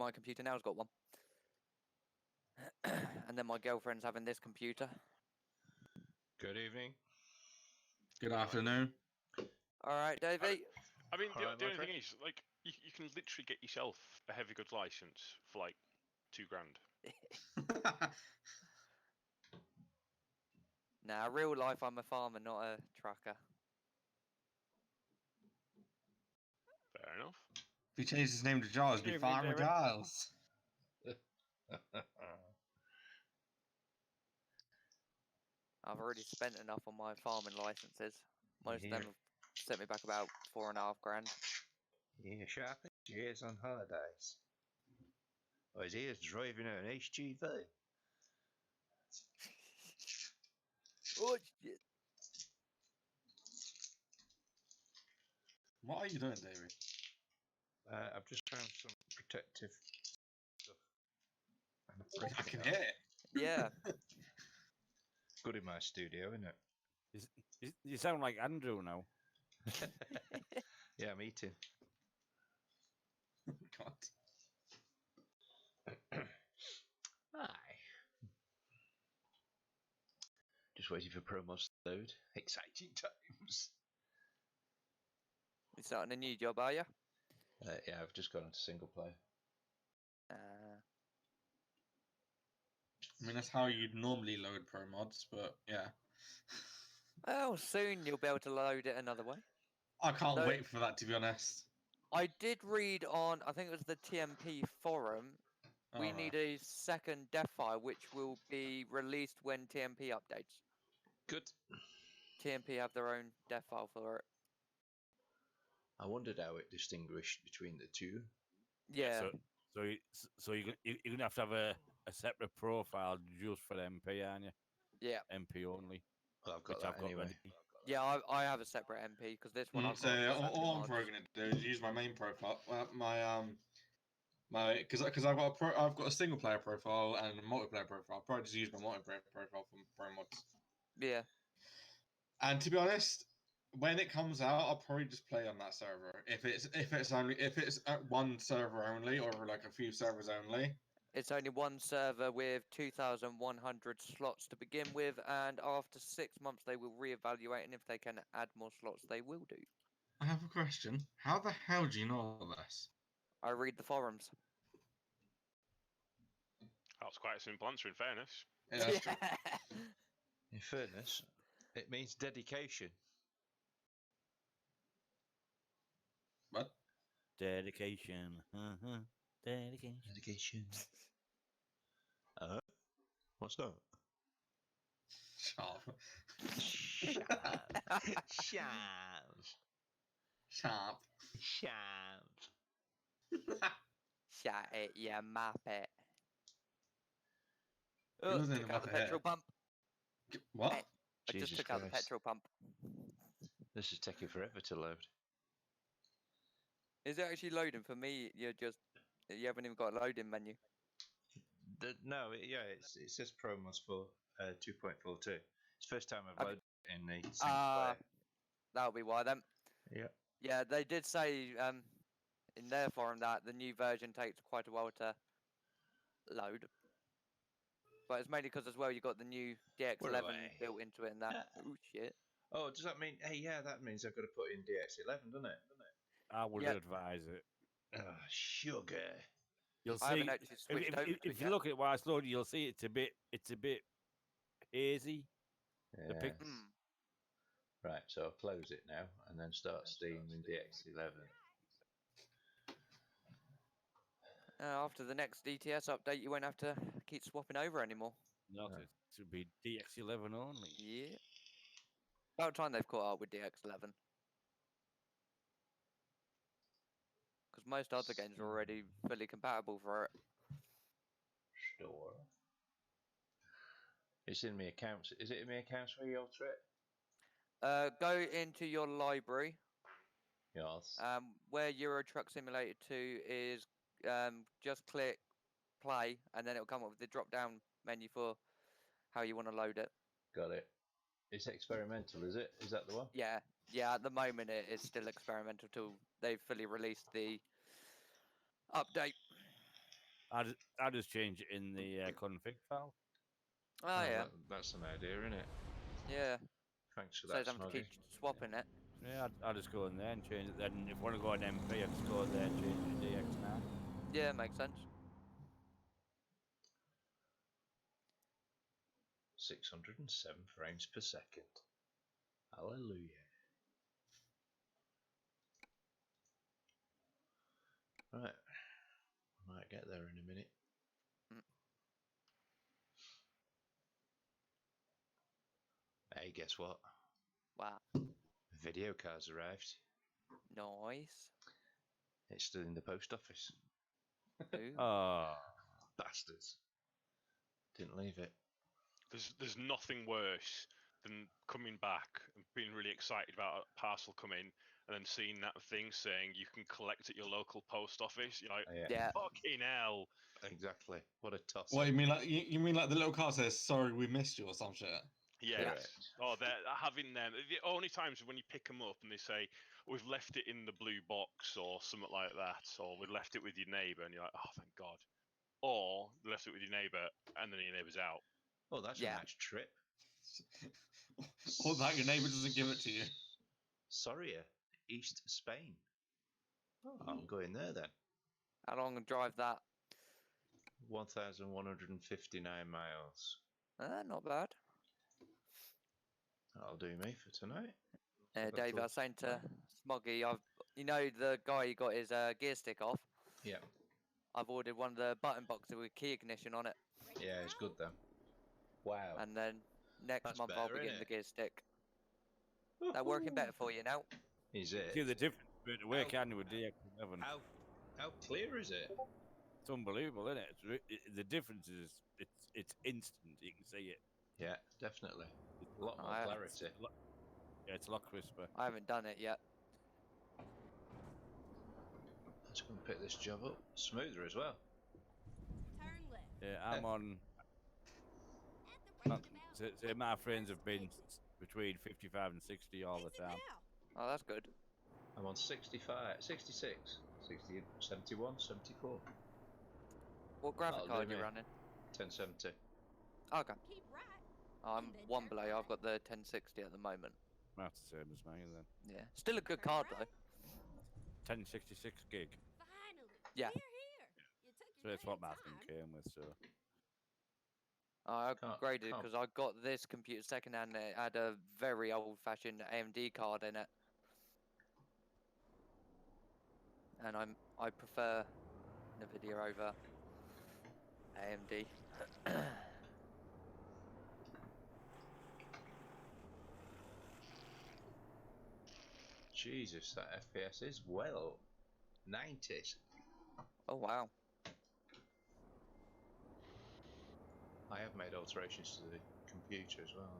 my computer now's got one. And then my girlfriend's having this computer. Good evening. Good afternoon. All right, Davey. I mean, the Alright, only my thing is, like, you can literally get yourself a heavy goods license for like $2,000. Nah, real life, I'm a farmer, not a trucker. Fair enough. If he changed his name to Giles, it'd be Farmer Giles. I've already spent enough on my farming licenses. Most of them have sent me back about $4,500. Yeah, Sharpie. He's on holidays. Oh, he's here driving an HGV. Oh, shit. What are you doing, David? I've just found some protective stuff. And I can hear it. Yeah. Good in my studio, isn't it? You sound like Andrew now. Yeah, I'm eating. God. Hi. Just waiting for promos to load. Exciting times. You starting a new job, are you? Yeah, I've just gone into single player. I mean, that's how you'd normally load pro mods, but yeah. Well, soon you'll be able to load it another way. I can't wait for that, to be honest. I did read on, I think it was the TMP forum, we need a second dev file which will be released when TMP updates. Good. TMP have their own dev file for it. I wondered how it distinguished between the two. Yeah. So you're gonna have to have a separate profile just for MP, aren't you? Yeah. MP only. Well, I've got that anyway. Yeah, I have a separate MP because this one I've So got. all I'm probably going to do is use my main profile, because I've got a single player profile and a multiplayer profile. I'll probably just use my multiplayer profile for pro mods. Yeah. And to be honest, when it comes out, I'll probably just play on that server. If it's at one server only or like a few servers only. It's only one server with 2,100 slots to begin with, and after 6 months they will reevaluate, and if they can add more slots, they will do. I have a question. How the hell do you know all this? I read the forums. That's quite a simple answer, in fairness. Yeah, that's true. In fairness, it means dedication. What? Dedication. Dedication. Dedication. What's that? Sharp. Sharp. Sharp. Sharp. Shut it, you muppet. It wasn't Took a out the muppet. petrol pump. What? I Jesus just took out the Christ. petrol pump. This is taking forever to load. Is it actually loading for me? You haven't even got a loading menu. No, it says promos for 2.42. It's the first time I've loaded it in the single player. That'll be why then. Yeah. Yeah, they did say in their forum that the new version takes quite a while to load. But it's mainly because as well you got the new DX11 built into it and that. Oh shit. Oh, does that mean? Hey, yeah, that means I've got to put in DX11, doesn't it? I would advise it. Oh, sugar. You'll I see. haven't actually switched over to it If you yet. look at it while it's loading, you'll see it's a bit hazy. Yeah. The pic- Right, so I'll close it now and then start Steam in DX11. After the next DTS update, you won't have to keep swapping over anymore. Not it should be DX11 only. Yeah. About time they've caught up with DX11. Because most other games are already fully compatible for it. Store. It's in my accounts. Is it in my accounts where you alter it? Go into your library. Yes. Where Euro Truck Simulator 2 is, just click play, and then it'll come up with the drop-down menu for how you want to load it. Got it. It's experimental, is it? Is that the one? Yeah. At the moment, it is still experimental till they've fully released the update. I just change it in the config file. Oh, yeah. That's an idea, isn't it? Yeah. Thanks for Saves that, having to keep Smoggy. swapping it. Yeah, I'll just go in there and change it. Then if I want to go on MP, I just go there and change it to DX9. Yeah, makes sense. 607 frames per second. Hallelujah. Right. I might get there in a minute. Mm. Hey, guess what? Wow. Video card's arrived. Nice. It's still in the post office. Ooh. Oh, Bastards. Didn't leave it. There's nothing worse than coming back and being really excited about a parcel coming and then seeing that thing saying you can collect at your local post office. You're like, Oh, yeah. Yeah. fucking hell. Exactly. What a toss. What you mean? Like you mean like the little car says, "Sorry, we missed you" or some shit? Yes. Correct. Oh, they're having them. The only times when you pick them up and they say, we've left it in the blue box or something like that, or we've left it with your neighbour, and you're like, oh, thank God. Or they left it with your neighbour and then your neighbour's out. Oh, that's Yeah. a nice trip. Or that your neighbour doesn't give it to you. Sorry, East Spain. Oh, I'm going there then. How long to drive that? 1,159 miles. Not bad. That'll do me for tonight. Dave, I was saying to Smoggy, you know the guy who got his gear stick off? Yeah. I've ordered one of the button boxes with key ignition on it. Yeah, it's good then. Wow. And then next That's month I'll better, be getting the innit? gear stick. They're working better for you now. Is it? see the difference between the way can you with DX11. How clear is it? It's unbelievable, isn't it? The difference is it's instant. You can see it. Yeah, definitely. A lot more I- clarity. Yeah, it's a lot crisper. I haven't done it yet. Let's go and pick this job up. Smoother as well. Turn left. Yeah, I'm on. At the roundabout. So my friends have been between 55 and 60 all the Exit time. now. Oh, that's good. I'm on 65, 66, 60, 71, 74. What graphic That'll card do are you me. running? 1070. Okay. Keep right. I'm and then one turn below. right. I've got the 1060 at the moment. That's the same as mine then. Yeah. Still a good Turn card right. though. 1066 gig. Finally. Yeah. We're here. You took So your that's what damn my thing time. came with. So I Can't- upgraded can't- because I got this computer second hand. It had a very old-fashioned AMD card in it, and I prefer Nvidia over AMD. Jesus, that FPS is well 90s. Oh wow. I have made alterations to the computer as well.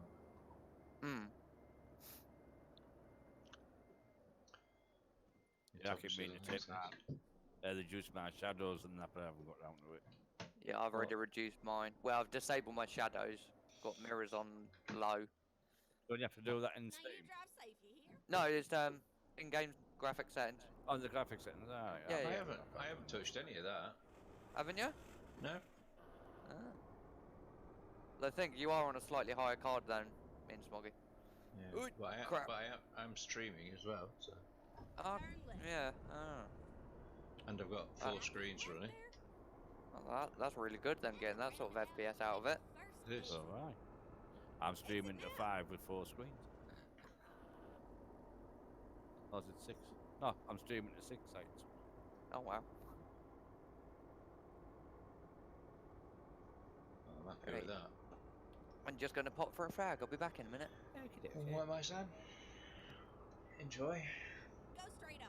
Hmm. It's yeah, I keep obviously meaning to the take latest. that. Reduce my shadows and that, but I haven't got round to it. Yeah, I've already reduced mine. Well, I've disabled my shadows. Got mirrors on low. Don't you have to do that in Now you Steam? drive safe, you hear? No, it's in-game graphic settings. On the graphics settings, alright. Yeah, I yeah. haven't touched any of that. Haven't you? No. Ah. Well, I think you are on a slightly higher card than me and Smoggy. Yeah. Ooh, But crap. I'm streaming as well, so. Oh, Turn left. yeah. Oh. And I've got Ah. 4 screens Right running. there. Well, that's really good then, getting that sort of FPS out of it. First It is. exit. Alright. I'm streaming to 5 with 4 screens. Or is it 6? No, I'm streaming to 6 sites. Oh wow. I'm happy Right. with that. I'm just going to pop for a fag. I'll be back in a minute. What am I saying? Enjoy. Go straight on.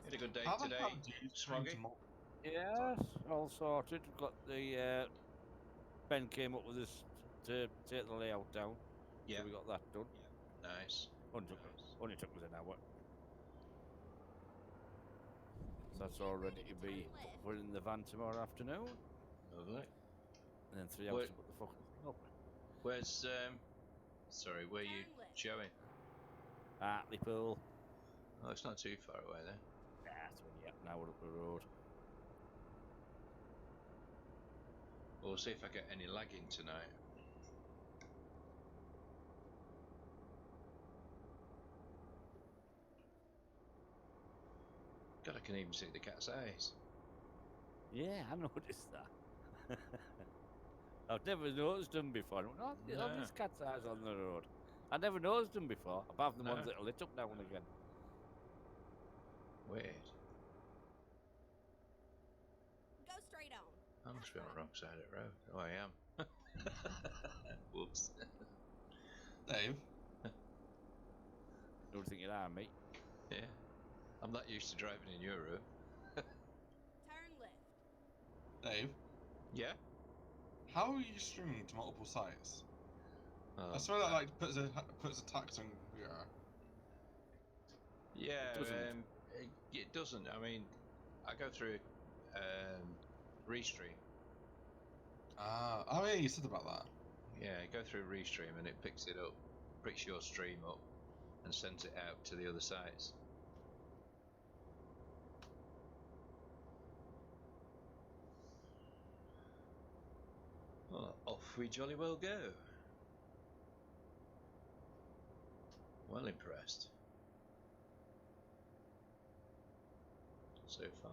Had a good day How the today, hell do you stream Smoggy. tomorrow? Yes, all sorted. Got the Ben came up with us to take the layout down. Yeah. So we got that done. Nice. Only took us an hour. So that's all ready to be put in the van tomorrow afternoon. Lovely. And then 3 hours to put the fucking thing up. Where's sorry, where you Turn left. showing? Hartlepool. Oh, it's not too far away then. That's when you have an hour up the road. We'll see if I get any lagging tonight. God, I can even see the cat's eyes. Yeah, I noticed that. I've never noticed them before. Oh, No. these cat's eyes on the road. I never noticed them before, apart from the ones No. that are lit up now and again. Weird. Go straight on. I must be on the wrong side of the road. Oh, I am. Whoops. Dave, Don't think you are, mate. Yeah. I'm not used to driving in Europe. Turn left. Dave, Yeah? how are you streaming to multiple sites? I Oh, swear that like puts a tax on your computer. yeah, It doesn't. it doesn't. I mean, I go through Restream. Oh yeah, you said about that. Yeah, go through Restream and it picks it up, picks your stream up, and sends it out to the other sites. Well, off we jolly well go. Well impressed so far.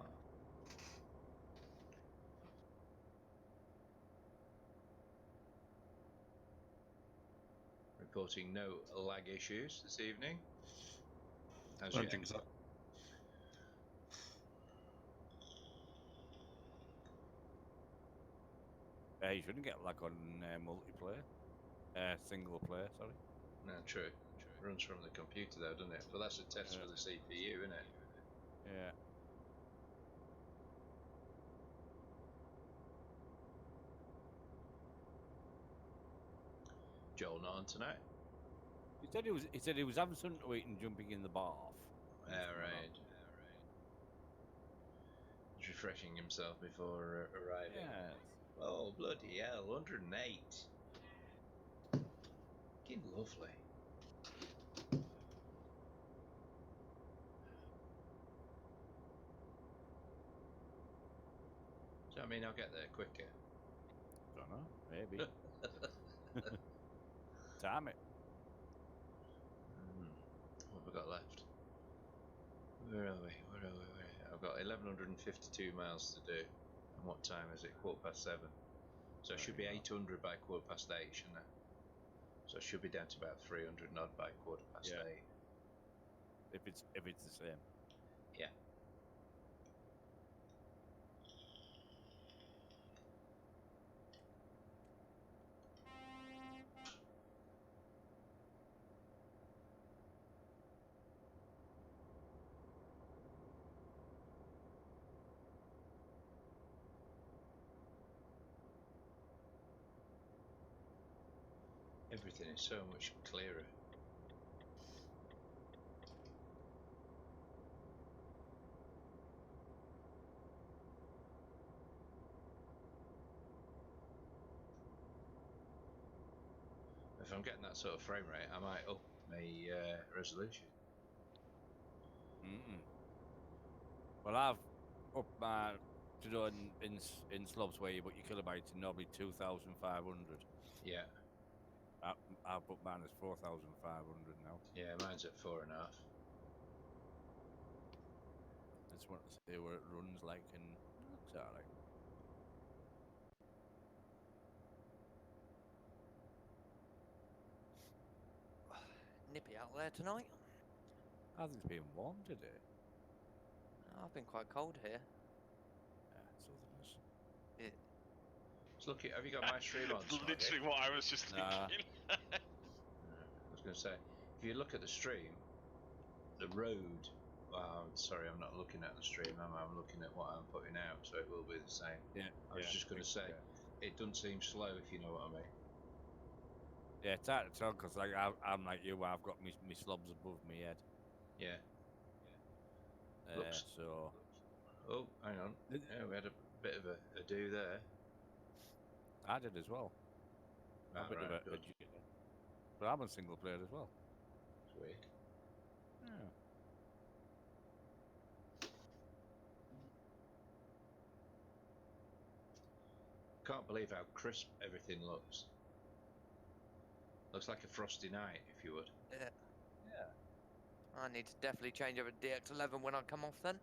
Reporting no lag issues this evening. I As don't yet. think so. You shouldn't get lag on multiplayer. Single player, sorry. No, true. Runs from the computer though, doesn't it? But that's a test for the CPU, isn't it? Yeah. Joel not on tonight. He said he was having something to eat and jumping in the bath. Right. He's refreshing himself before arriving. Yes. Oh, bloody hell, 108. Fucking lovely. So, I mean, I'll get there quicker. Don't know. Maybe. Damn it. What have I got left? Where are we? I've got 1152 miles to do. And what time is it? 7:15. So it should be 800 by 8:15, shouldn't it? So it should be down to about 300 odd by 8:15. If it's the same. Yeah. Everything is so much clearer. If I'm getting that sort of frame rate, I might up my resolution. Well, I've upped my to do in slobs where you put your kilobytes in normally 2,500. Yeah. I've put mine as 4,500 now. Yeah, mine's at 4.5. I just want to see where it runs like, and it looks alright. Nippy out there tonight. I think it's been warm today. I've been quite cold here. Yeah, southerners. Just look at, have you got my stream on? That's literally what I was just thinking. I was going to say, if you look at the stream, the road. Sorry, I'm not looking at the stream, am I? I'm looking at what I'm putting out, so it will be the same. Yeah. I was just going to say, it doesn't seem slow, if you know what I mean. Yeah, it's hard to tell because like I'm like you, I've got me slobs above my head. Yeah. Looks. So. Oh, hang on. Yeah, we had a bit of a do there. I did as well. Ah, A bit right, of a good. but I'm a single player as well. Sweet. Yeah. Can't believe how crisp everything looks. Looks like a frosty night, if you would. Yeah. I need to definitely change over to DX11 when I come off then.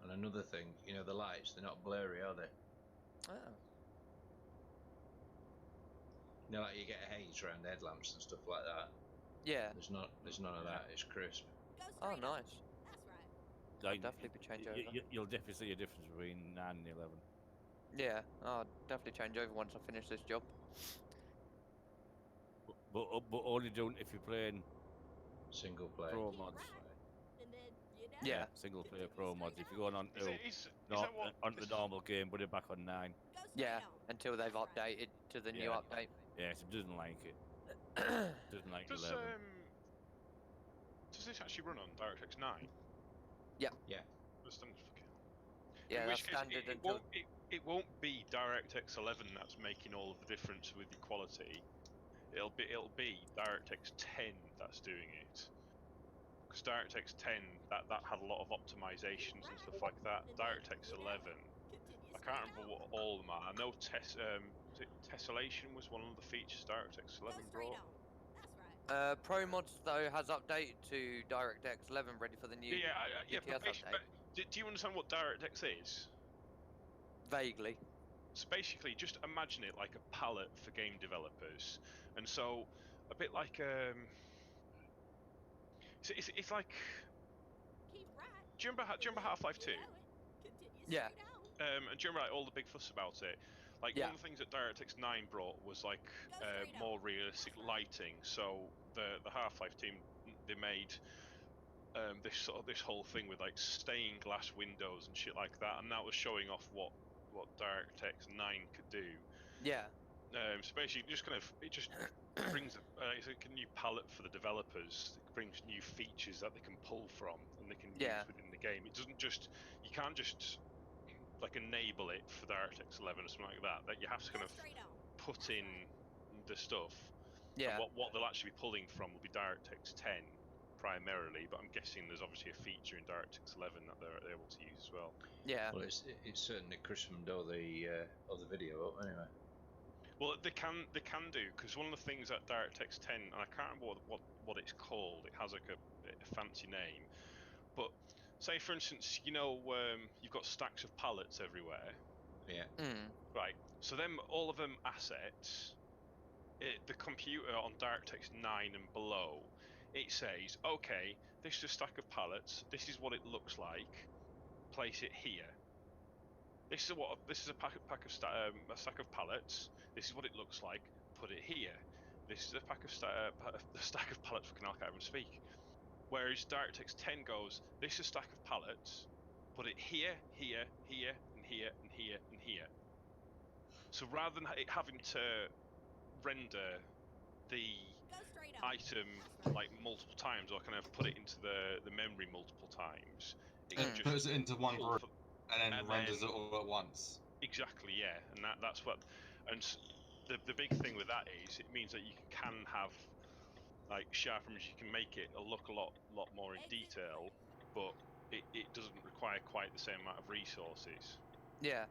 And another thing, you know, the lights, they're not blurry, are they? Oh. You know, like you get a haze around headlamps and stuff like that. Yeah. There's none of that. It's crisp. Go Oh, straight on. nice. That's right. Like, definitely be change over. You'll definitely see a difference between 9 and 11. Yeah, I'll definitely change over once I finish this job. But only doing if you're playing Single player. pro Keep mods. right, and then you know. Yeah. Single player Continue pro straight mods. If you're on. going on Is, to it, is that what? onto the this- normal game, put it back on 9. Go straight Yeah, on. until they've That's right. updated to the new Yeah. update. Yes, it doesn't like it. Doesn't like Does 11. does this actually run on DirectX 9? Yeah. Yeah. Just fucking hell. Yeah, In that's which case, standard it until. won't it won't be DirectX 11 that's making all of the difference with the quality. It'll be DirectX 10 that's doing it. Because DirectX 10 that had a lot of optimizations and stuff like that. And then, DirectX you know, 11, continue I can't straight remember on. what all of them are. I know tessellation was one of the features DirectX Go 11 straight brought. on. That's right. Pro Mods though has updated to DirectX 11, ready for the new But GTS update. do you understand what DirectX is? Vaguely. So basically, just imagine it like a palette for game developers, and so a bit like it's like. Keep right. Do you remember Half-Life 2? You know it. Continue Yeah. straight on. And do you remember all the big fuss about it? Like Yeah. one of the things that DirectX 9 brought was like Go straight more on. realistic That's right. lighting. So the Half-Life team, they made this whole thing with like stained glass windows and shit like that, and that was showing off what DirectX 9 could do. Yeah. So basically, it just brings it's like a new palette for the developers. It brings new features that they can pull from and they can Yeah. use within the game. It doesn't just you can't just like enable it for DirectX 11 or something like that. That you have to Go kind of straight on. put That's in right. the stuff. Yeah. And what they'll actually be pulling from will be DirectX 10 primarily, but I'm guessing there's obviously a feature in DirectX 11 that they're able to use as well. Yeah. Well, it's certainly crispened all the video up anyway. Well, they can do, because one of the things that DirectX 10, and I can't remember what it's called. It has like a fancy name, but say for instance, you know, you've got stacks of pallets everywhere, Yeah. right? So all of them assets, the computer on DirectX 9 and below, it says, okay, this is a stack of pallets. This is what it looks like. Place it here. This is a stack of pallets. This is what it looks like. Put it here. This is a stack of pallets. Fucking hell, I can't even speak. Whereas DirectX 10 goes, this is a stack of pallets. Put it here, here, here, and here, and here, and here. So rather than it having to render the Go straight on. item That's right. like multiple times, or kind of put it into the memory multiple times, it It can just puts it into one pull group and then and renders then- it all at once. Exactly, yeah, and that's what. And the big thing with that is it means that you can have like sharp images. You can make it look a lot more in Exit detail, but it doesn't require quite the same amount of resources. Yeah.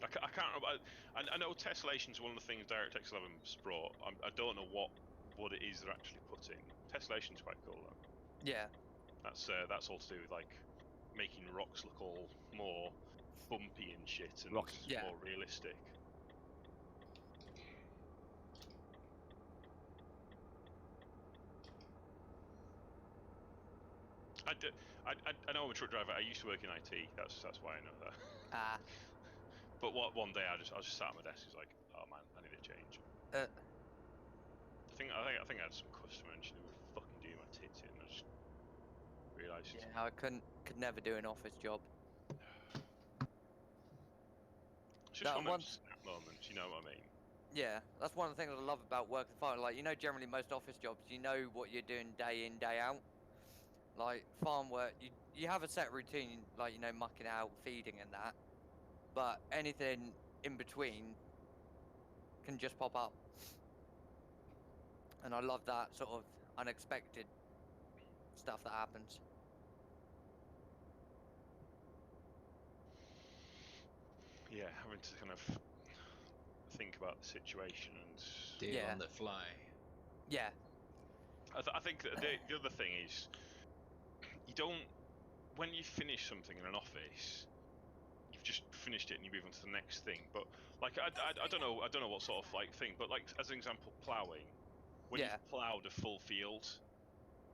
I can't remember. I know tessellation's one of the things DirectX 11's brought. I don't know what it is they're actually putting. Tessellation's quite cool though. Yeah. That's all to do with like making rocks look all more bumpy and shit and Yeah. more realistic. I know I'm a truck driver. I used to work in IT. That's why I know that. Ah. But one day I just sat at my desk. It's like, oh man, I need a change. Uh. I think I had some customer and she was fucking doing my tits in. I just realised. Yeah. I could never do an office job. It's just That one of them once- snap moments. You know what I mean? Yeah, that's one of the things I love about working farm. Like, you know, generally most office jobs, you know what you're doing day in, day out. Like farm work, you have a set routine, like, you know, mucking out, feeding and that. But anything in between can just pop up. And I love that sort of unexpected stuff that happens. Yeah, having to kind of think about the situation and Deal Yeah. on the fly. Yeah, I think that the other thing is you don't, when you finish something in an office, you've just finished it and you move on to the next thing. But like I don't know what sort of like thing, but like as an example, ploughing. When Yeah. you've ploughed a full field,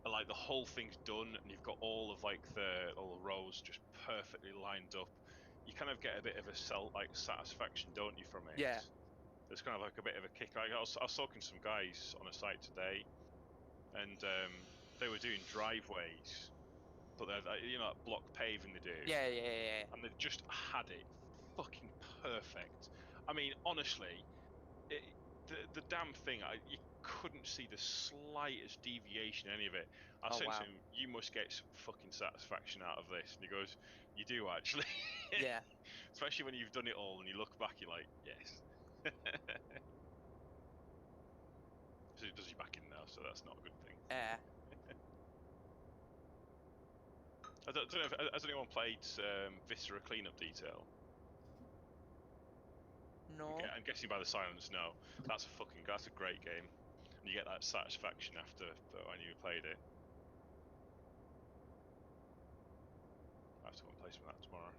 and like the whole thing's done, and you've got all the rows just perfectly lined up, you kind of get a bit of a satisfaction, don't you, from it? Yeah. There's kind of like a bit of a kick. Like I was talking to some guys on a site today, and they were doing driveways, but they're like block paving they do. Yeah. And they've just had it fucking perfect. I mean, honestly, the damn thing, you couldn't see the slightest deviation in any of it. I Oh, said wow. to him, "You must get some fucking satisfaction out of this." And he goes, "You do actually." Yeah. Especially when you've done it all and you look back, you're like, "Yes." So it does you back in now, so that's not a good thing. Yeah. I don't know if has anyone played Viscera Cleanup Detail? No. I'm guessing by the silence, no. That's a great game, and you get that satisfaction after when you played it. I have to go and play some of that tomorrow.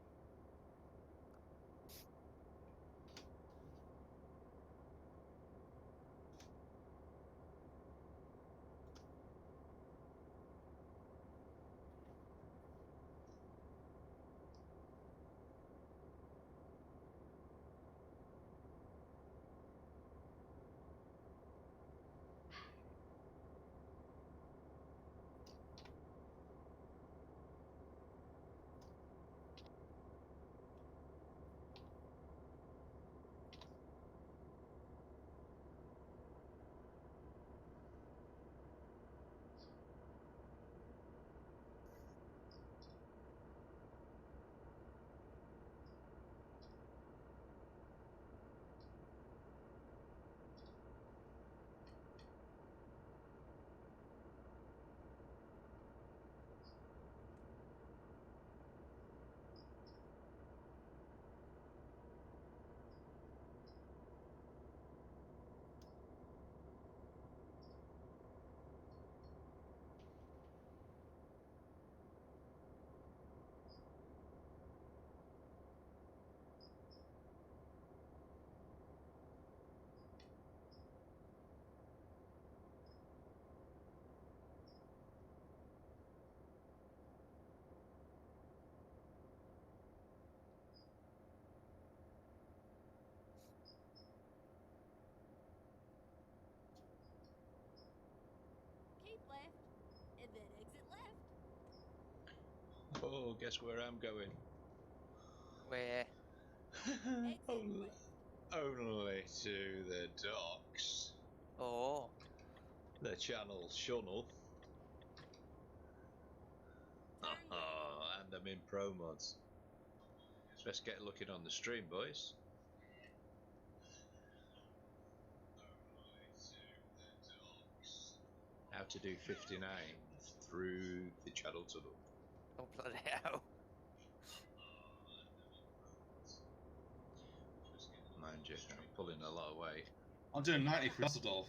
Keep left, and then exit left. Oh, guess where I'm going? Where? Exit only, left. only to the docks. Oh. The Channel Shuttle. Turn left. And I'm in pro mods. So let's get looking on the stream, boys. How to do 59 through the Channel Tunnel. Oh, bloody hell. Mind you, I'm pulling a lot of weight. I'm doing 90 for Dusseldorf.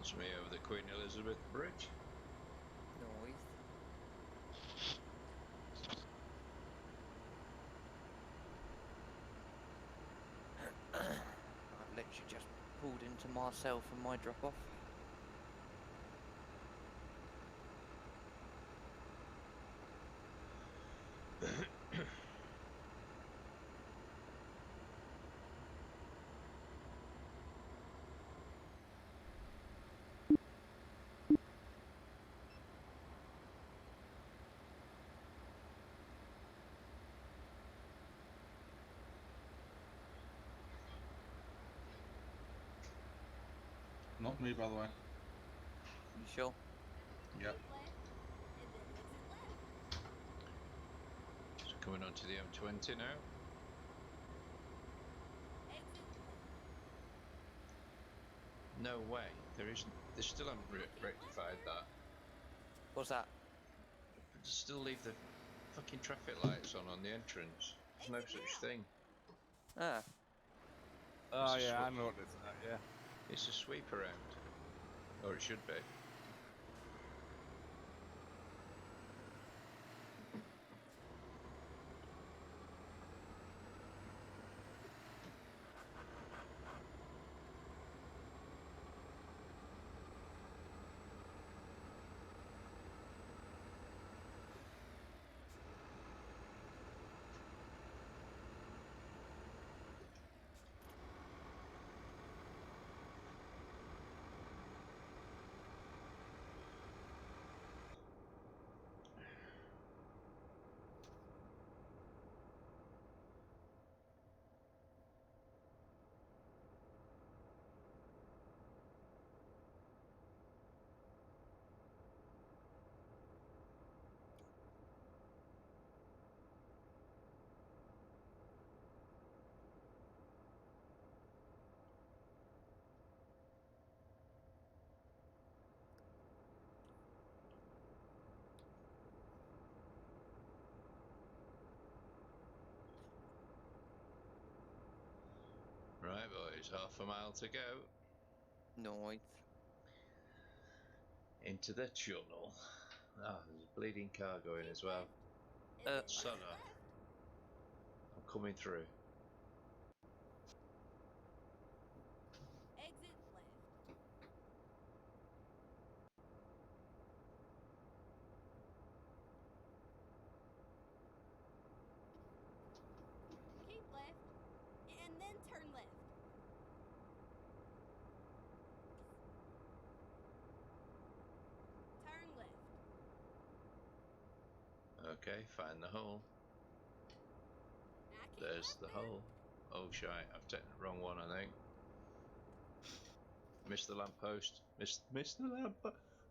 That's me over the Queen Elizabeth Bridge. Noise. I've literally just pulled into myself and my drop off. Not me, by the way. You sure? Yep. Keep left, and then exit left. So coming onto the M20 now. Exit left. No way. There isn't. They still haven't rectified that. What's that? They still leave the fucking traffic lights on the entrance. There's no such thing. Ah. Oh It's a yeah, I switch. noticed that. Yeah. It's a sweep around. Or it should be. Right, boys, half a mile to go Noise. into the tunnel. Ah, there's a bleeding car going as well. And then Son exit of. left. I'm coming through. Exit left. Keep left, and then turn left. Turn left. Okay, find the hole. I keep There's left the then. hole. Oh shite, I've taken the wrong one, I think. Missed the lamppost. Missed the lamp.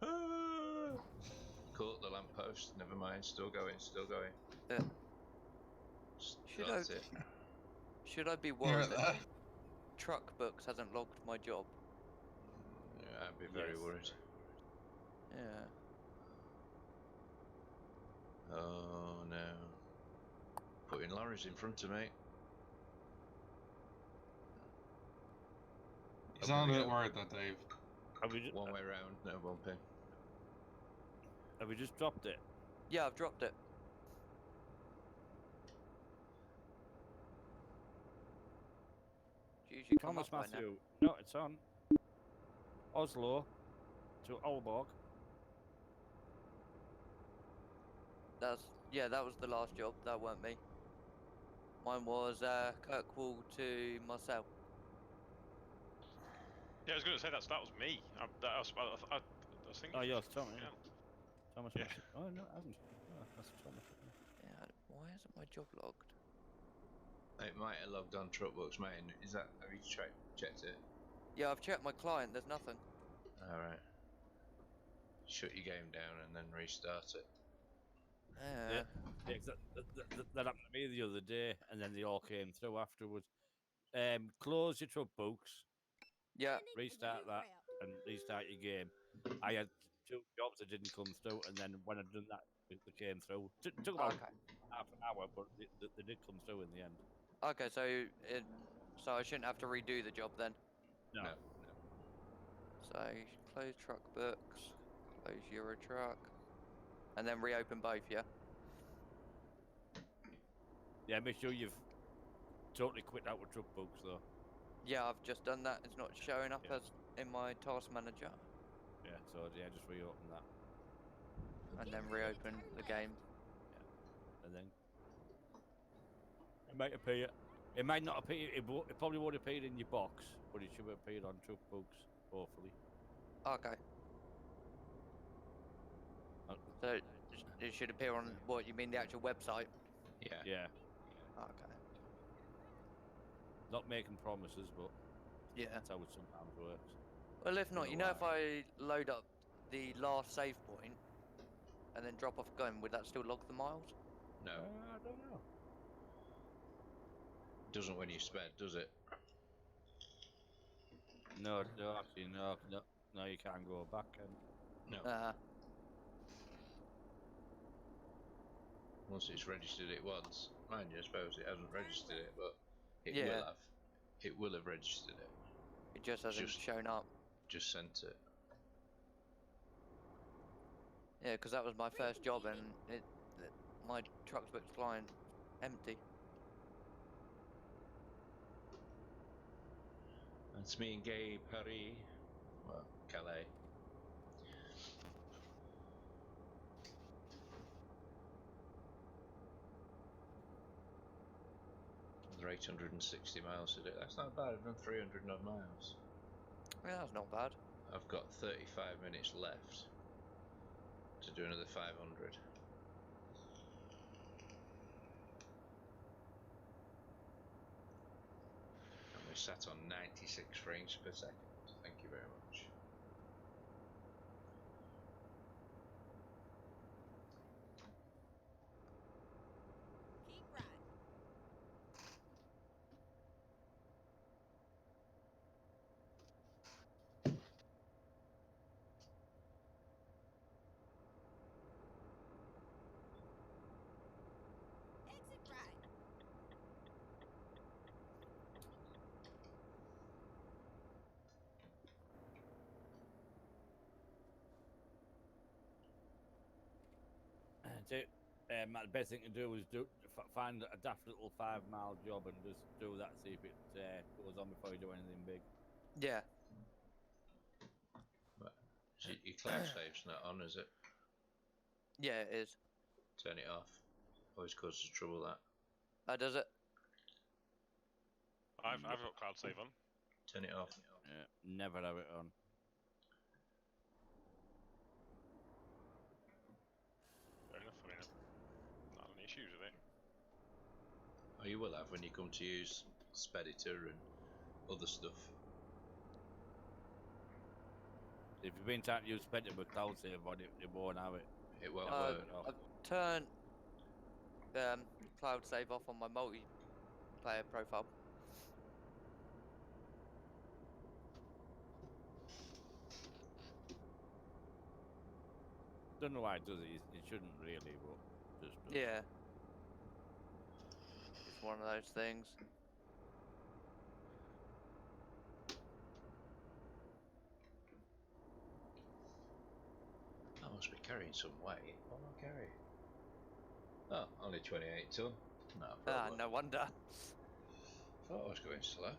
Ah! Caught the lamppost. Never mind. Still going. Still going. Should I- That's it. Should I be You're worried that there. Truck Books hasn't logged my job? Yeah, I'd be very Yes. worried. Yeah. Oh no. Putting lorries in front of me. You sound a bit worried there, Dave. One way round, no bumping. Have we just dropped it? Yeah, I've dropped it. It's usually come Thomas up by now. Matthew. No, it's on. Oslo to Aalborg. That was the last job. That weren't me. Mine was Kirkwall to Marcel. Yeah, I was going to say that was me. I was thinking. Oh, yours, Thomas. Yeah. Thomas Yeah. Matthew. Oh no, I haven't. Oh, that's Thomas. Yeah. Why isn't my job logged? It might have logged on Truckbook's main. Is that? Have you checked it? Yeah, I've checked my client. There's nothing. All right. Shut your game down and then restart it. Yeah. Yeah, 'cause that happened to me the other day, and then they all came through afterwards. Close your truck books, Yeah. Sending a restart new that, route. and restart your game. I had 2 jobs that didn't come through, and then when I'd done that, they came through. Took about Okay. half an hour, but they did come through in the end. Okay. So I shouldn't have to redo the job then. No. No. So Close truck books. Close Euro truck. And then reopen both, yeah? Yeah, make sure you've totally quit out with truck books though. Yeah, I've just done that. It's not showing up Yeah. as in my task manager. Yeah, so yeah, just reopen that. And then Keep ready, reopen turn the left. game. And then it might appear. It might not appear. It probably won't appear in your box, but it should appear on truck books, hopefully. Okay. Uh, So it should appear on what you mean, the actual website? Yeah. Yeah, Okay. not making promises, but Yeah. that's how it sometimes works. Well, if not, Don't you know know, if why. I load up the last save point and then drop off a gun, would that still log the miles? No, I don't know. doesn't when you sped, does it? No, actually, no, you can't go back. And No. Once it's registered it once, mind you, I suppose it hasn't registered it, but it Yeah. will have. It will have registered it. It just hasn't Just- shown up. Just sent it. Yeah, because that was my first job, and my truck's booked flying empty. That's me and Gabe, Harry. Well, Calais. Another 860 miles to do. That's not bad. I've done 300 odd miles. Yeah, that's not bad. I've got 35 minutes left to do another 500. And we're sat on 96 frames per second. Thank you very much. Keep right. Exit right. The best thing to do is find a daft little 5 mile job and just do that. See if it goes on before you do anything big. Yeah. But your cloud save's not on, is it? Yeah, it is. Turn it off. Always causes trouble, that. Does it? I've got cloud save on. Turn it off. Yeah, never have it on. Fair enough. I mean, not any issues with it. Oh, you will have when you come to use Speditor and other stuff. If you've been trying to use Spectre with cloud save on it, it won't have it. It won't Uh, work. I've turned cloud save off on my multiplayer profile. Don't know why it does it. It shouldn't really, but just does. Yeah. It's one of those things. I must be carrying some weight. What am I carrying? Oh, only 28 ton. No problem. No wonder. Thought I was going slow.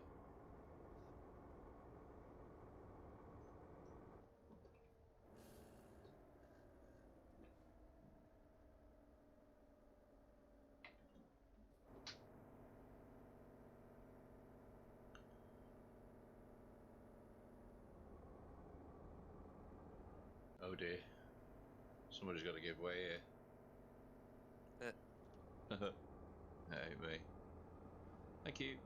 Oh dear. Somebody's got to give way here. Hey, me. Thank you.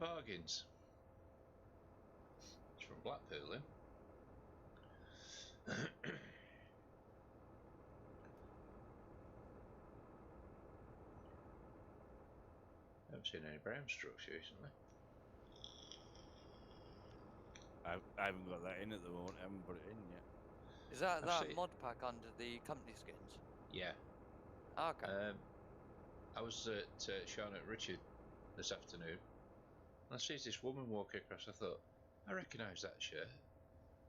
bargains. It's from Blackpool, him. Haven't seen any brown trucks recently. I haven't got that in at the moment. I haven't put it in yet. Is that I've seen- mod pack under the company skins? Yeah. Okay. I was at Sean at Richard this afternoon, and I see this woman walking across. I thought, I recognise that shirt,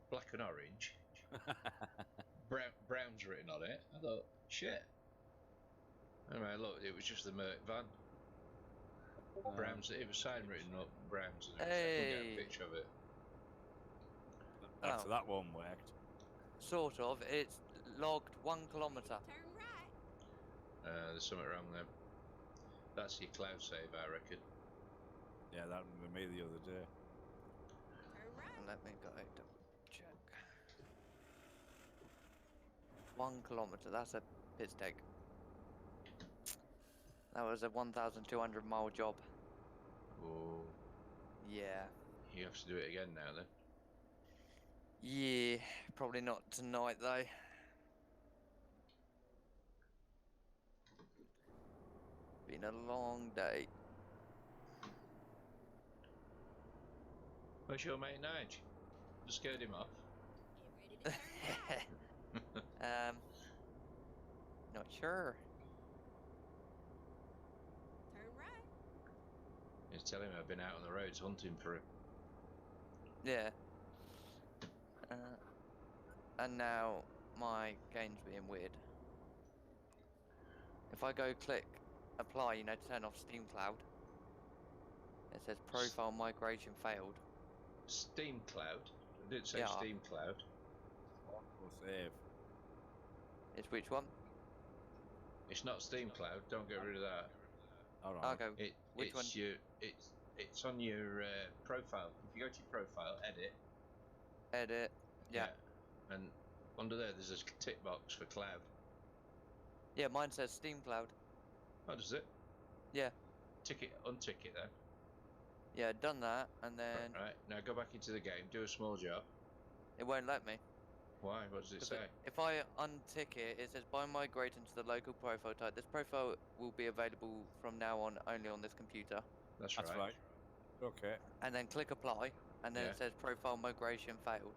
black and orange. Brown's written on it. I thought, shit. Anyway, look, it was just the Merc van. Brown's. It was sign written up Brown's, and I couldn't get a Hey. picture of it. That's Oh. that one worked. Sort of. It's logged 1 kilometre. Turn right. There's something wrong there. That's your cloud save, I reckon. Yeah, that happened with me the other day. Turn right. Let me go double check. 1 kilometre. That's a piss take. That was a 1,200 mile job. Oh, Yeah. you have to do it again now then. Yeah. Probably not tonight though. Been a long day. Where's your mate Nige? Just scared him off. Get ready to turn right. Not sure. Turn right. He's telling me I've been out on the roads hunting for him. Yeah. And now my game's being weird. If I go click apply, you know, to turn off Steam Cloud, it says profile migration failed. Steam Cloud? I didn't say Yeah. Steam Cloud. Or save. It's which one? It's not Steam Cloud. Don't get rid of that. All right. Okay. Which it's one? It's on your profile. If you go to your profile, edit. Edit. Yeah. And under there, there's a tick box for cloud. Yeah, mine says Steam Cloud. Oh, does it? Yeah. Untick it then. Yeah, done that, and then Right, now go back into the game, do a small job. it won't let me. Why? What does it 'Cause say? if I untick it, it says by migrating to the local profile type, this profile will be available from now on only on this computer. That's That's right. right. Okay. And then click apply, and then Yeah. it says profile migration failed.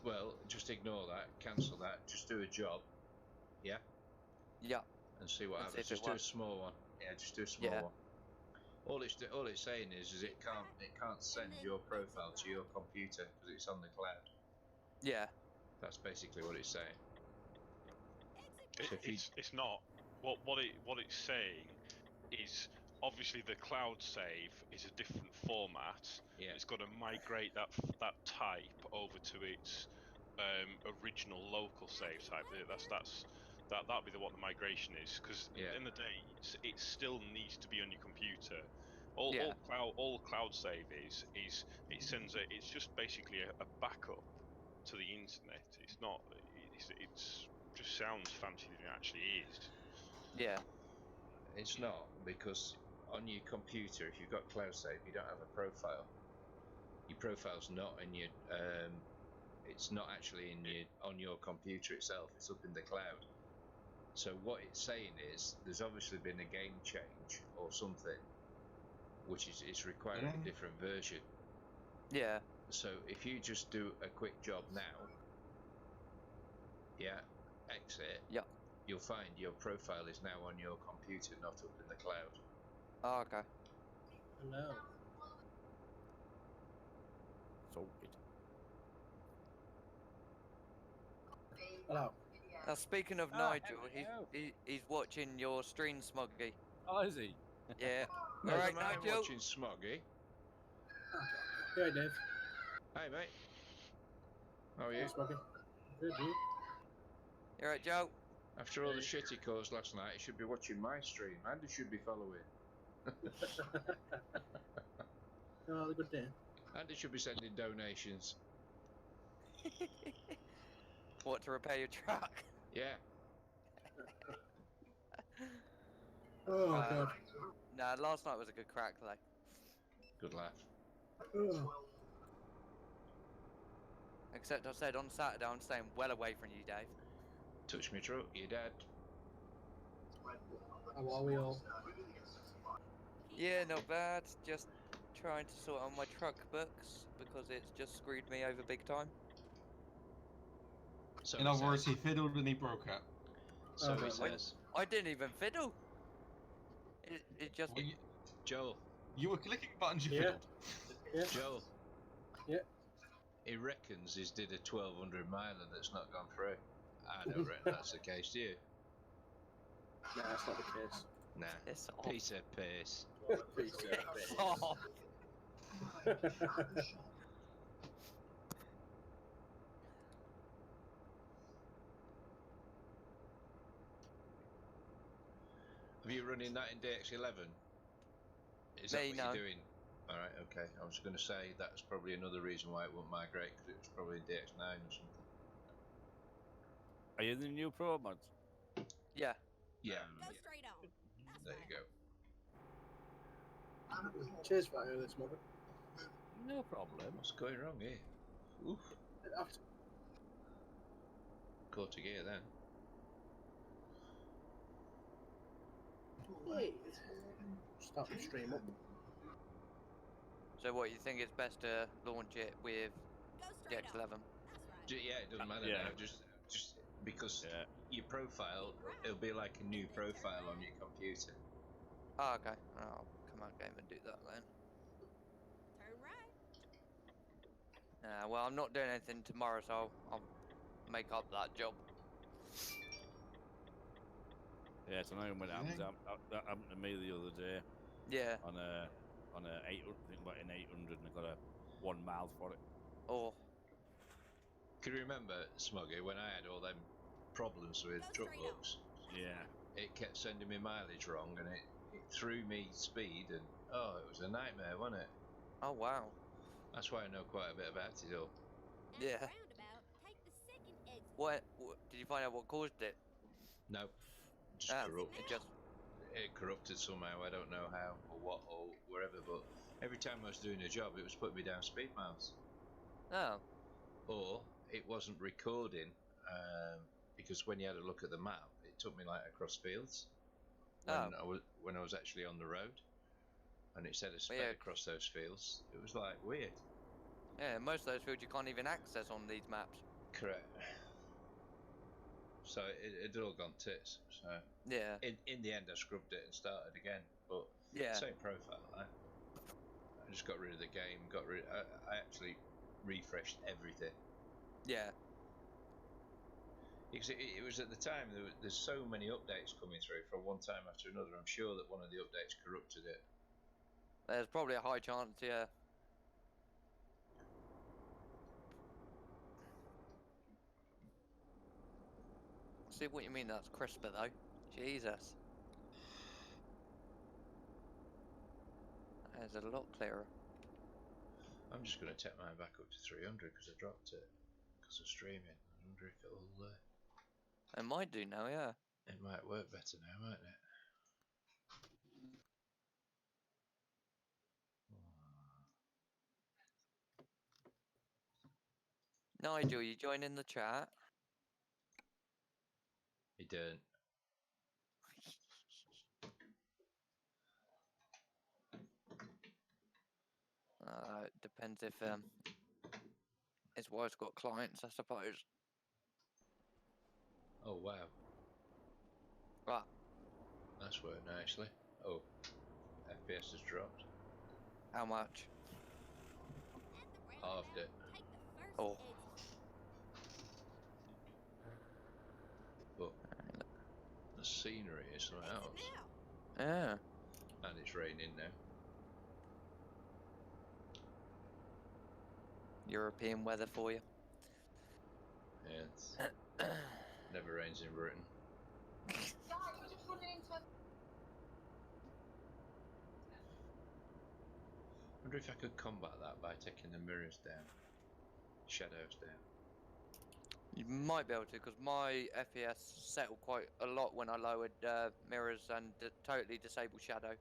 Well, just ignore that, cancel that, just do a job. Yeah? Yeah. And see what And see happens. if it Just do a works. small one. Yeah, just do a small Yeah. one. All it's saying is it can't send your profile to your computer because it's on the cloud. Yeah. That's basically what it's saying. Exit So right. if you- It's not. What it's saying is obviously the cloud save is a different format. Yeah. It's got to migrate that type over to its original local save type. That'll be what the migration is, because Yeah. in the day it still needs to be on your computer. All Yeah. cloud save is it sends it's just basically a backup to the internet. It's not. It's just sounds fancier than it actually is. Yeah. It's not, because on your computer, if you've got cloud save, you don't have a profile. Your profile's not in your it's not actually on your computer itself, it's up in the cloud. So what it's saying is there's obviously been a game change or something, which is it's requiring a different version. Yeah. So if you just do a quick job now, yeah, exit, Yeah. you'll find your profile is now on your computer, not up in the cloud. Oh, okay. Hello. Sorted. Hello. Now, speaking of Ah, Nigel, hello. he's watching your stream, Smuggy. Oh, is he? Yeah. Never Alright, mind Nigel. watching Smoggy. Yeah, Dave. Hey mate. How are you? Hey, Smokey. Good, you? You alright, Joe? After all the shit he caused last night, he should be watching my stream and he should be following. Oh, good day. And he should be sending donations. What, to repair your truck? Yeah. Oh Uh, god. Nah, last night was a good crack though. Good laugh. Oh. Except I said on Saturday I'm staying well away from you, Dave. Touch me truck, you're dead. How are we all? Yeah, not bad. Just trying to sort out my truck books because it's just screwed me over big time. So In he other words, says. he fiddled and he broke it. So he Okay. says. I didn't even fiddle. It just Well, Joel, you were clicking buttons, you Yeah. fiddled. Yeah. Joel. Yeah. He reckons he's did a 1200 miler that's not gone through. I don't reckon that's the case, do you? Nah, that's not the case. Nah. piss off. Piece of piss. Piece of Piss piss. off. Are you running that in DX11? Is that Me, what no. you're doing? Alright, okay. I was going to say that's probably another reason why it won't migrate, because it was probably DX9 or something. Are you in the new pro mods? Yeah. Yeah, Go straight on. That's there right. you go. Cheers for this moment. No problem. What's going wrong here? Oof. Caught a gear then. Wait. Start the stream up. So what, you think it's best to launch it with Go straight on. DX11? That's right. Yeah, it doesn't matter Yeah. now. Just because Yeah. your profile, it'll be like a new profile on your computer. Oh, okay. I'll come out game and do that then. Turn right. Well, I'm not doing anything tomorrow, so I'll make up that job. Yeah, so I know when it happens. Yeah. That happened to me the other day Yeah. on a 800. I think about an 800, and I got a 1 mile for it. Oh. Can you remember, Smuggy, when I had all them problems with Go truck straight on. books? Yeah. It kept sending me mileage wrong, and it threw me speed, and it was a nightmare, wasn't it? Oh wow. That's why I know quite a bit about it all. At Yeah. the roundabout, take the second exit. What did you find out what caused it? No, just Ah, corrupt. it just It corrupted somehow. I don't know how or what or wherever, but every time I was doing a job, it was putting me down speed miles, oh or it wasn't recording because when you had a look at the map, it took me like across fields when I was actually on the road, and it said a sped Yeah. across those fields. It was like weird. yeah. Most of those fields you can't even access on these maps. Correct. So it had all gone tits. So Yeah. in the end, I scrubbed it and started again, but Yeah. same profile. I just got rid of the game. I actually refreshed everything. Yeah. Because it was at the time there's so many updates coming through from one time after another. I'm sure that one of the updates corrupted it. There's probably a high chance. Yeah. See what you mean? That's crisper though. Jesus. That is a lot clearer. I'm just going to take mine back up to 300 because I dropped it because of streaming. I wonder if it'll. It might do now. Yeah. It might work better now, mightn't it? Nigel, you join in the chat. He didn't. It depends if his wife's got clients, I suppose. Oh wow, Right. that's worked nicely. Oh, FPS has dropped. How much? At the Halved roundabout, it. take the first Oh. exit. But the scenery is something Exit else. now. Yeah. And it's raining now. European weather for you. Yeah, it's never rains in Britain. I wonder if I could combat that by taking the mirrors down, shadows down. You might be able to, because my FPS settled quite a lot when I lowered mirrors and totally disabled shadow.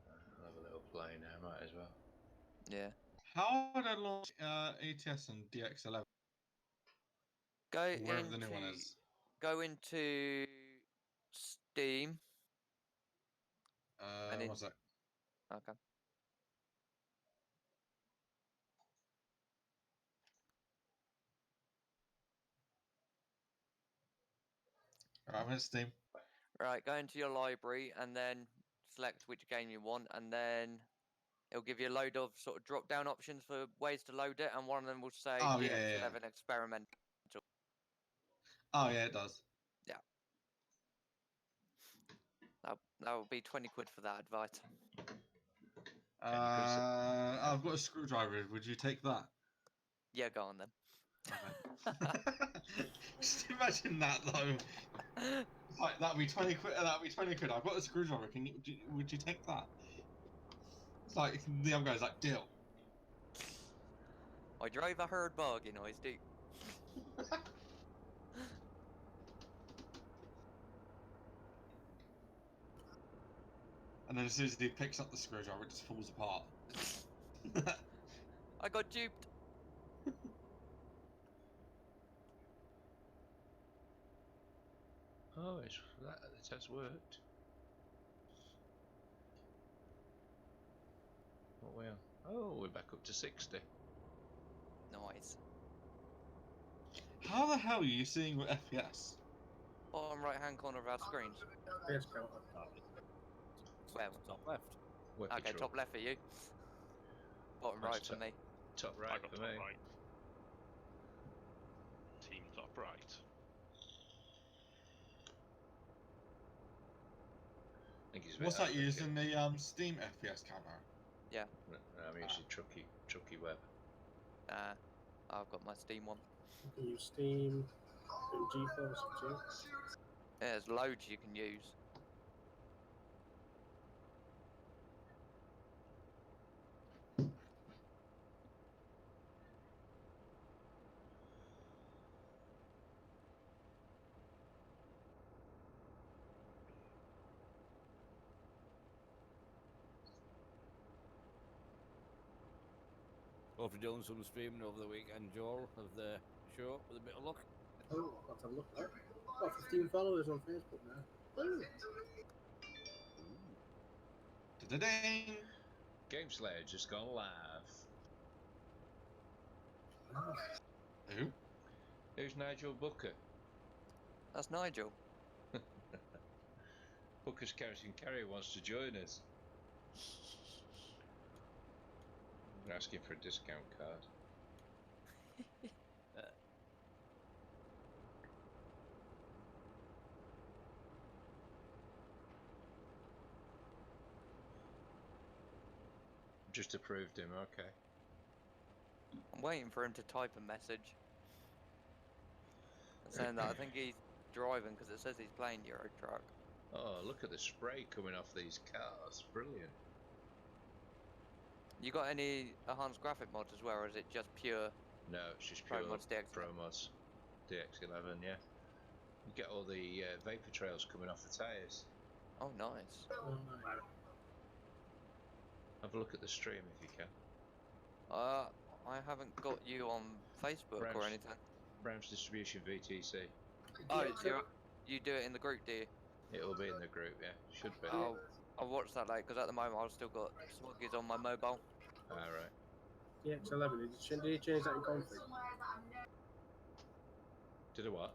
I'll have a little play now, might as well. Yeah. How would I launch ATS on DX11? Go Or wherever the into new one is. go into Steam. And in, One sec. okay. Right, I'm in Steam. Right, go into your library and then select which game you want, and then it'll give you a load of sort of drop-down options for ways to load it, and one of them will say Oh, DX11 yeah, yeah. experimental. Oh, yeah, it does. That will be 20 quid for that advice. I've got a screwdriver. Would you take that? Yeah, go on then. Just imagine that though. Like, that'd be 20 quid. That'd be 20 quid. I've got a screwdriver. Would you take that? It's like the other guy's like, deal. I drive a herd bargain, I do. And then as soon as he picks up the screwdriver, it just falls apart. I got duped. Oh, it has worked. What are we on? Oh, we're back up to 60. Nice. How the hell are you seeing with FPS? Bottom right-hand corner of our screens. Yes, counter. Where? Top left. Work Okay, control. top left for you. Bottom That's right for me. Top I right got for top me. right. Team top right. I think he's a bit What's out that of it, using the Steam FPS counter? No, I'm using Truckee Web. I've got my Steam one. You can use Steam, GeForce too. Yeah, there's loads you can use. Hope you're doing some streaming over the weekend, Joel, of the show with a bit of luck. Oh, let's have a look at that. Got 15 followers on Facebook now. Ooh. Da-da-ding! Game Slayer just gone live. Who? Who's Nigel Booker? That's Nigel. Booker's Carrot Carrier wants to join us. We're asking for a discount card. Just approved him, okay. I'm waiting for him to type a message. Saying that I think he's driving because it says he's playing Euro Truck. Oh, look at the spray coming off these cars. Brilliant. You got any enhanced graphic mods as well, or is it just pure No, it's just Pro pure Mods DX11? Pro Mods DX11, yeah. You get all the vapor trails coming off the tyres. Oh, nice. Have a look at the stream if you can. I haven't got you on Facebook or Browns. anything. Browns Distribution VTC. Oh, you do it in the group, do you? It'll be in the group, yeah. Should be. I'll watch that later because at the moment I've still got Swaggies on my mobile. Alright. DX11, did you change that in config? Did a what?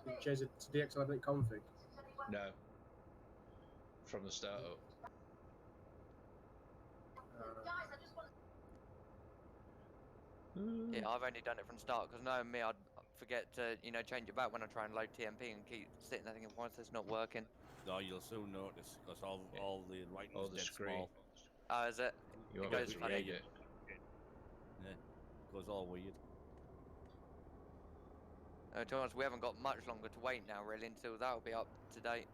Did you change it to DX11 in config? No. From the start up. Yeah, I've only done it from start because knowing me, I'd forget to change it back when I try and load TMP and keep sitting there thinking, why is this not working? No, you'll soon notice because all the writing's All the dead screen. small. Oh, is it? You It won't be able goes to funny. read it. Yeah, goes all weird. To be honest, we haven't got much longer to wait now, really, until that'll be up to date.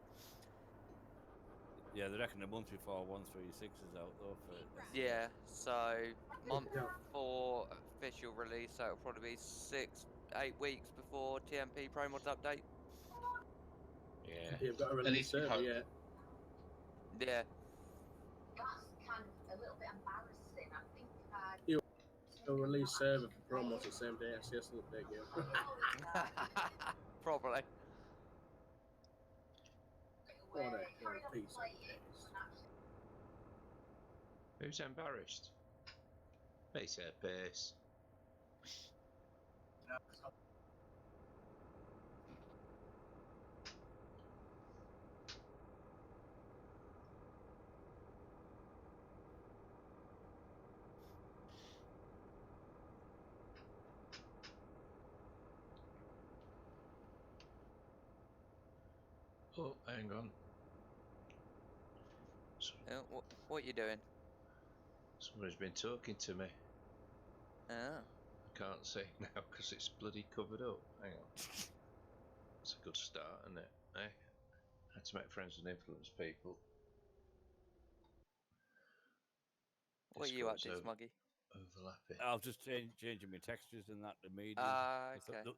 Yeah, they reckon a month before 136 is out though. For Yeah, so month Yeah. 4 official release, so it'll probably be 6-8 weeks before TMP Pro Mods update. Yeah. You've got a At release least we server, hope. yeah. Yeah. That's kind of a little bit embarrassing. I think A release server for promos the same day as CS update game. Probably. What a piece of case. Who's embarrassed? Piece of piss. Oh, hang on. What you doing? Somebody's been talking to me. Oh. I can't say now because it's bloody covered up. Hang on. It's a good start, isn't it? Eh? Had to make friends and influence people. What are you up to, Discord's Smuggy? overlapping. I was just changing my textures and that the media. Okay.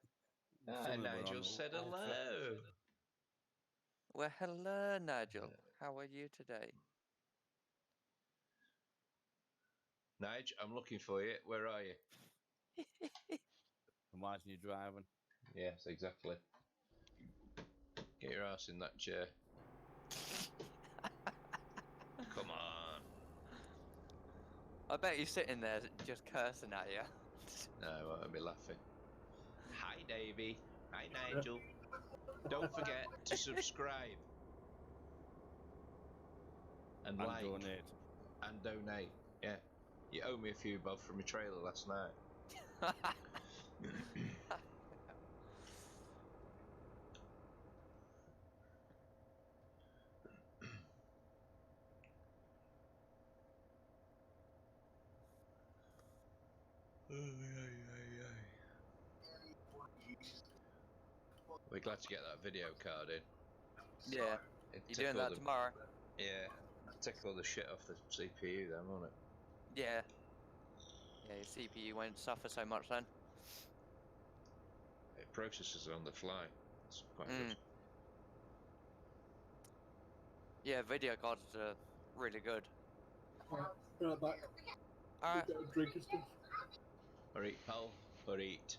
Hi, Nigel said hello. Well, hello, Nigel. How are you today? Nigel, I'm looking for you. Where are you? Why isn't you driving? Yes, exactly. Get your ass in that chair. Come on. I bet you're sitting there just cursing at you. No, I won't be laughing. Hi, Davey. Hi, Nigel. Don't forget to subscribe. And like. Donate. And donate. Yeah. You owe me a few bob from my trailer last night. We're glad to get that video card in. Yeah. You doing that tomorrow? Yeah. Take all the shit off the CPU then, won't it? Yeah. Yeah, your CPU won't suffer so much then. It processes on the fly. It's quite good. Yeah, video cards are really good. Right back. Alright. Drink and stuff. Or eat, pal. Or eat.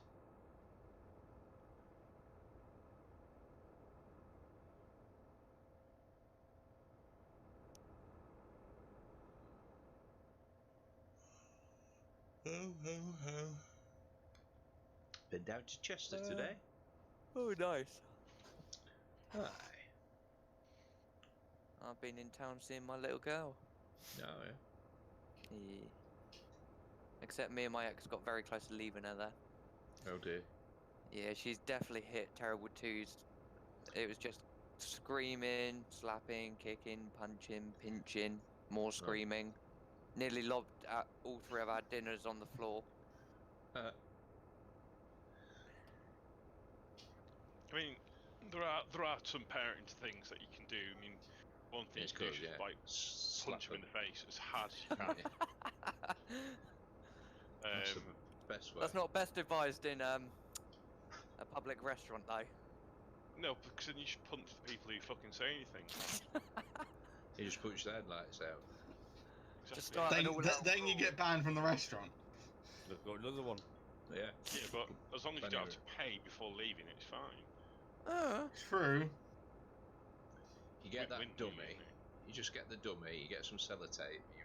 Been down to Chester today? Oh, nice. Hi. I've been in town seeing my little girl. Oh, yeah. Yeah. Except me and my ex got very close to leaving her there. Oh, dear. Yeah, she's definitely hit terrible twos. It was just screaming, slapping, kicking, punching, pinching, more screaming. Nearly lobbed at all 3 of our dinners on the floor. I mean, there are some parenting things that you can do. I mean, one thing It's you can do good, is just yeah. like Slap punch him in them. the face as hard as you can. That's the best way. That's not best advised in a public restaurant, though. No, because then you should punch the people who fucking say anything. You just punch the headlights out. Exactly. Just start an all-out Then you get banned from the restaurant. Look, got another one. Yeah. Yeah, but as long as you Plenty don't of have to pay before leaving, it's fine. True. You get that Win-win, dummy. really, isn't it? You just get the dummy, you get some sellotape, you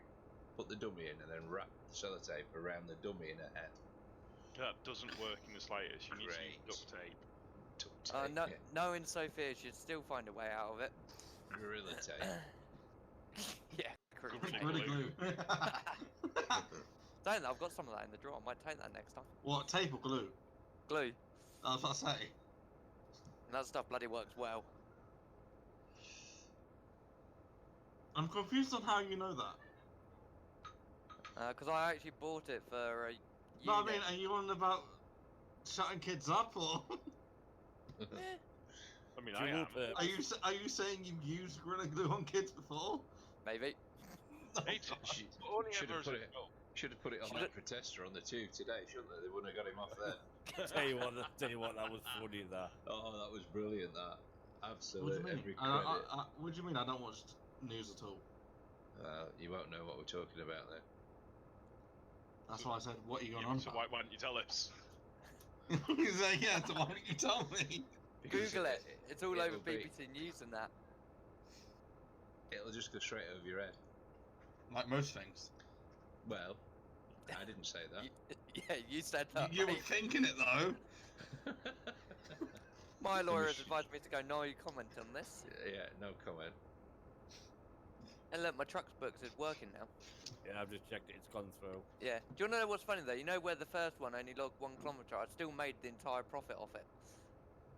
put the dummy in and then wrap the sellotape around the dummy in her head. That doesn't work in the slightest. You need to use Great. duct tape. Duct tape, no, yeah. knowing Sophia, she'd still find a way out of it. Gorilla tape. Yeah, Gorilla glue. Don't know, I've got some of that in the drawer. I might take that next time. What, tape or glue? Glue. I was about to say. And that stuff bloody works well. I'm confused on how you know that. Because I actually bought it for a unit. No, I mean, are you on about shutting kids up or? I mean, Do I you am. want to- Are you saying you've used Gorilla Glue on kids before? Maybe. It's Sh- only should ever have as put a it. joke. Should have put it on Should that it- protester on the tube today, shouldn't they? They wouldn't have got him off there. tell you what, that was funny. That Oh, that was brilliant. That What do absolute you mean? every credit. What do you mean? I don't watch news at all. You won't know what we're talking about then. That's why I said, "What are you going Yeah, on so about?" why don't you tell us? He's like, "Yeah, so why don't you tell me?" Because Google it. It's all over it'll be- BBC News and that. It'll just go straight over your head. Like most things. Well, I didn't say that. Yeah, you said that. You were mate. thinking it though. My lawyer has mach- advised me to go no comment on this. Yeah, no comment. And look, my truck's booked is working now. yeah, I've just checked it. It's gone through. Yeah. Do you want to know what's funny though? You know where the first one only logged 1 kilometre? I still made the entire profit off it.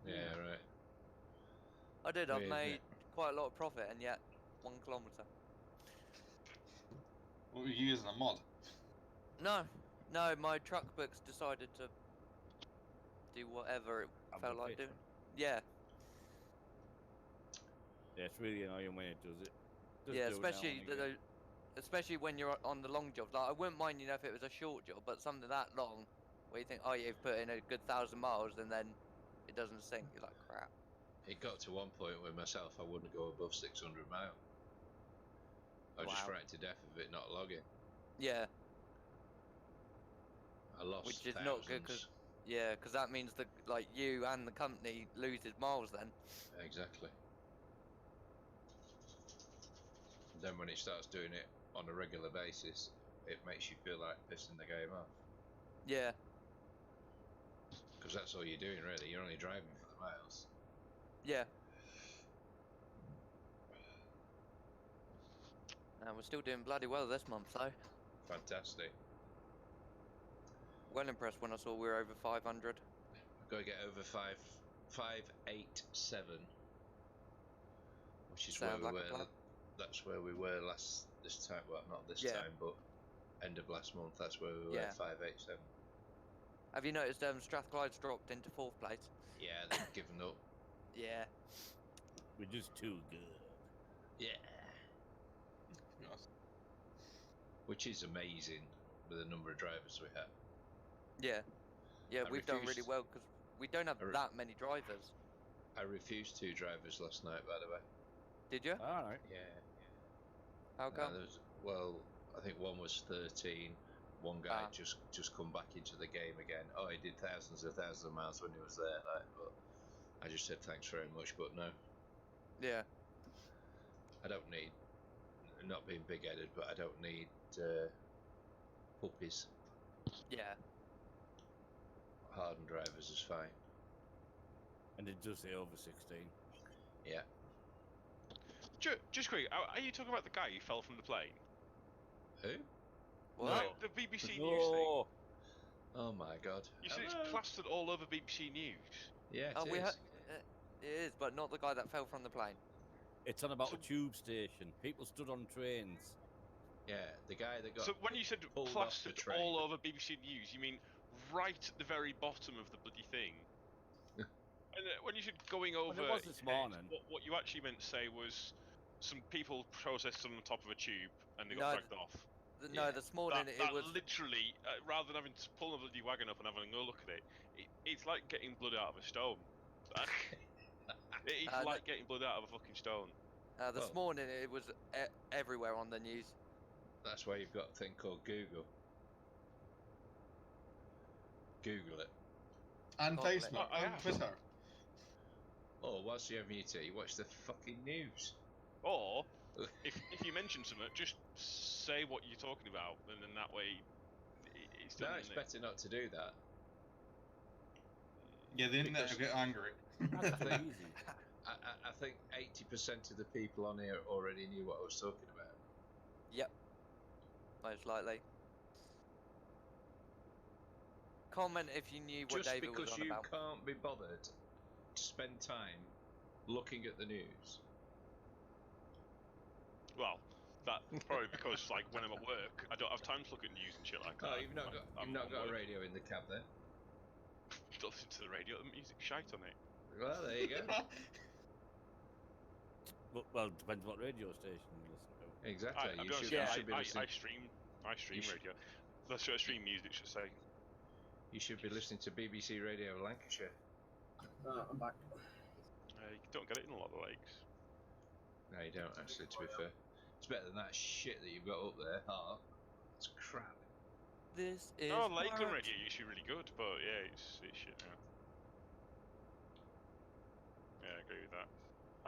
Yeah, right. I did. I've Weird, isn't made it? quite a lot of profit, and yet 1 kilometre. What were you using a mod? No, no, my truck books decided to do whatever it felt like Update. doing. Yeah, Yeah, it's really annoying when it does it. Does yeah, do it now especially and again. especially when you're on the long jobs. Like I wouldn't mind, if it was a short job, but something that long, where you think, oh, you've put in a good 1,000 miles, and then it doesn't sync. You're like, crap. It got to one point with myself, I wouldn't go above 600 miles. I was just Wow. frightened to death of it not logging. Yeah, I lost which is thousands. not good because that means that like you and the company loses miles then. Exactly. Then when it starts doing it on a regular basis, it makes you feel like pissing the game off. Yeah, Because that's all you're doing, really. You're only driving for the miles. yeah. And we're still doing bloody well this month, though. Fantastic. Well impressed when I saw we were over 500. We've got to get over 587, which is Sounds where like we a were. plan. That's where we were this time. Well, not this Yeah. time, but end of last month. That's where we were. Yeah. 587. Have you noticed Strathclyde's dropped into 4th place? Yeah, they've given up. Yeah. We're just too good. Yeah. Yes. Which is amazing with the number of drivers we have. Yeah. Yeah, I we've done really refused- well because we don't have I re- that many drivers. I refused 2 drivers last night, by the way. Did you? All right. Yeah. How come? Well, I think one was 13. One guy Ah. just come back into the game again. Oh, he did thousands of miles when he was there. Like, but I just said thanks very much, but no, Yeah. I don't need. Not being big-headed, but I don't need puppies. Yeah. Hardened drivers is fine. And it does say over 16. Yeah. Just quick, are you talking about the guy who fell from the plane? Who? Well, The BBC News thing. No. Oh my God. You said Hello? it's plastered all over BBC News. Yeah, oh, it we is. it is, but not the guy that fell from the plane. It's on about So- a tube station. People stood on trains. Yeah, the guy that got. So when you said pulled off the plastered train. all over BBC News, you mean right at the very bottom of the bloody thing? And when you said going over, it was this morning. what you actually meant to say was some people protested on the top of a tube and they got No, dragged off. No, Yeah. this morning That it was. literally, rather than having to pull the bloody wagon up and having a go look at it, it's like getting blood out of a stone. It's no- like getting blood out of a fucking stone. This Well- morning it was everywhere on the news. That's why you've got a thing called Google. Google it. And Gauntlet. Facebook I and have. Twitter. Or whilst you're having your tea, watch the fucking news. Or if you mention something, just say what you're talking about, and then that way it's No, done. it's isn't it? better not to do that. Yeah, the internet Because- will get angry. That's too think- easy. I think 80% of the people on here already knew what I was talking about. Yep. Most likely. Comment if you knew what Just David was because on you about. can't be bothered to spend time looking at the news. Well, that's probably because like when I'm at work, I don't have time to look at news and shit like that. Oh, you've not got I'm a working. radio in the cab then? Don't listen to the radio. The music's shite on it. Well, there you go. Well, it depends what radio station you listen to. Exactly. I'll You be honest, should be I listening. stream should- radio. That's what I stream music, should say. You should be listening to BBC Radio Lancashire. I'm back. You don't get it in a lot of lakes. No, you don't actually. To be fair, it's better than that shit that you've got up there. Heart. It's crap. This is. Oh, Lakeland Heart. radio usually really good, but yeah, it's shit now. Yeah, I agree with that.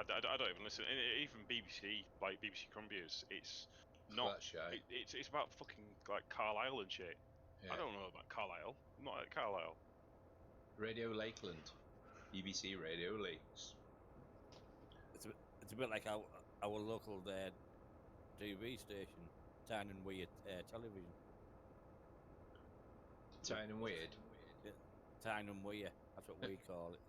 I don't even listen. Even BBC, like BBC Columbia's, it's not. That shy. It's about fucking like Carlisle and shit. Yeah. I don't know about Carlisle. I'm not at Carlisle. Radio Lakeland. BBC Radio Lakes. It's a bit like our local TV station, Town and Weird Television. Tyne and Weird. Town and Weir, that's what we call it.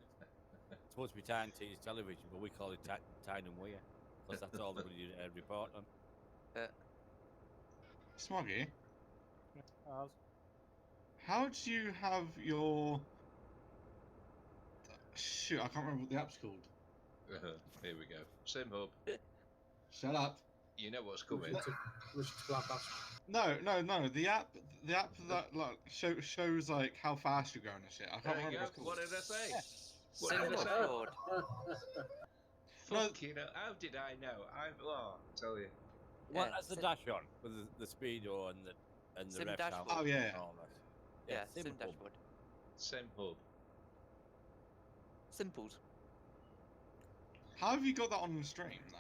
It's supposed to be Tyne T's Television, but we call it Town and Weir because that's all that we report on. Smoggy, how do you have your... Shoot, I can't remember what the app's called. Here we go. Sim Hub. Shut up. You know what's coming. We should explore that. No. The app that like shows like how fast you're going and shit. I can't There you remember go. what it's What called. did I say? What did I say? Simple Fuck you know. How did I know? I'll tell you. What Yeah, has the Sim- dash on with the speedo and the Sim rev dashboard. count Oh, yeah. and all that? Yeah, Sim Simple. dashboard. Sim Hub. Simples. How have you got that on the stream then?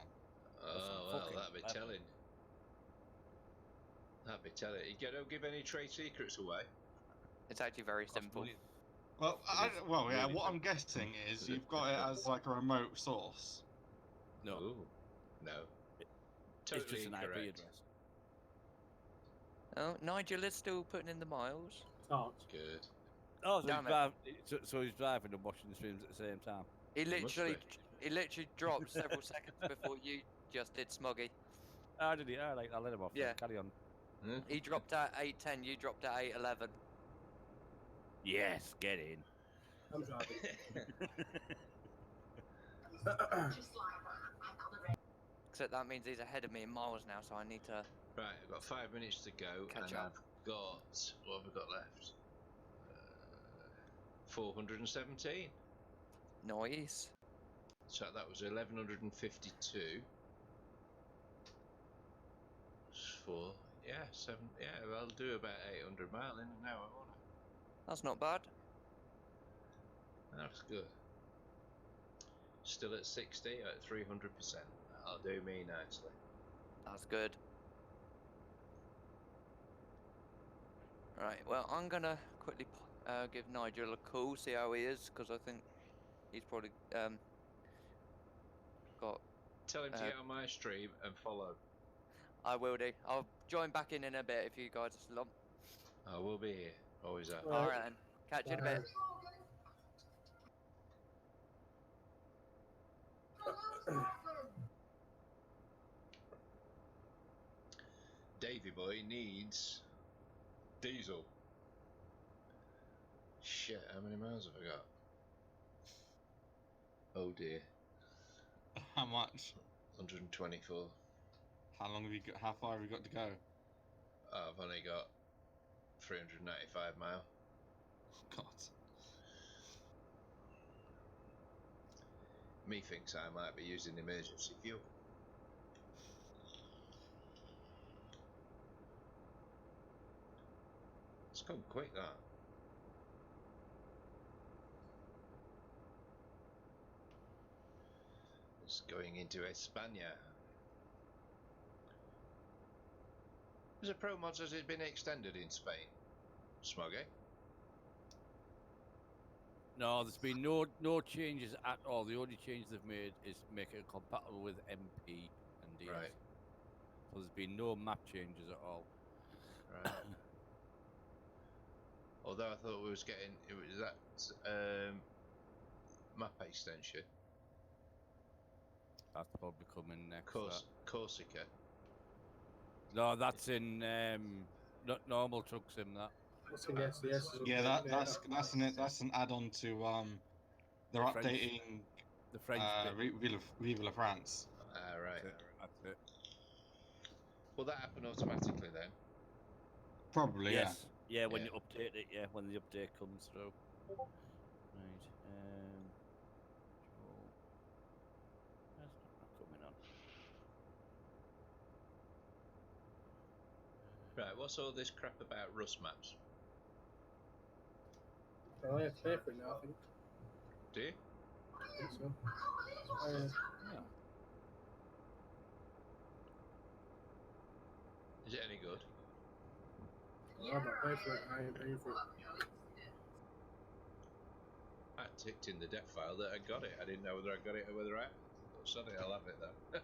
Oh, well, fucking that'd be clever. telling. That'd be telling. You don't give any trade secrets away. It's actually very simple. Well, It is yeah. really What I'm guessing is you've got it as like a remote source. No, Ooh. No. it's Totally just an incorrect. IP address. Oh, Nigel is still putting in the miles. Can't. Good. Oh, so Damn so he's driving and watching the streams at the same time. He must literally dropped several seconds before you just did, Smoggy. Oh, did he? Oh, like, I'll let him off. then. Yeah. Carry on. He dropped at 8:10. You dropped at 8:11. Yes, get in. I'm driving. Just like that. I got the red. Except that means he's ahead of me in miles now, so I need to. Right, I've got 5 minutes to go, Catch and up. I've got... What have I got left? 417. Noise. So that was 1152. For I'll do about 800 mile in an hour, won't That's not bad. I? That's good. Still at 60 at 300%. That'll do me nicely. That's good. Right. Well, I'm gonna quickly give Nigel a call, see how he is, because I think he's probably got. Tell him to get on my stream and follow. I will do. I'll join back in a bit if you guys lump. I will be here. Always at. Well, All right then. Catch you in a bit. Davy boy needs diesel. Shit, how many miles have I got? Oh dear, How much? 124. How long have you got? How far have you got to go? I've only got 395 mile. God. Methinks I might be using emergency fuel. It's gone quick, that. It's going into España. As a pro mods, has it been extended in Spain? Smoggy? No, there's been no changes at all. The only change they've made is make it compatible with MP and DS. Right. So there's been no map changes at all. Right. Although I thought we was getting it was that map extension. That's probably coming next. Corsica. No, that's in not normal truck sim. That. What's in yes, yes. Yeah, that's an add-on to they're The French- updating The French bit. Vive la France. Ah, right. That's it. Will that happen automatically then? Probably, Yes. Yeah, when Yeah. you update it, yeah, when the update comes through. Right. Control. That's not coming on. Right, what's all this crap about Rust maps? Oh, I have to pay for it now, I think. Do you? I think so. Yeah. Is it any good? I'm not paying for it. I ain't paying for it. I ticked in the dev file that I got it. I didn't know whether I got it or whether I hadn't. But sorry, I'll have it though.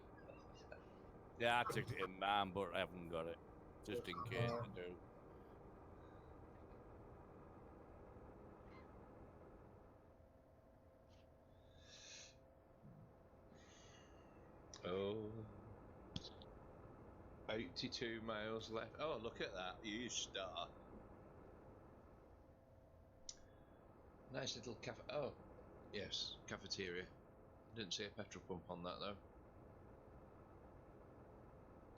Yeah, I took it in mine, but I haven't got it. Just in case I do. Oh. 82 miles left. Oh, look at that. You star. Nice little cafe. Oh, yes, cafeteria. Didn't see a petrol pump on that though.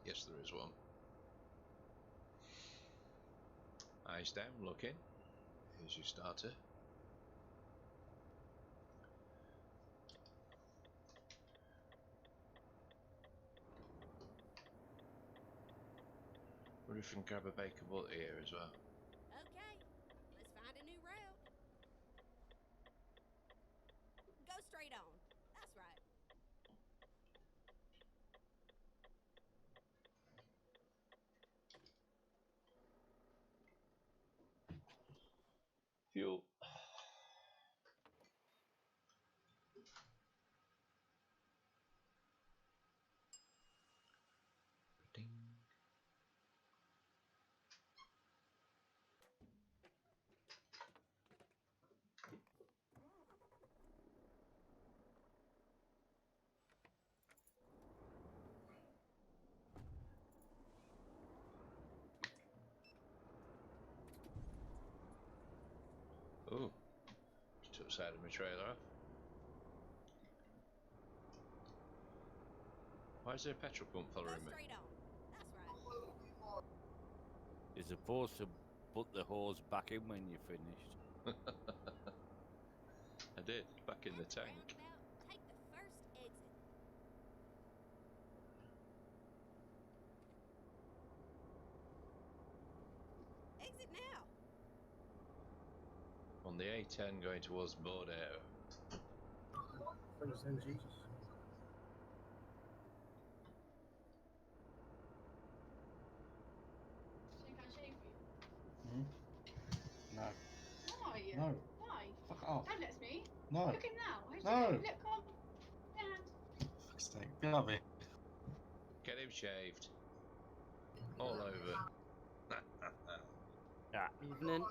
Yes, there is one. Eyes down, looking. Here's your starter. Wonder if we can grab a baker butt here as well. Okay, let's find a new route. Go straight on. That's right. Fuel. Ding. Oh, just took the side of my trailer off. Why is there a petrol pump Go following me? straight on. That's right. You're supposed to put the hose back in when you're finished. I did, back in the At the tank. roundabout, take the first exit. Exit now. On the A10 going towards Bordeaux. Understand Jesus. Can I shave you? Hmm? No. Why? No. Why? Fuck off. Dad lets me. No. Look him now. No. Look, come. Dad. Fuck's sake. Get out of here. Get him shaved. All over. Yeah. Evening. No,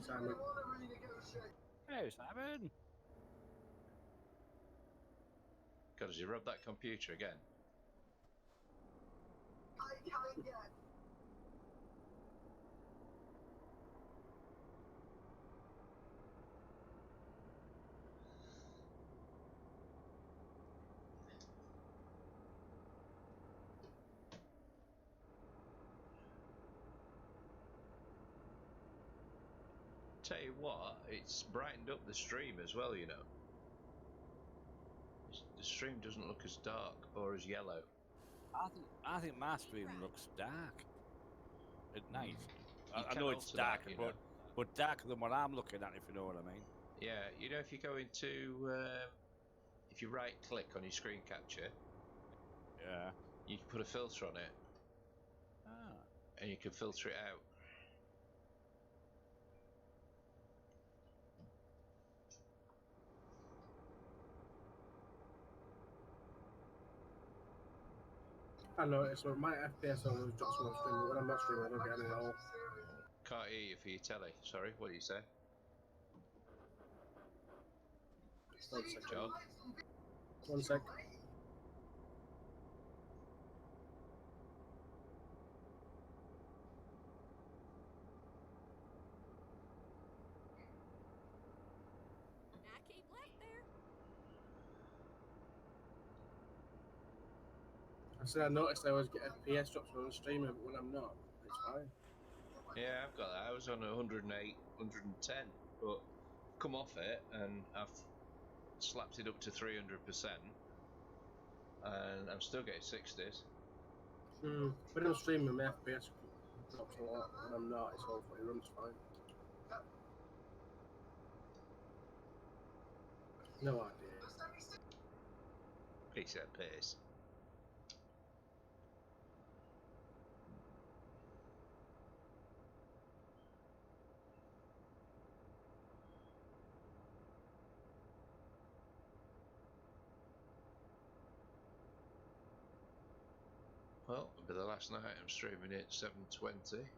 Simon. Hey, Simon. God, has he rubbed that computer again? Tell you what, it's brightened up the stream as well, you know. The stream doesn't look as dark or as yellow. I think my stream looks dark at night. You I can know it's alter that, darker, you know. but darker than what I'm looking at, if you know what I mean. Yeah, you know, if you go into, if you right click on your screen capture, Yeah. you can put a filter on it Ah. and you can filter it out. I noticed when my FPS always drops when I'm streaming, but when I'm not streaming, I don't get any at all. Can't hear you for your telly. Sorry, what do you say? 1 second. John? 1 sec. Now keep left there. said I noticed I always get FPS drops when I'm streaming, but when I'm not, it's fine. Yeah, I've got that. I was on 108, 110, but come off it and I've slapped it up to 300%, and I'm still getting 60s. When I'm streaming, my FPS drops a lot. When I'm not, it runs fine. No idea. Piece of piss. Well, it'll be the last night I'm streaming it 720.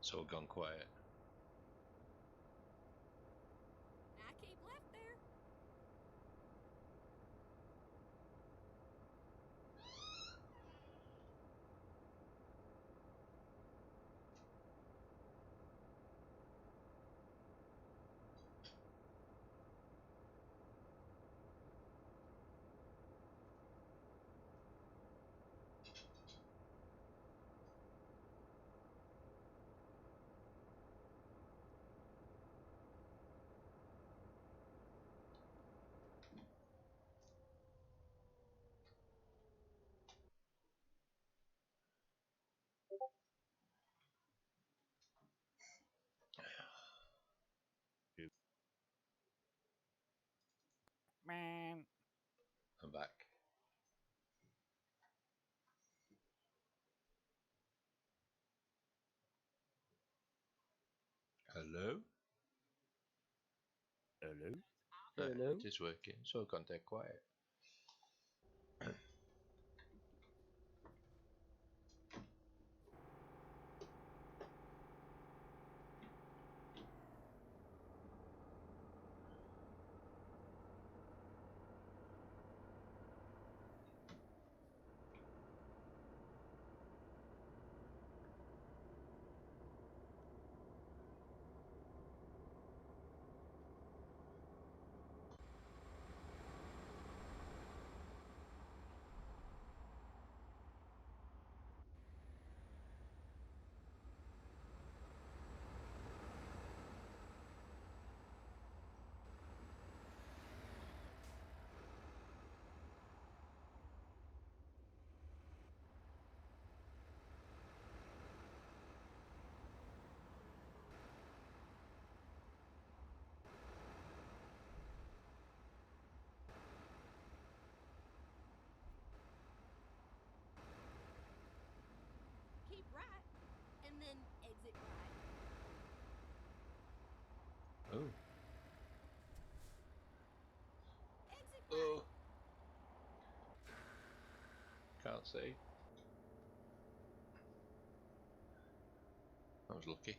It's all gone quiet. I keep left there. Man. I'm back. Hello? Hello? Hello? It is working, so I've gone dead quiet. Keep right, and then exit right. Oh. Exit right. Oh. Can't see. I was lucky.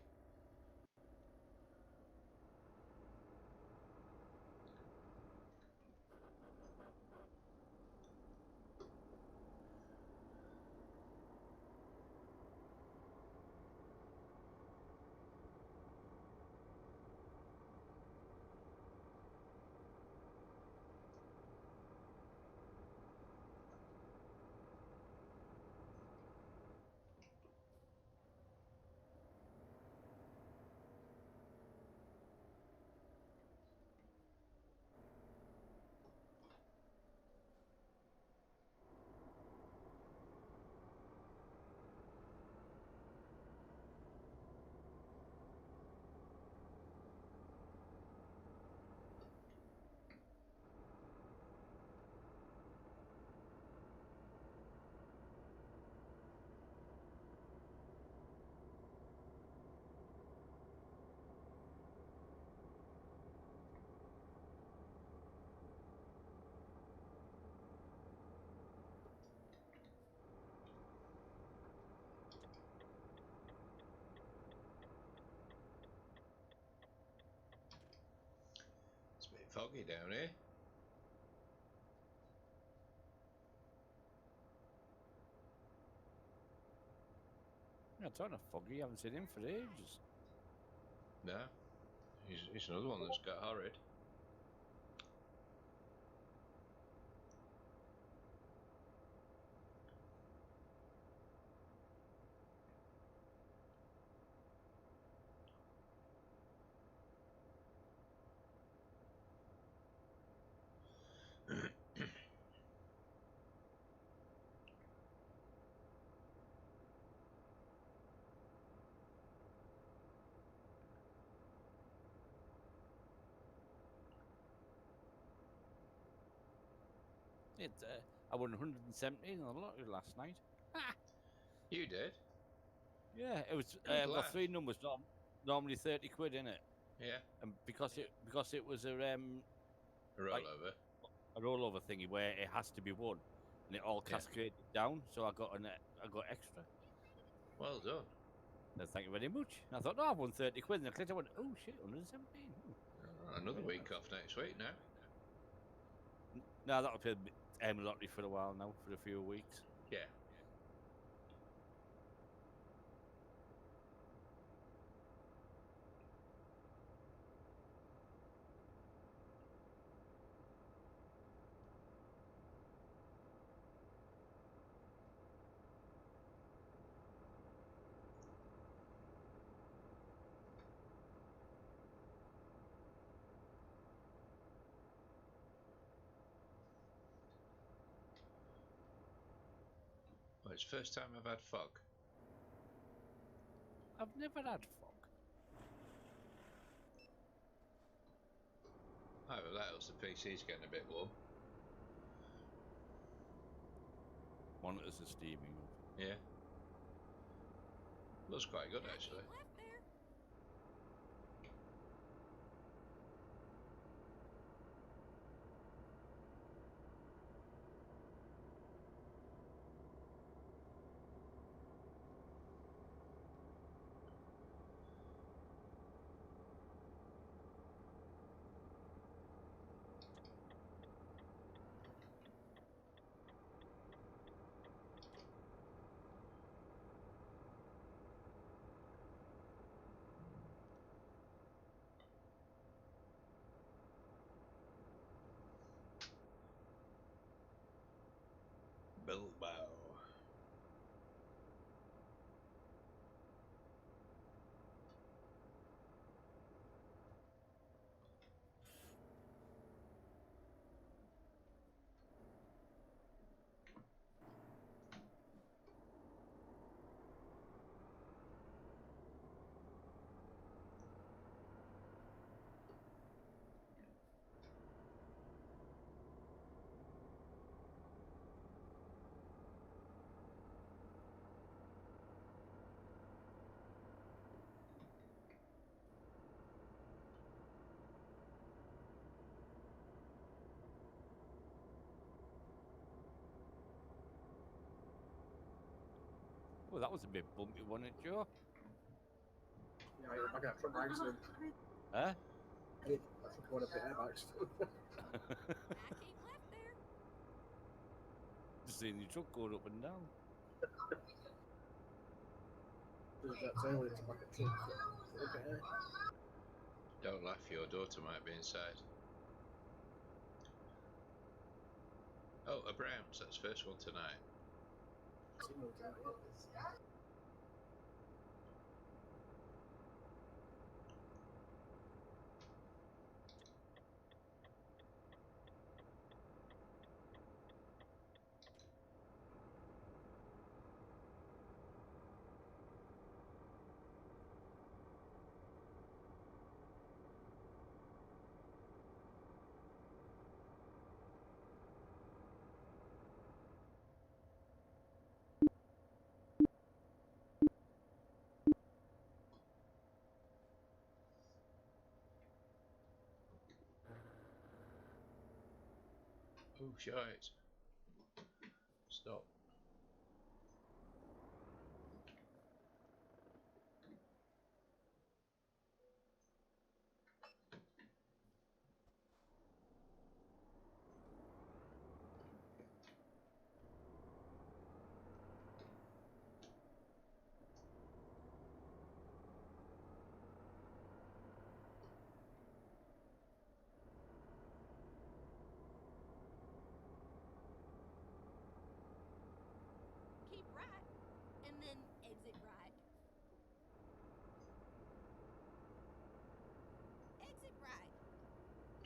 foggy down here. Yeah, it's on a foggy. I haven't seen him for ages. No, he's another one that's got horrid. It's I won 117 on the lottery last night. You did? Yeah, it was. Good I've got lad. 3 numbers. Normally 30 quid in it, Yeah, and because it was a Like- rollover. a rollover thingy where it has to be won, and it all Yeah. cascaded down. So I got extra. Well done. No, thank you very much. And I thought, no, I've won 30 quid. And I clicked, I went, oh shit, 117. Another Very week nice. off next week now. No, that'll play lottery for a while now, for a few weeks. Yeah. Well, it's the first time I've had fog. I've never had fog. Oh, well, that else the PC's getting a bit warm. Monitors are steaming up. Yeah. Looks quite good actually. Left there. Bilbao. Oh, that was a bit bumpy, wasn't it, Joe? Yeah, I got a truck accident. Huh? I need a truck on a bit of accident. I keep left there. Just seeing your truck going up and down. There's that saying when it's like a truck. Okay. Don't laugh, your daughter might be inside. Oh, a Browns. That's the first one tonight. Oh, shite. Stop.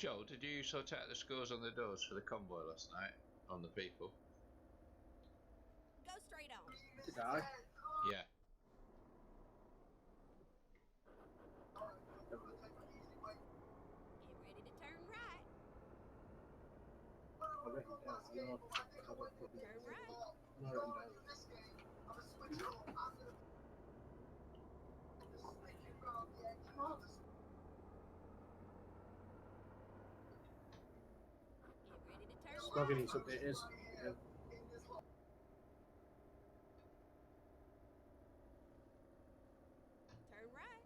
Joel, did you sort out the scores on the doors for the convoy last night on the people? Go straight on. Did I? Yeah. Get ready to turn right. I've written down. I know I've put it. Turn right. Not written down. Get ready to turn Smoking right. these updaters. Yeah. Turn right.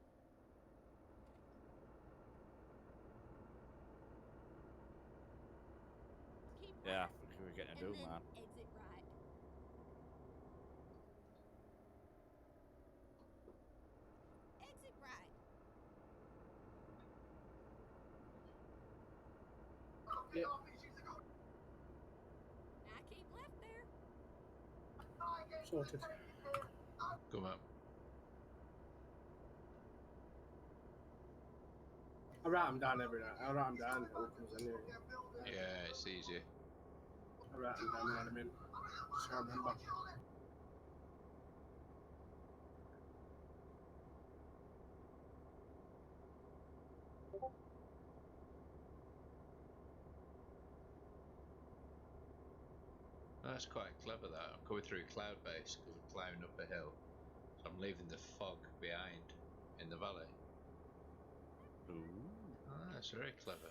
Keep Yeah, right. I think we were getting a And do, then man. exit right. Exit right. Yep. Now keep left there. Sorted. Come on. I write them down every night. I write them down. It comes anyway. Yeah, it's easier. I write them down, you know what I mean? Just so I remember. That's quite clever, that. I'm coming through cloud base because I'm climbing up a hill. So I'm leaving the fog behind in the valley. Ooh. Ah, that's very clever.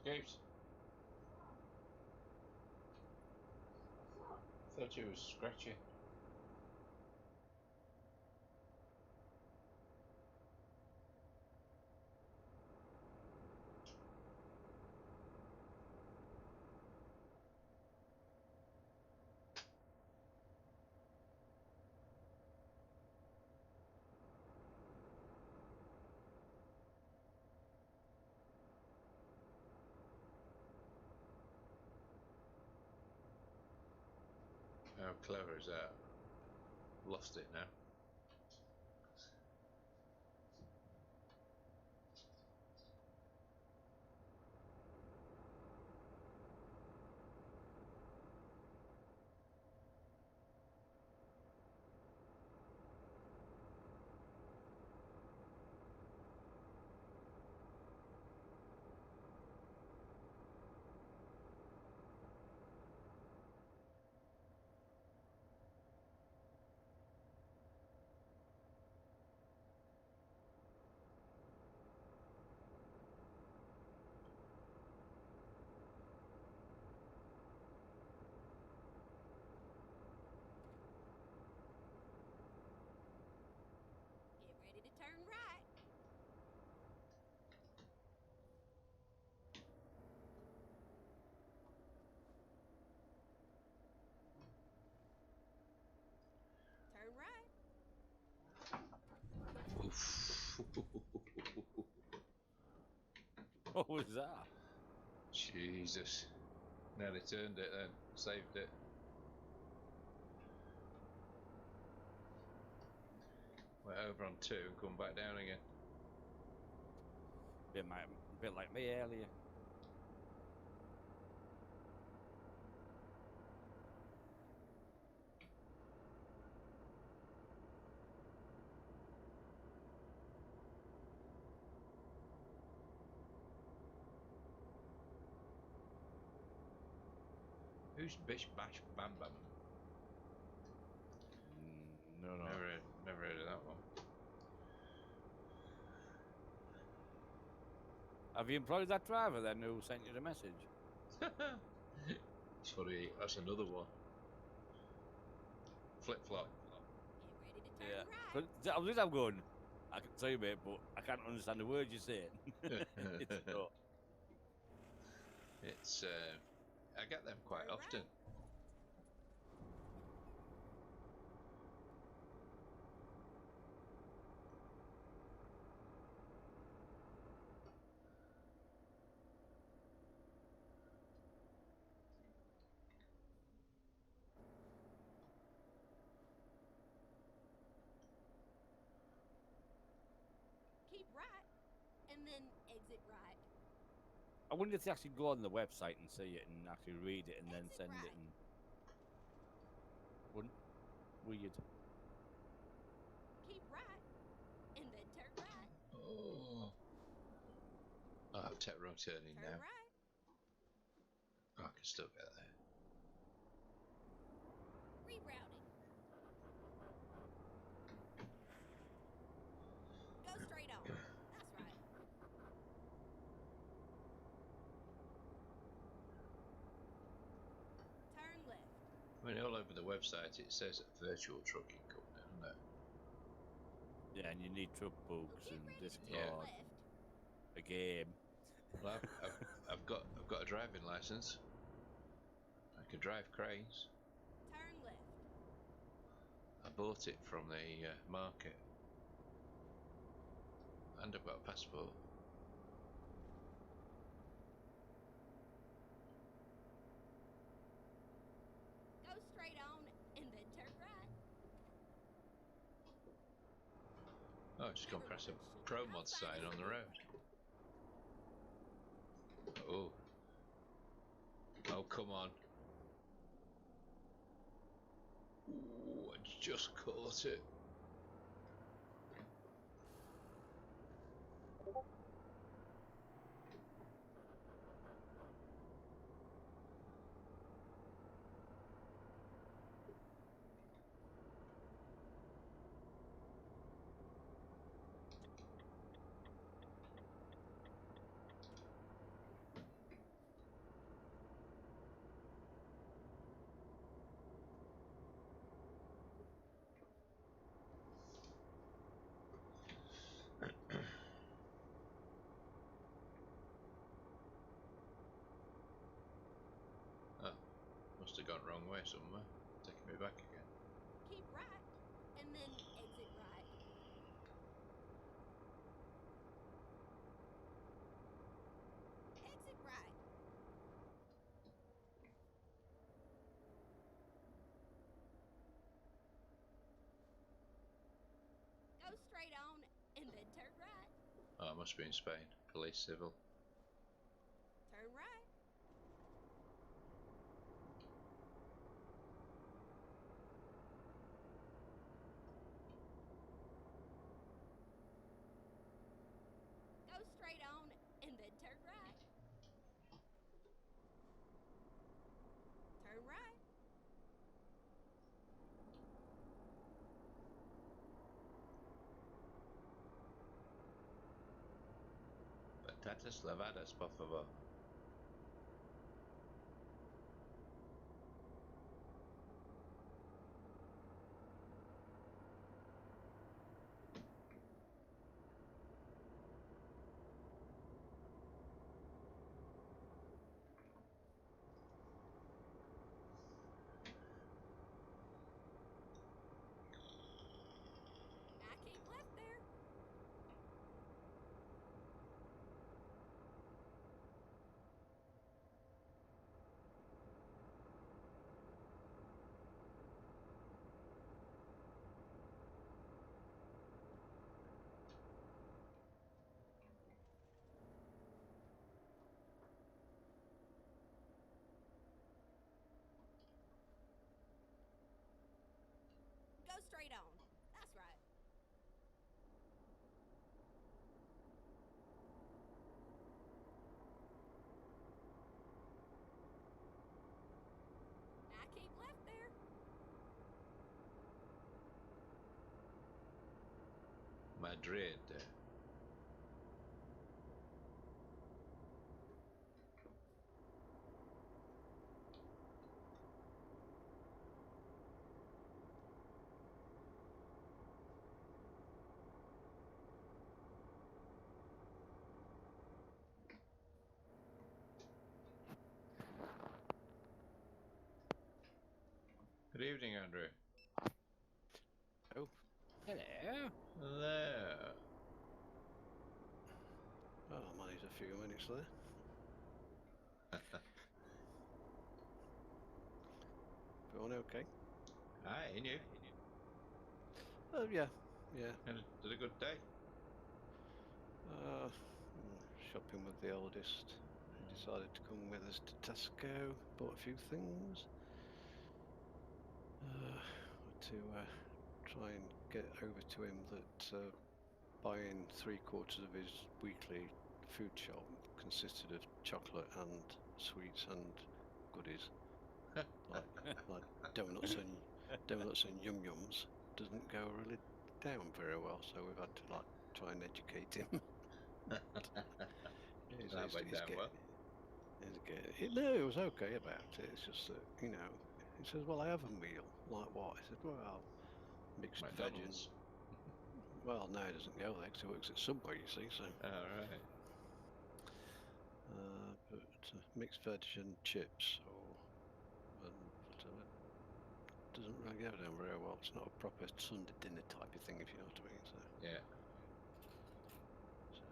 Escapes. Thought you was scratchy. How clever is that? Lost it now. Get ready to turn right. Turn right. Oof. What was that? Jesus. Nearly turned it then. Saved it. Went over on 2 and come back down again. Bit like me earlier. Who's Bish Bash Bam Bam? No. Never heard of that one. Have you employed that driver then who sent you the message? It's funny, that's another one. Flip flop. Get ready to turn Yeah. right. But I'm just going, I can tell you, mate, but I can't understand the words you're saying. It's I get them quite Turn often. right. and then exit right. I wonder if they actually go on the website and see it and actually read it and then Exit send it right. and wouldn't weird. Keep right, and then turn right. Oh. Oh, I've taken wrong turning Turn now. right. Oh, I can still get there. Rerouting. Go straight on. That's right. Turn left. I mean, all over the website it says virtual trucking company, doesn't it? Yeah, and you need truck books Get and ready to Discord, turn Yeah. left. a game. Well, I've got a driving license. I can drive cranes. Turn left. I bought it from the market, and I've got a passport. Go straight on, and then turn right. Oh, just gone past a pro mod sign on the road. Oh. Oh, come on. Ooh, I just caught it. Oh, must have gone wrong way somewhere. Taking me back again. Keep right, and then exit right. Exit right. Go straight on, and then turn right. Oh, it must be in Spain. Police civil. Turn right. Go straight on, and then turn right. Turn right. Patatas lavadas, por favor. Now keep left there. Go straight on. That's right. Now keep left there. Madrid. Good evening, Andrew. Oh, hello. Hello. Oh, I might need a few minutes there. Everyone okay? Hi, and you? Oh, yeah, yeah. Did a good day? shopping with the oldest. He decided to come with us to Tesco, bought a few things. To try and get over to him that buying 3/4 of his weekly food shop consisted of chocolate and sweets and goodies, like donuts and yum yums. Doesn't go really down very well, so we've had to like try and educate him. That went down well. No, it was okay about it. It's just that, you know, he says, well, I have a meal. Like what? I said, well, mixed veg and... McDonald's. Well, no, he doesn't go there because he works at Subway, you see, so... Alright. But mixed veg and chips, or... whatever. Doesn't really go down very well. It's not a proper Sunday dinner type of thing, if you know what I mean, so... Yeah. So,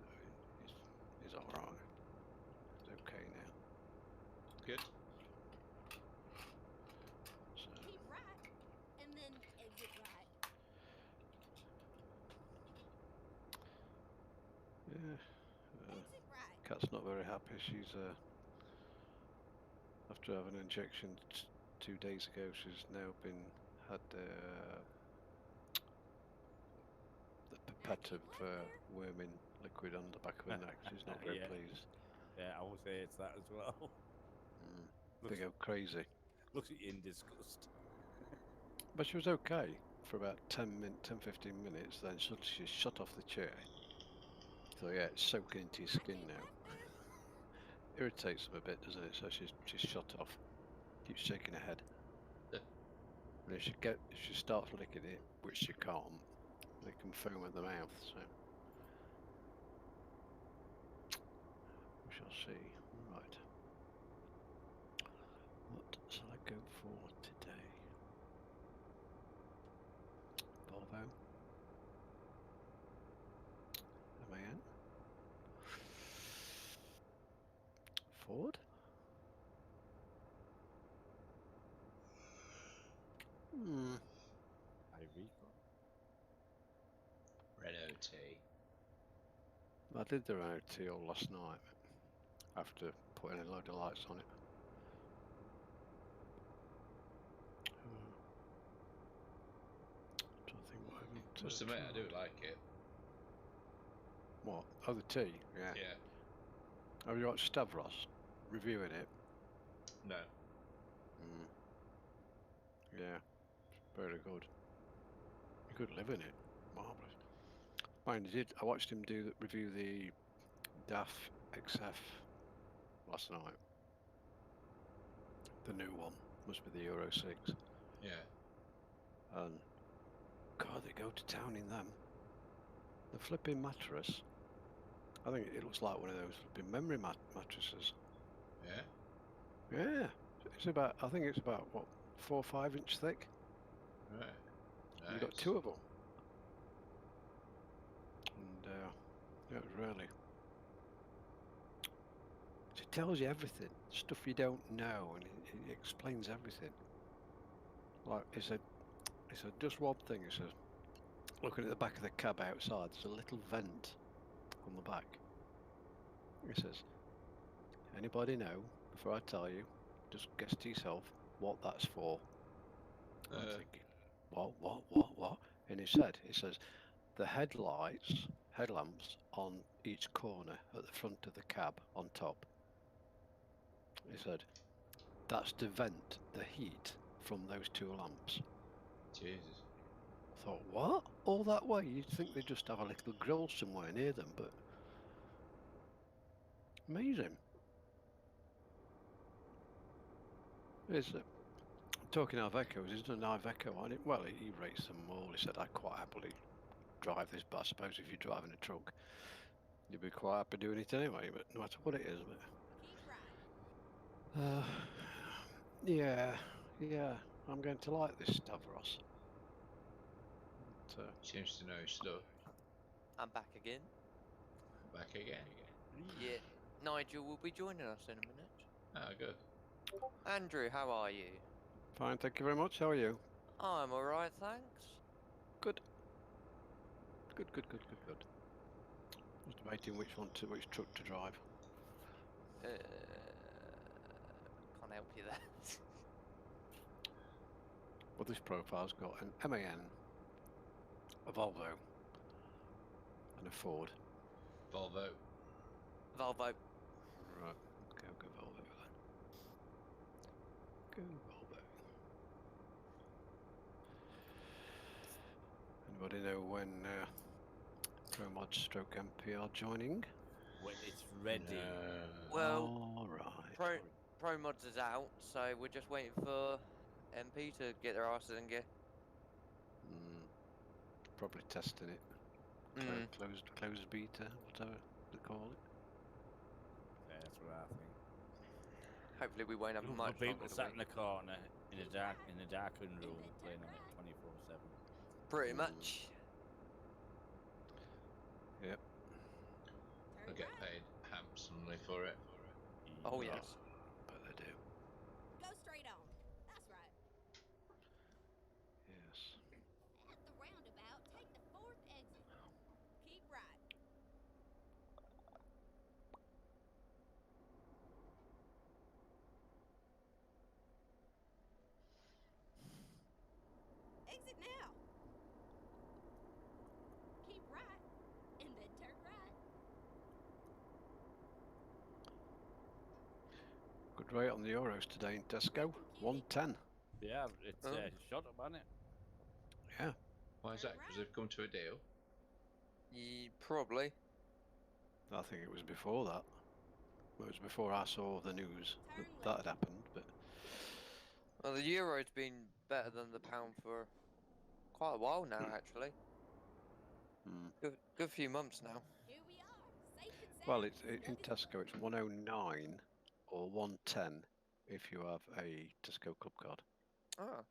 he's alright. He's okay now. Good. So... Keep right, and then exit right. Yeah. Exit right. Cat's not very happy. She's after having an injection 2 days ago. She's now had the pipette of worming liquid on the back of her neck. She's not very pleased. Yeah, I will say it's that as well. They go crazy. Looks at you in disgust. But she was okay for about 10-15 minutes. Then suddenly she shot off the chair. So yeah, it's soaking into your skin now. Irritates them a bit, doesn't it? So she's shut off. Keeps shaking her head. And if she starts licking it, which she can't, they can foam at the mouth. So we shall see. Right. What shall I go for today? Volvo. MAN. Ford. Iveco. Renault T. I did the Renault T all last night after putting a load of lights on it. I think what I want to Must admit, I do like it. What? Oh, the T? Yeah. Yeah. Have you watched Stavros reviewing it? No. Yeah. Very good. You could live in it. Marvellous. Mind, I watched him review the DAF XF last night. The new one. Must be the Euro 6. Yeah. And God, they go to town in them. The flipping mattress. I think it looks like one of those flipping memory mattresses. Yeah. Yeah. It's about. I think it's about what, 4 or 5 inch thick. Right. Nice. You've got 2 of them. And yeah, it was really. It tells you everything, stuff you don't know, and it explains everything. Like it said, just one thing. It says, looking at the back of the cab outside, there's a little vent on the back. It says, anybody know? Before I tell you, just guess to yourself what that's for. I'm thinking, what? And it says, the headlamps on each corner at the front of the cab on top. He said, that's to vent the heat from those 2 lamps. Jesus. I thought, what? All that way? You'd think they'd just have a little grill somewhere near them, but... Amazing. It's talking Ivecos, isn't an Iveco on it? Well, he rates them all. He said, I'd quite happily drive this, but I suppose if you're driving a truck, you'd be quite happy doing it anyway, but no matter what it is. But yeah, I'm going to like this Stavros. But, seems to know his stuff. I'm back again. Back again. Yeah, Nigel will be joining us in a minute. Oh, good. Andrew, how are you? Fine, thank you very much. How are you? I'm alright, thanks. Good. Just debating which truck to drive. Can't help you there. Well, this profile's got an MAN, a Volvo, and a Ford. Volvo. Volvo. Right, okay, I'll go Volvo then. Go Volvo. Anybody know when ProMod stroke MP are joining? When it's ready. Well, all right. Pro Mods is out, so we're just waiting for MP to get their asses in gear. Probably testing it. Closed beta, whatever they call it. Yeah, that's what I think. Hopefully we won't have Look much for people longer. sat in the corner in a darkened room playing on it 24/7. Pretty much. Yep. I get paid handsomely for it. Oh yes. But they do. Go straight on. That's right. Yes. At the roundabout, take the 4th exit. Keep right. Exit now. Keep right, and then turn right. Good rate on the Euros today in Tesco. 110. Yeah, it's shot up, hasn't it? Yeah. Why is that? Because they've come to a deal? Probably. I think it was before that. It was before I saw the news that had happened, but Well, the Euro's been better than the pound for quite a while now, actually. Good few months now. Here we are. Safe and sound. well, it's in Tesco. It's 109 or 110 if you have a Tesco club card. Oh.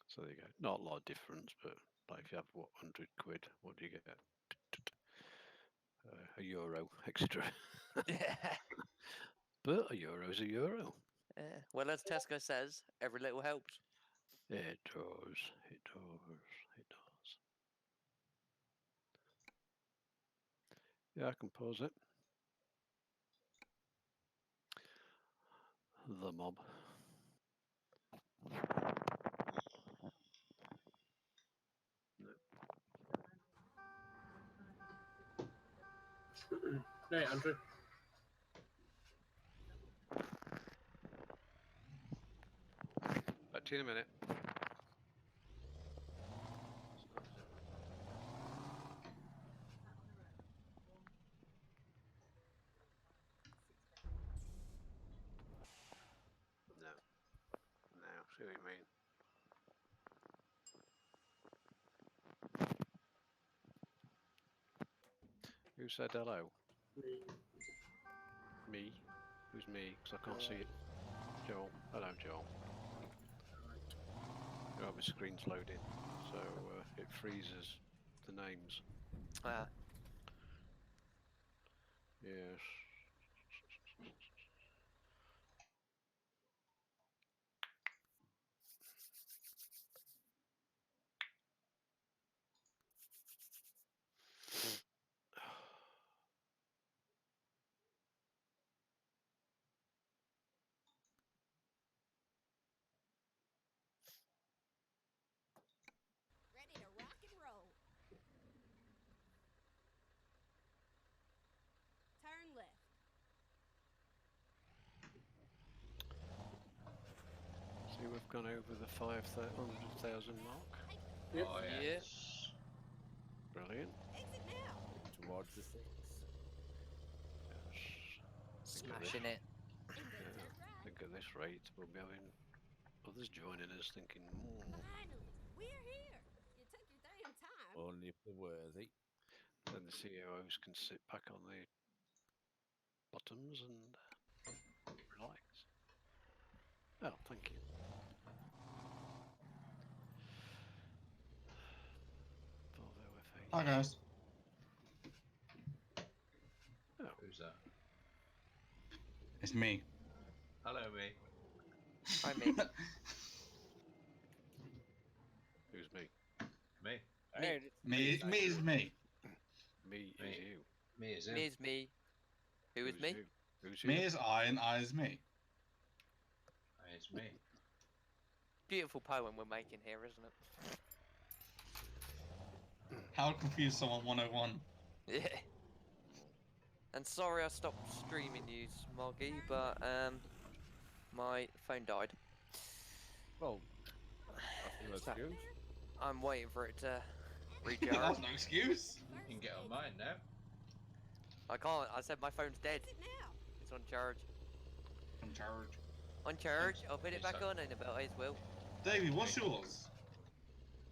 So there you go. Not a lot of difference, but like if you have what 100 quid, what do you get? A euro extra. Yeah. But a euro's a euro. Yeah. Well, as Tesco says, every little helps. It does. It does. It does. Yeah, I can pause it. The mob. Hey, Andrew. Back to you in a minute. No. No, see what you mean. Who said hello? Me? Who's me? Because I can't see it. Joel. Hello, Joel. Oh, my screen's loading, so it freezes the names. Ah. Yes. Ready to rock and roll. Turn left. See, we've gone over the 500,000 mark. Yep. Oh, yes. Brilliant. Exit now. Towards the 6. Smashing it. And then turn I right. think at this rate we'll be having others joining us thinking, Finally, we're here. You took your damn time. Only if they're worthy. then the CEOs can sit back on the bottoms and relax. Oh, thank you. Volvo F8. Hi guys. Oh. Who's that? It's me. Hello, me. Hi, me. Who's me? Me. Hey, Me is me. Me is you. Me is him. Me is me. Who is me? you? Who's Me you? is I and I is me. It's me. Beautiful poem we're making here, isn't it? How to confuse someone 101. Yeah. And sorry I stopped streaming you, Smoggy, but my phone died. Well, that's no So, excuse. I'm waiting for it to That's recharge. no excuse. You can get on mine now. I can't. I said my phone's dead. Is it now? It's on charge. I'm charged. On charge. I'll put it It's back on. on in a bit. I will. Davey, what's yours?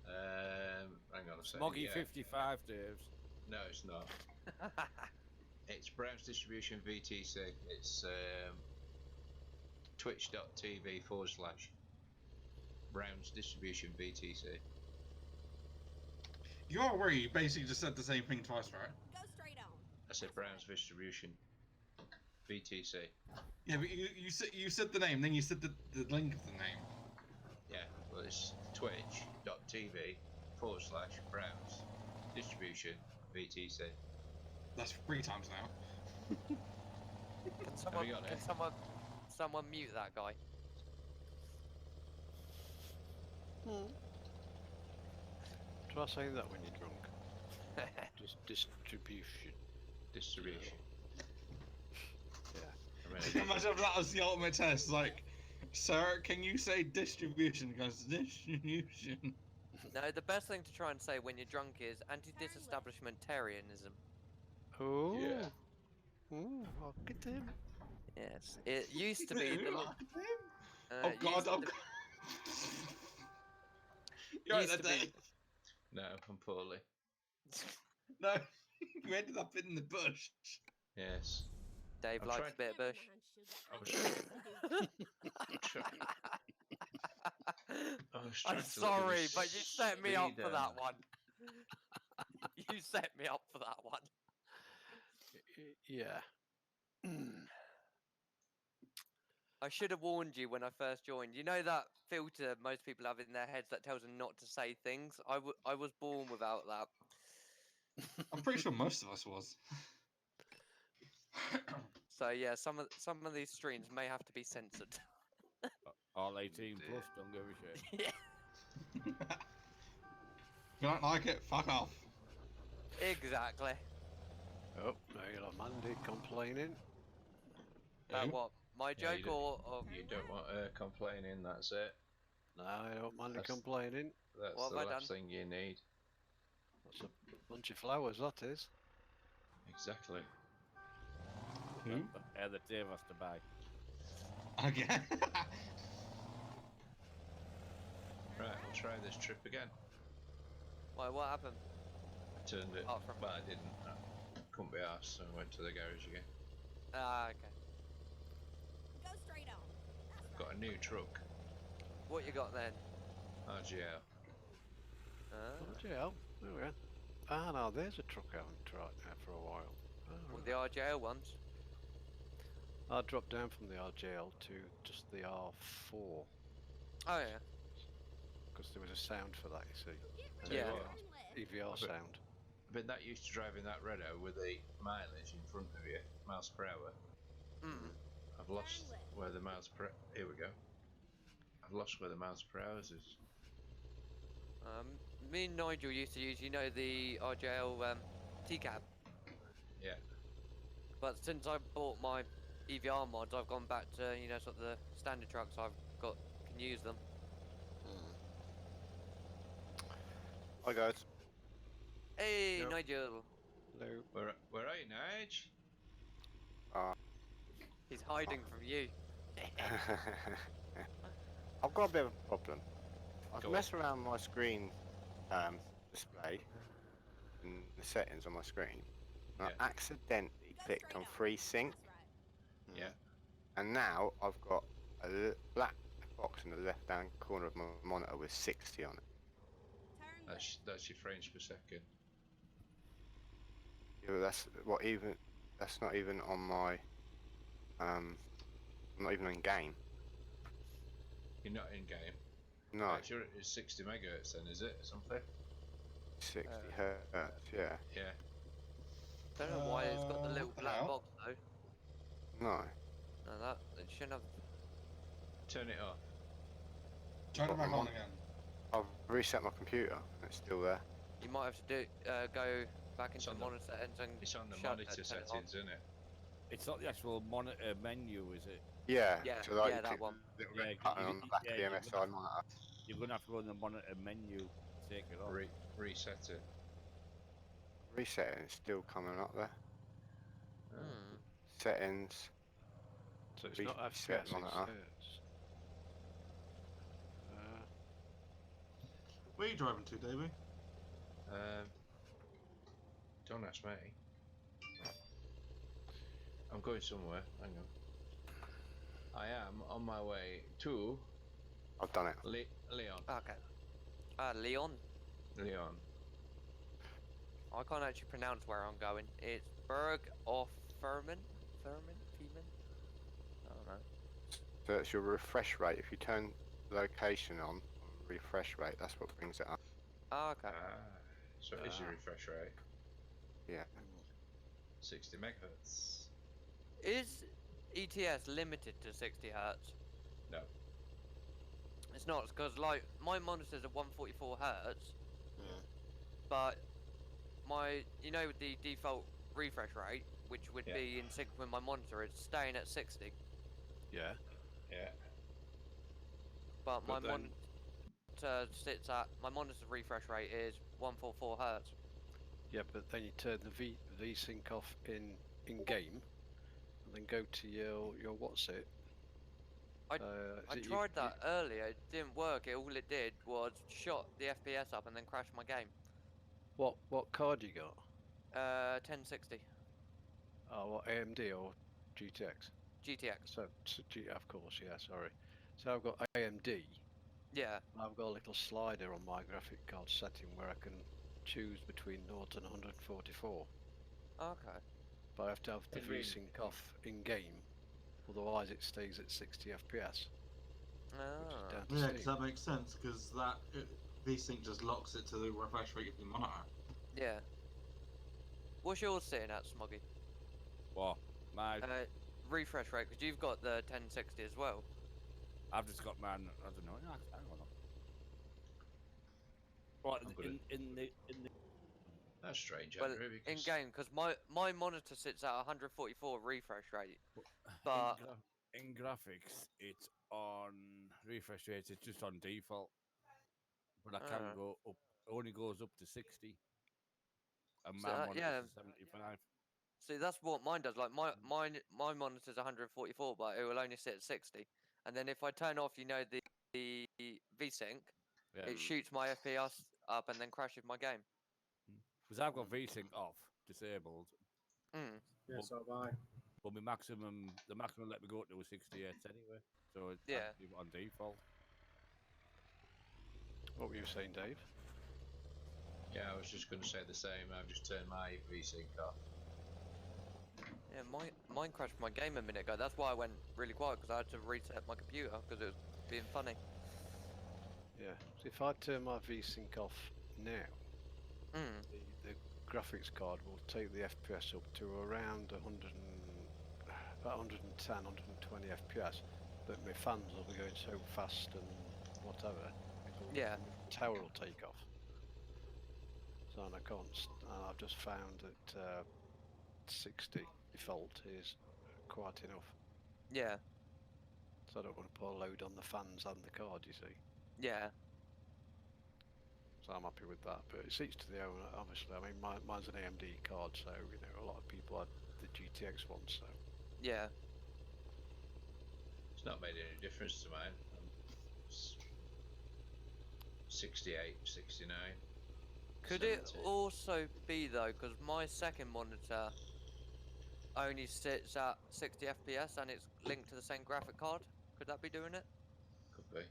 Hang on a second. Smoggy Yeah. 55, Dave's. No, it's not. It's Brown's Distribution VTC. It's twitch.tv/Brown's Distribution VTC. You are aware you basically just said the same thing twice, right? Go straight on. I said Brown's Distribution VTC. Yeah, but you said the name, then you said the link of the name. Yeah, well, it's twitch.tv/Brown's Distribution VTC. That's 3 times now. Can someone, got it? can someone mute that guy? Try saying that when you're drunk. Just distribution. Distribution. Yeah. I mean, Imagine if that was the ultimate test. Like, sir, can you say distribution? He goes, distribution. No, the best thing to try and say when you're drunk is anti-disestablishmentarianism. Oh. Yeah. Ooh, look at him. Yes, it used to be. Look at him. Oh it God! used Oh to- God! You're right used there, to be- Dave. No, I'm poorly. No, you ended up in the bush. Yes. Dave I'm likes trying- a bit of bush. I was trying I'm to look at sorry, this but you set me up for that speedo. one. You set me up for that one. Yeah. I should have warned you when I first joined. You know that filter most people have in their heads that tells them not to say things? I was born without that. I'm pretty sure most of us was. So yeah, some of these streams may have to be censored. All 18 plus, don't give a shit. Yeah, If you don't like it, fuck off. exactly. Oh, now you'll have Mandy complaining. About Who? what? My Yeah, joke or You don't want her complaining, that's it. No, I don't Mandy That's- complaining. That's What the have I last thing you need. That's a bunch of flowers, that is. Exactly. Who? That Dave has to buy. Again. Right, we'll try this trip again. why? What happened? I turned it, Oh, from- but I didn't. I couldn't be arsed, so I went to the garage again. Ah, okay. Go straight on. That's Got a new truck, What you got then? RGL. Oh, yeah. There we are. Ah, no, there's a truck I haven't tried now for a while. Oh, What, right. the RJL ones? I dropped down from the RJL to just the R4 Oh yeah. because there was a sound for that, you see. Tell Yeah. you what, turn left. EVR But- sound. I've been that used to driving that Renault with the mileage in front of you, miles per hour. Mm. I've lost where the miles per. Here we go. I've lost where the miles per hour is. Me and Nigel used to use, the RJL T-cab. Yeah. But since I bought my EVR mods, I've gone back to sort of the standard trucks. Can use them. Hi guys. Hey, Yep. Nigel. Hello. Where are you, Nige? He's hiding from you. I've got a bit of a problem. I've Go messed around my screen display in the settings on my screen. And Yeah. I accidentally Go clicked straight on on. free sync, That's right. Yeah. and now I've got a black box in the left-hand corner of my monitor with 60 on it. Turn left. That's your frames per second. Yeah, but that's not even on my I'm not even in game. You're not in game. No, Right, it's 60 megahertz then, is it? Or something? 60 hertz. Yeah. Yeah. Don't know why it's got the little what the black hell? box though. No. No, that it shouldn't have. Turn it off. Turn it What, back the on mon- again. I've reset my computer and it's still there. You might have to do go back It's into on the- monitor settings and It's on the shut monitor turn it off. settings, isn't it? It's not the actual monitor menu, is it? Yeah. Yeah, So like yeah, you that click one. the little Yeah, red button on the back of the you're MSI gonna have- monitor. You're gonna have to go in the monitor menu to take it off. Reset it. Reset it and it's still coming up there. Hmm. Settings. So it's Re- not reset FPS, it's monitor. hertz. Where are you driving to, Davey? Don't ask me. I'm going somewhere. Hang on. I am on my way to I've done it. Leon. Okay. Leon. Leon. I can't actually pronounce where I'm going. It's Berg of Furman? Femen? I don't know. So it's your refresh rate. If you turn location on refresh rate, that's what brings it up. Oh, okay. So it is your refresh rate. Yeah. 60 megahertz. Is ETS limited to 60 hertz? No. It's not, because like my monitors are 144 hertz, but my, you know, the default refresh rate, which would be in sync with my monitor, it's staying at 60. Yeah. Yeah. But my But then- monitor sits at, my monitor's refresh rate is 144 hertz. Yeah, but then you turn the V-Sync off in game, and then go to your what's it? I is it tried that earlier, it didn't work. All it did was shot the FPS up and then crashed my game. What card you got? 1060 Oh, what, AMD or GTX? GTX. So of course, yeah. Sorry. So I've got AMD. Yeah. I've got a little slider on my graphic card setting where I can choose between 0 and 144. Okay. But I have to have the It really- V-Sync off in game, otherwise it stays at 60 FPS. Which is down to Yeah, Steam. because that makes sense, because VSync just locks it to the refresh rate of your monitor. Yeah. What's yours sitting at, Smoggy? What? My Refresh rate, because you've got the 1060 as well. I've just got mine. I don't know. I don't know. Right, in the That's strange, Well, Andrew, in because game, because my monitor sits at 144 refresh rate, but in graphics, it's on refresh rate. It's just on default, but I can go up. It only goes up to 60, and So, my monitor's yeah. to 75. See, that's what mine does. Like my monitor's 144, but it will only sit at 60. And then if I turn off, you know, the VSync, Yeah. it shoots my FPS up and then crashes my game. Because I've got VSync off, disabled. Mm. Yeah, so have I. But the maximum let me go to was 68 anyway. So I Yeah. leave it on default. What were you saying, Dave? yeah, I was just going to say the same. I've just turned my VSync off. Yeah, mine crashed my game a minute ago. That's why I went really quiet, because I had to reset my computer because it was being funny. Yeah. So if I turn my V-Sync off now, Mm. the graphics card will take the FPS up to around about 110, 120 FPS. But my fans will be going so fast and whatever. Yeah. The tower will take off. So and I can't. I've just found that 60 default is quite enough. Yeah. So I don't want to put a load on the fans and the card, you see. Yeah. So I'm happy with that, but it's each to the owner, obviously. I mean, mine's an AMD card, so you know a lot of people had the GTX one, so. Yeah. It's not made any difference to mine. I'm 68, 69. Could 70. it also be though, because my second monitor only sits at 60 FPS and it's linked to the same graphic card? Could that be doing it? Could be.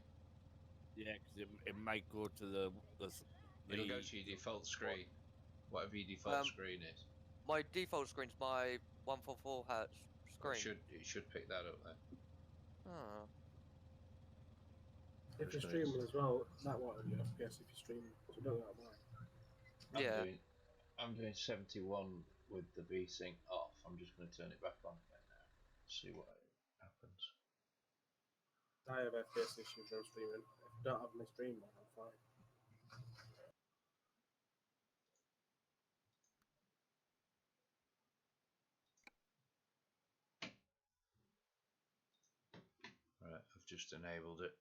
Yeah, because it might go to the It'll go to your default screen. Whatever your default screen is. My default screen's my 144 hertz Well, screen. it should pick that up then. Oh. If you're streaming as well, that won't have your FPS if you're streaming. So don't that mine. Yeah. I'm doing 71 with the VSync off. I'm just going to turn it back on again now. See what happens. I have FPS issues when I'm streaming. If I don't have my stream on, I'm fine. Right, I've just enabled it.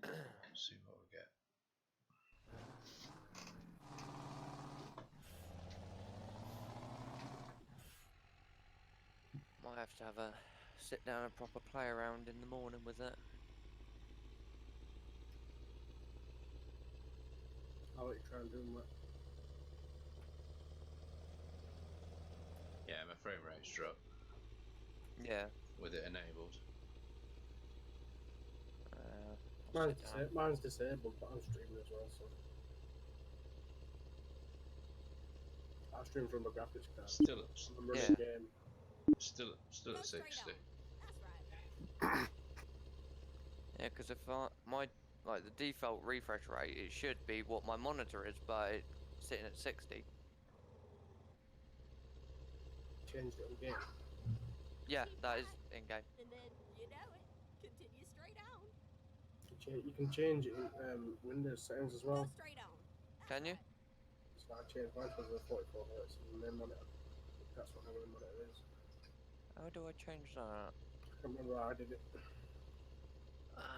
Let's see what we get. Might have to have a sit down and proper play around in the morning with it. I'll let you try and do that. Yeah, my frame rate's dropped Yeah. with it enabled. Mine's disabled, but I'm streaming as well, so. I stream from a graphics card. Still, I'm running game. Still at 60. Yeah, because if my like the default refresh rate, it should be what my monitor is, but it's sitting at 60. Changed it in game. Yeah, that is in game. And then, you know it, continue straight on. You can change it in Windows settings as well. Go straight on. Can you? So I changed mine to the 44 Hz and then monitor. That's what my main monitor is. How do I change that? I can't remember how I did it.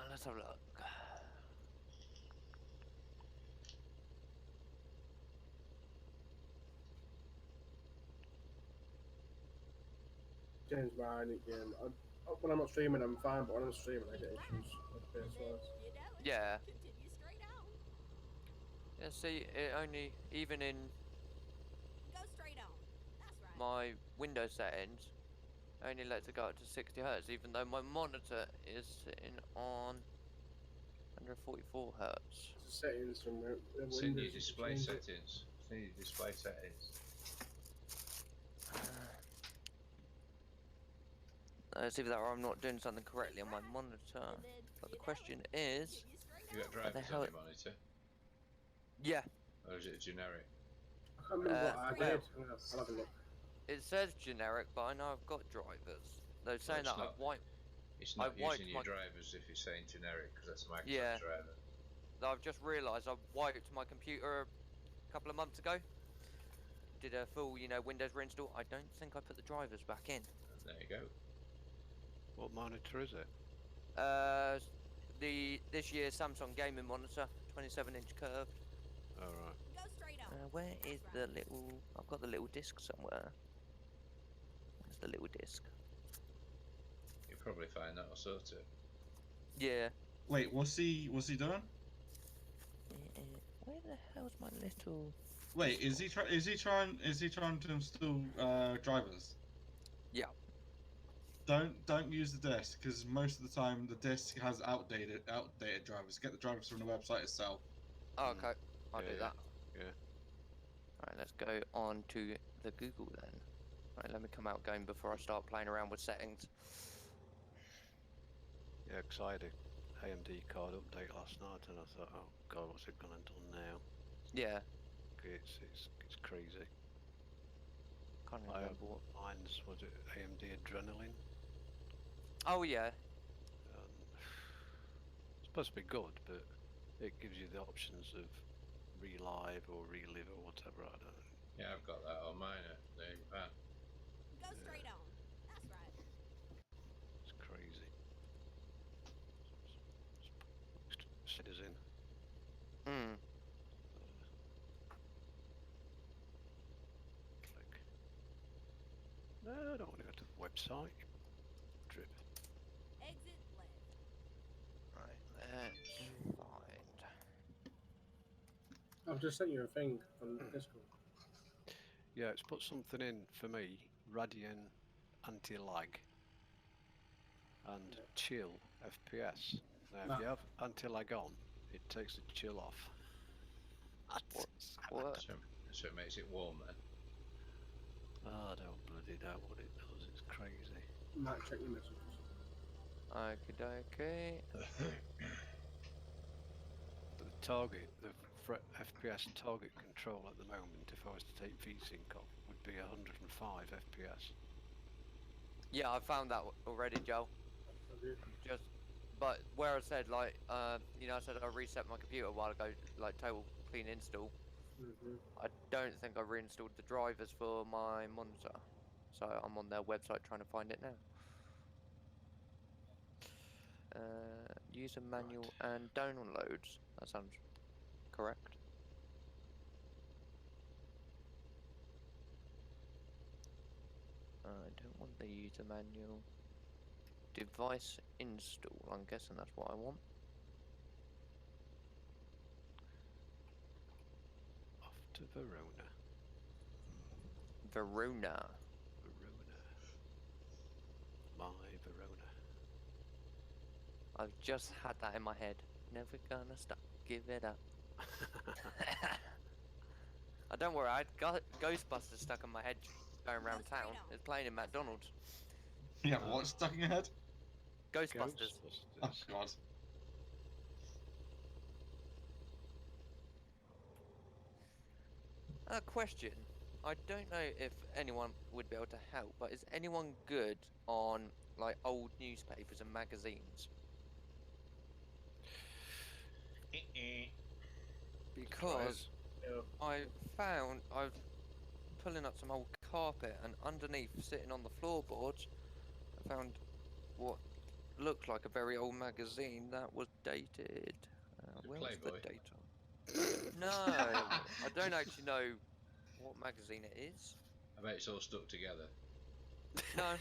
Let's have a look. Changed mine in game. When I'm not streaming, I'm fine, but when I'm streaming, I get issues with PS4s. Yeah. Continue straight on. Yeah, see, it only, even in Go straight on. That's right. my Windows settings, only lets it go up to 60 Hz, even though my monitor is sitting on 144 Hz. Settings from It's in your display settings. It's in your display settings. It's either that or I'm not doing something correctly on my monitor. But the question is, You got drivers on your monitor? Yeah. Or is it generic? I can't remember what I did. I'll have a look. It says generic, but I know I've got drivers. They're saying that I've wiped. It's not using your drivers if you're saying generic, because that's a Microsoft driver. I've just realised I wiped my computer a couple of months ago. Did a full, Windows reinstall. I don't think I put the drivers back in. There you go. What monitor is it? This year's Samsung gaming monitor, 27-inch curved. All right. Go straight on. Where is the little? I've got the little disc somewhere. Where's the little disc? You'll probably find that or sort it. Yeah. Wait, what's he doing? Where the hell's my little? Wait, is he trying to install drivers? Yeah. Don't use the disk, because most of the time the disk has outdated drivers. Get the drivers from the website itself. Oh, okay, I'll do that. Yeah. Alright, let's go on to the Google then. Alright, let me come out game before I start playing around with settings. Yeah, because I had a AMD card update last night, and I thought, oh god, what's it gonna do now? Yeah. It's crazy. Can't remember what. Mine's, was it AMD Adrenaline? Oh yeah. It's supposed to be good, but it gives you the options of relive or relive or whatever. I don't know. Yeah, I've got that on mine. There you go. Go straight on. That's right. It's crazy. Shaders in. Hmm. Click. No, I don't want to go to the website. Trip. Exit left. Right, let's find. I've just sent you a thing on Discord. Yeah, it's put something in for me. Radeon anti-lag and chill FPS. Now, if you have anti-lag on, it takes the chill off. What? So it makes it warm then. Oh, I don't bloody know what it does. It's crazy. Might check your messages. Okay. The target, the FPS target control at the moment, if I was to take VSync off, would be 105 FPS. Yeah, I found that already, Joel. Just, but where I said like, you know, I said I reset my computer a while ago, like total clean install. I don't think I reinstalled the drivers for my monitor, so I'm on their website trying to find it now. User manual and downloads. That sounds correct. I don't want the user manual. Device install. I'm guessing that's what I want. Off to Verona. Verona. Verona. My Verona. I've just had that in my head. Never gonna stop. Give it up. Oh, don't worry, I had Ghostbusters stuck in my head going around town. It's playing in McDonald's. Yeah, what's stuck in your head? Ghostbusters. Oh God. Question. I don't know if anyone would be able to help, but is anyone good on like old newspapers and magazines? Because I was pulling up some old carpet, and underneath, sitting on the floorboards, I found what looked like a very old magazine that was dated. Where was the date on? No, I don't actually know what magazine it is. I bet it's all stuck together. No.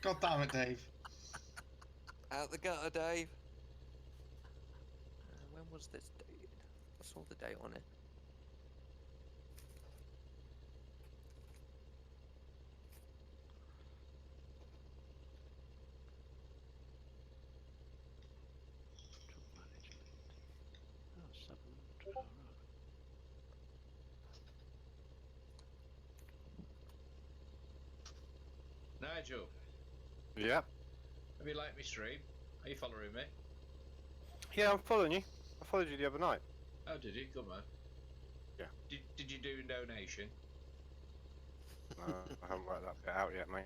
God damn it, Dave. Out the gutter, Dave. When was this dated? I saw the date on it. Oh, 700. All right. Nigel. Yeah. Have you liked me stream? Are you following me? Yeah, I'm following you. I followed you the other night. Oh, did you? Good man. Yeah. Did you do a donation? No, I haven't worked that bit out yet, mate.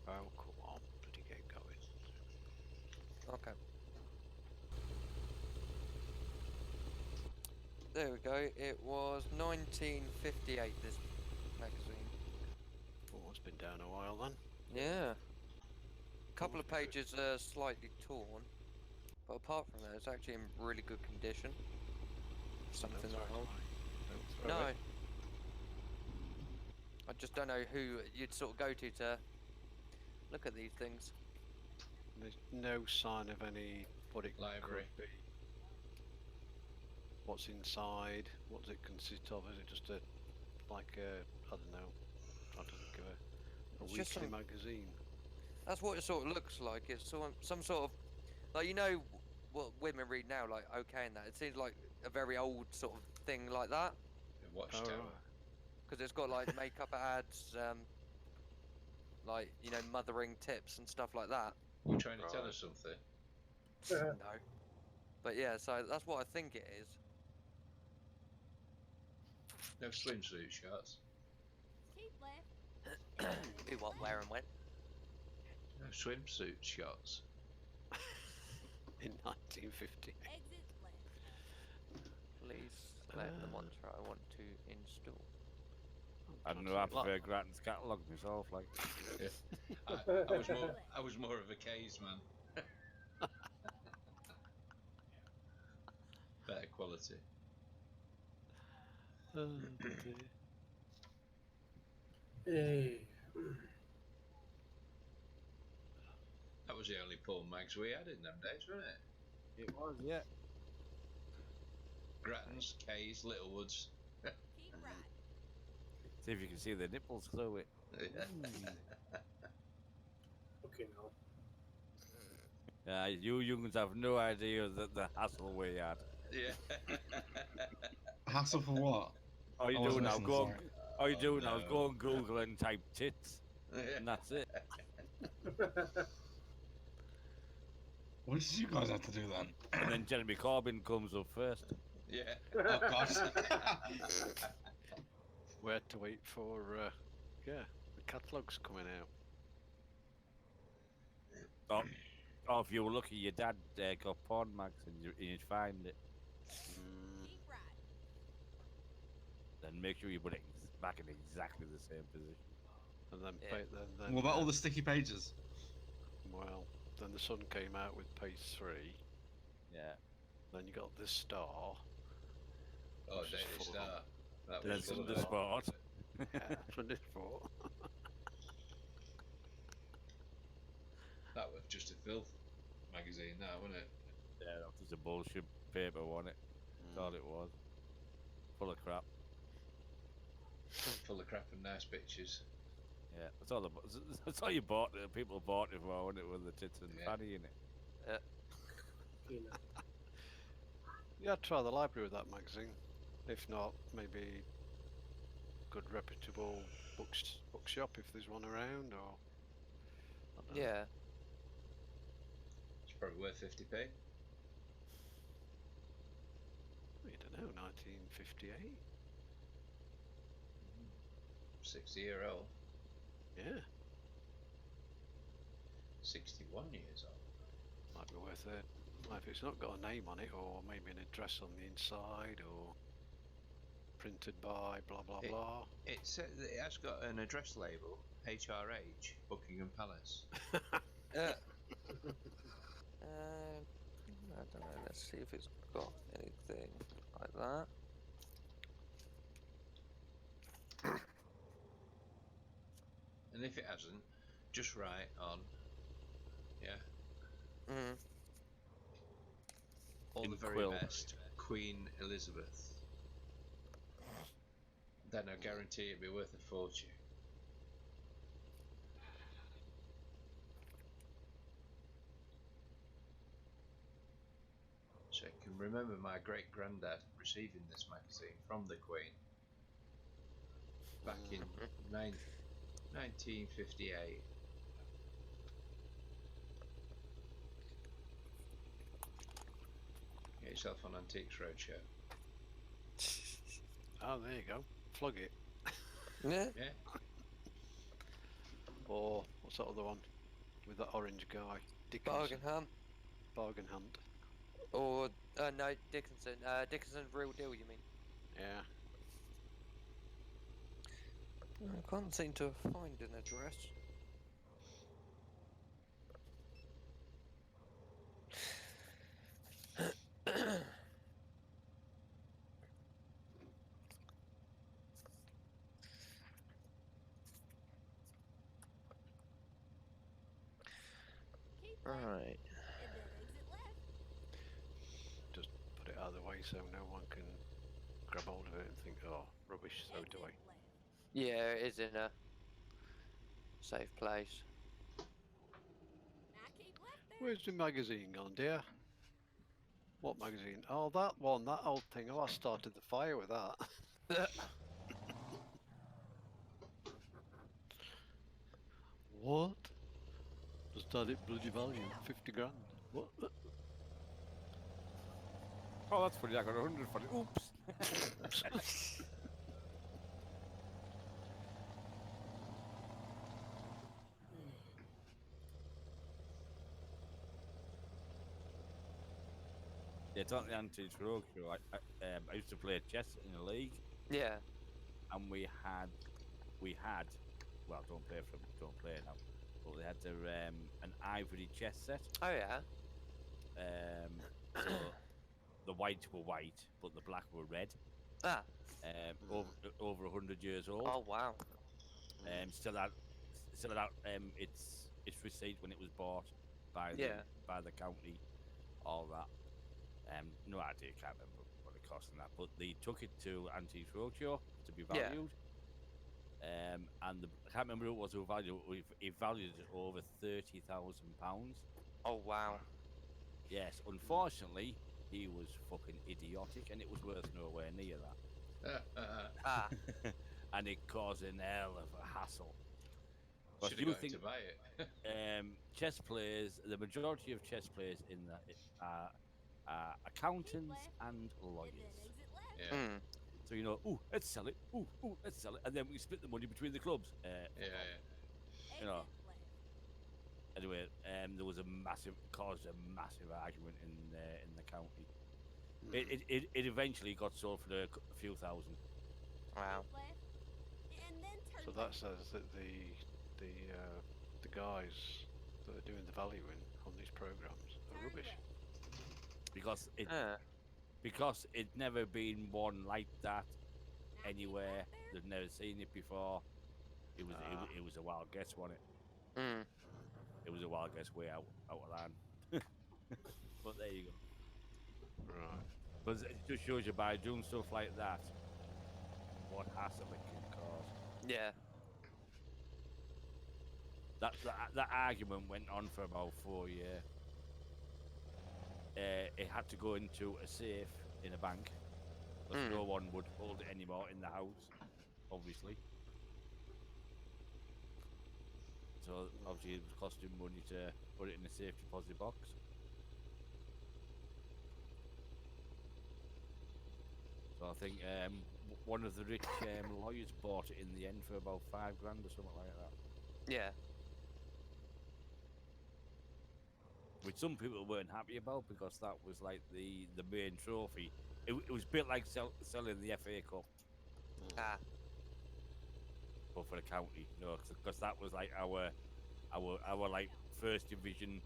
Oh, come on. Bloody get going. Okay. There we go. It was 1958, this magazine. Oh, it's been down a while then. Yeah. A couple of pages are slightly torn, but apart from that, it's actually in really good condition. Something that old. No. I just don't know who you'd sort of go to look at these things. There's no sign of any what it Library. could be. What's inside? What does it consist of? Is it just a, like a, I don't know, trying to think of a It's just weekly some- magazine? That's what it sort of looks like. It's some sort of, like, you know what women read now, like OK and that. It seems like a very old sort of thing like that. Watchtower. Because it's got like makeup ads, like, you know, mothering tips and stuff like that. You trying to tell us something? No. But yeah, so that's what I think it is. No swimsuit shots. Keep left. Who, what, where and when? No swimsuit shots. In 1950. Exit left. Please select the monitor I want to install. I don't know. I prefer Grattan's catalogue myself. Like, I was more of a K's man. Better quality. Hey. That was the only porn mags we had in them days, wasn't it? it was, yeah. Grattan's, K's, Littlewoods. Keep right. See if you can see the nipples through it. Okay, now. You young'uns have no idea the hassle we had. Yeah. Hassle for what? All you I do wasn't now, listening, go on, sorry. All you do now is no. go on Google and type tits, and that's it. What did you guys have to do then? And then Jeremy Corbyn comes up first. Yeah. Oh gosh. We had to wait for the catalogue's coming out. Oh, if you were lucky, your dad got porn mags and you'd find it. Keep right. Then make sure you put it back in exactly the same position. And then, Yeah. then What about all the sticky pages? well, then the sun came out with page 3. Yeah. Then you got this star. Oh, which is Daily full of Star. them. That Then was full of Sunday it. Sport. Yeah, Sunday Sport. That was just a filth magazine, that wasn't it? Yeah, that was a bullshit paper, wasn't it? That's all it was. Full of crap. Full of crap and nice pictures. Yeah, that's all you bought. People bought it for, wasn't it? With the tits and Yeah. fanny in it. Yeah, I'd try the library with that magazine. If not, maybe good reputable bookshop if there's one around, or I don't know. Yeah. It's probably worth 50p. I don't know, 1958. 60-year-old. Yeah, 61 years old. might be worth it. Well, if it's not got a name on it, or maybe an address on the inside, or printed by blah blah blah. It has got an address label, HRH, Buckingham Palace. I don't know. Let's see if it's got anything like that. And if it hasn't, just write on, all In the very quill. best, Queen Elizabeth. Then I guarantee it'd be worth a fortune. So I can remember my great granddad receiving this magazine from the Queen back in 1958. Get yourself on Antiques Roadshow. Oh, there you go. Plug it. Yeah. Yeah. Or what's that other one with that orange guy? Dickinson. Bargain Hunt. Bargain Hunt. Or no, Dickinson. Dickinson's Real Deal, you mean? Yeah. I can't seem to find an address. Keep right. Right. And then exit left. Just put it out of the way so no one can grab hold of it and think, oh, rubbish, throw it Exit away. left. Yeah, it is in a safe place. Now keep left there. Where's the magazine gone, dear? What magazine? Oh, that one, that old thing. Oh, I started the fire with that. What? Just had it bloody value, 50 grand. What? Oh, that's funny. I got 100 for it. Oops. Yeah, it's on the Antiques Roadshow. I used to play chess in a league, Yeah. and we had, well, don't play now, but they had an ivory chess set. Oh yeah. So the whites were white, but the black were red. Ah. Over 100 years old. Oh wow. Still had its receipt when it was bought by the county, all that. No idea, can't remember what it cost and that, but they took it to Antiques Roadshow to be valued. And I can't remember who it was who valued it. He valued it over £30,000. Oh wow. Yes, unfortunately, he was fucking idiotic, and it was worth nowhere near that. Ah. and it caused an hell of a hassle. But Should do have you got him think to buy it. chess players, the majority of chess players in that are accountants and lawyers? Yeah. Mm. So let's sell it. Let's sell it, and then we split the money between the clubs. You know. Anyway, there was caused a massive argument in the county. It eventually got sold for a few thousand. Wow. So that says that the guys that are doing the valuing on these programs are rubbish. Because it's never been one like that anywhere. They've never seen it before. It was a wild guess, wasn't it? Mm. It was a wild guess way out of line. But there you go. Right. But it just shows you by doing stuff like that, what hassle it can cause. Yeah. That argument went on for about 4 years. It had to go into a safe in a bank because no one would hold it anymore in the house, obviously. So obviously it was costing money to put it in a safe deposit box. So I think one of the rich lawyers bought it in the end for about $5,000 or something like that. Yeah. Which some people weren't happy about because that was like the main trophy. It was a bit like selling the FA Cup. But for the county, because that was like our like first division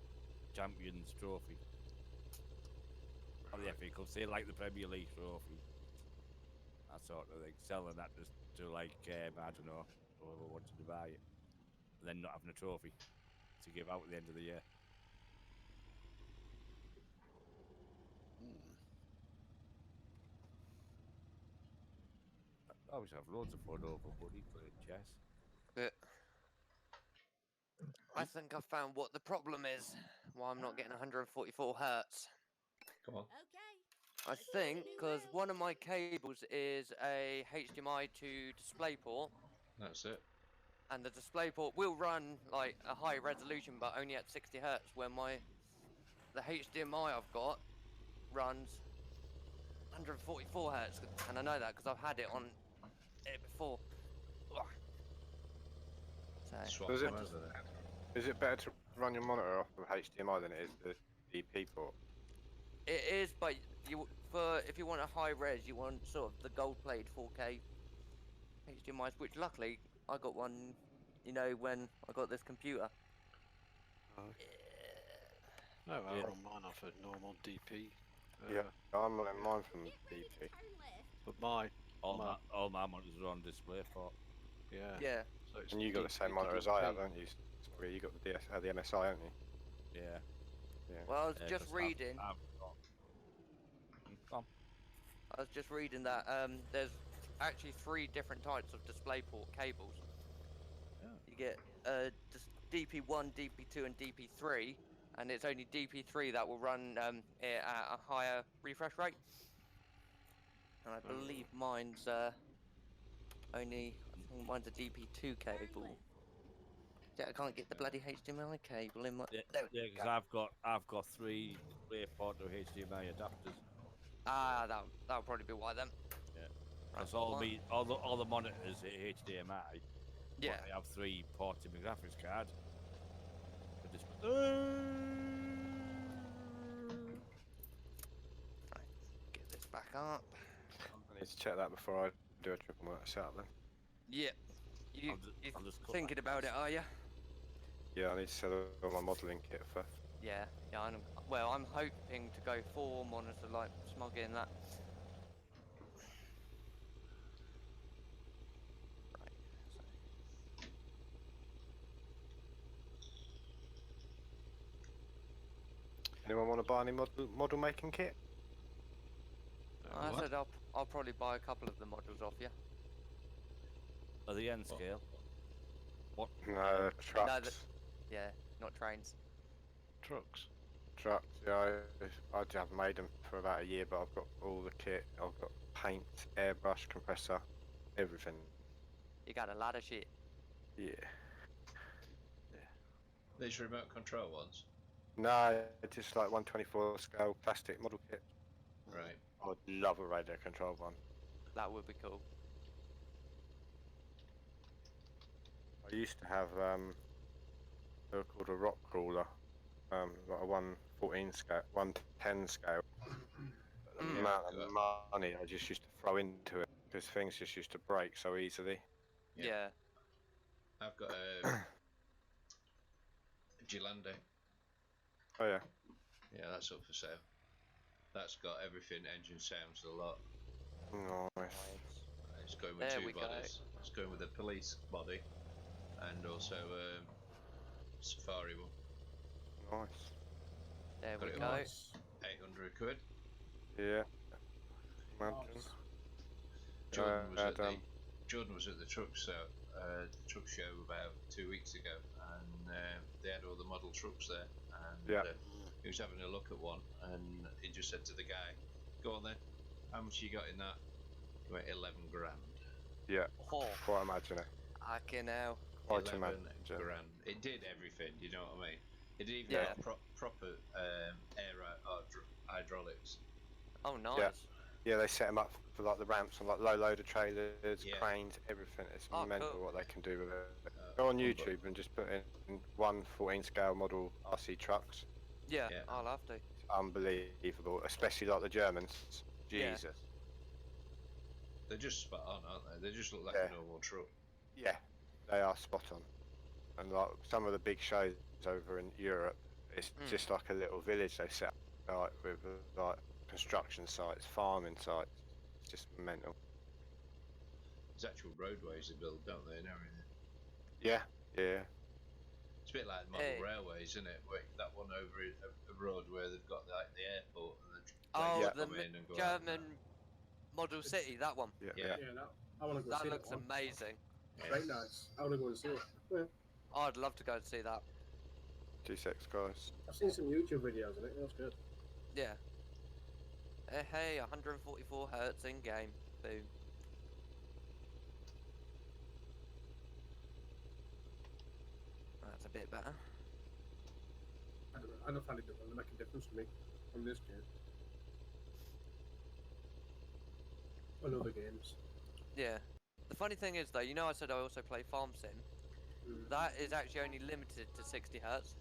champions trophy. Or the FA Cup, say like the Premier League trophy. That sort of thing. Selling that just to like I don't know, whoever wanted to buy it, and then not having a trophy to give out at the end of the year. I always have loads of fun over money playing chess. But I think I found what the problem is. Why I'm not getting 144 hertz. Come on. I think because one of my cables is a HDMI to DisplayPort. That's it. And the DisplayPort will run like a high resolution, but only at 60 hertz. When the HDMI I've got runs 144 hertz, and I know that because I've had it on it before. So is it better to run your monitor off of HDMI than it is the DP port? It is, but if you want a high res, you want sort of the gold-plated 4K HDMIs, which luckily I got one. When I got this computer. No, I run mine off a normal DP. Yeah, I'm running mine from DP. But all my monitors are on DisplayPort. Yeah. So and you got the same monitor as I have, haven't you? Sorry, you got the MSI, haven't you? Yeah. Well, I was just reading. I was just reading that there's actually 3 different types of DisplayPort cables. You get DP1, DP2, and DP3, and it's only DP3 that will run it at a higher refresh rate. And I believe mine's mine's a DP2 cable. Yeah, I can't get the bloody HDMI cable in my. Yeah, because I've got 3 DisplayPort to HDMI adapters. That'll probably be why then. Yeah. That's all the monitors at HDMI. Yeah. I have 3 ports in my graphics card. Get this back up. I need to check that before I do a triple monitor setup then. Yeah. You're thinking about it, are you? Yeah, I need to set up my modelling kit first. Yeah. I'm hoping to go 4 monitor like Smoggy and that. Anyone want to buy any model making kit? I said I'll probably buy a couple of the models off you. Are the N scale? What? No, trucks. No, not trains. Trucks. Trucks. Yeah, I haven't made them for about a year, but I've got all the kit. I've got paint, airbrush, compressor, everything. You got a lot of shit. Yeah. These remote control ones. No, just like 124 scale plastic model kit. Right. I would love a radio controlled one. That would be cool. I used to have they were called a rock crawler, like a 114 scale, 110 scale. But the amount of money I just used to throw into it because things just used to break so easily. Yeah. I've got a Gilande. Oh yeah. Yeah, that's up for sale. That's got everything, engine, sounds, a lot. Nice. It's going with There two we go. bodies. It's going with a police body and also safari one. Nice. There Got we it go. all 800 quid. Yeah. Imagine. Jordan was at the truck show about 2 weeks ago, and they had all the model trucks there, and he was having a look at one, and he just said to the guy, "Go on then, how much you got in that?" He went 11 grand. Yeah. Oh. Quite imagine it. I can now. Quite 11 imagine. grand. It did everything. You know what I mean? It even got proper air hydraulics. Oh, nice. Yeah, they set them up for like the ramps and like low loader trailers, cranes, everything. It's mental cool. what they can do with it. Go on YouTube and just put in 114 scale model RC trucks. Yeah, I'll have to. It's unbelievable, especially like the Germans. Jesus. They're just spot on, aren't they? They just look like a normal truck. Yeah, they are spot on. And like some of the big shows over in Europe, it's just like a little village they set up, like with like construction sites, farming sites. It's just mental. There's actual roadways they build, don't they, and everything? Yeah. It's a bit like model railways, isn't it? Where that one over a road where they've got like the airport and the come in and go German model city, that one. Yeah. I want to go that see looks that one. amazing. Very nice. I want to go and see it. Yeah. I'd love to go and see that. G6 guys. I've seen some YouTube videos of it. It looks good. Yeah. Hey, 144 hertz in game. Boom. That's a bit better. I don't know. I don't find it doesn't make a difference to me from this game. On other games. Yeah. The funny thing is, though, you know I said I also play Farm Sim? That is actually only limited to 60 hertz.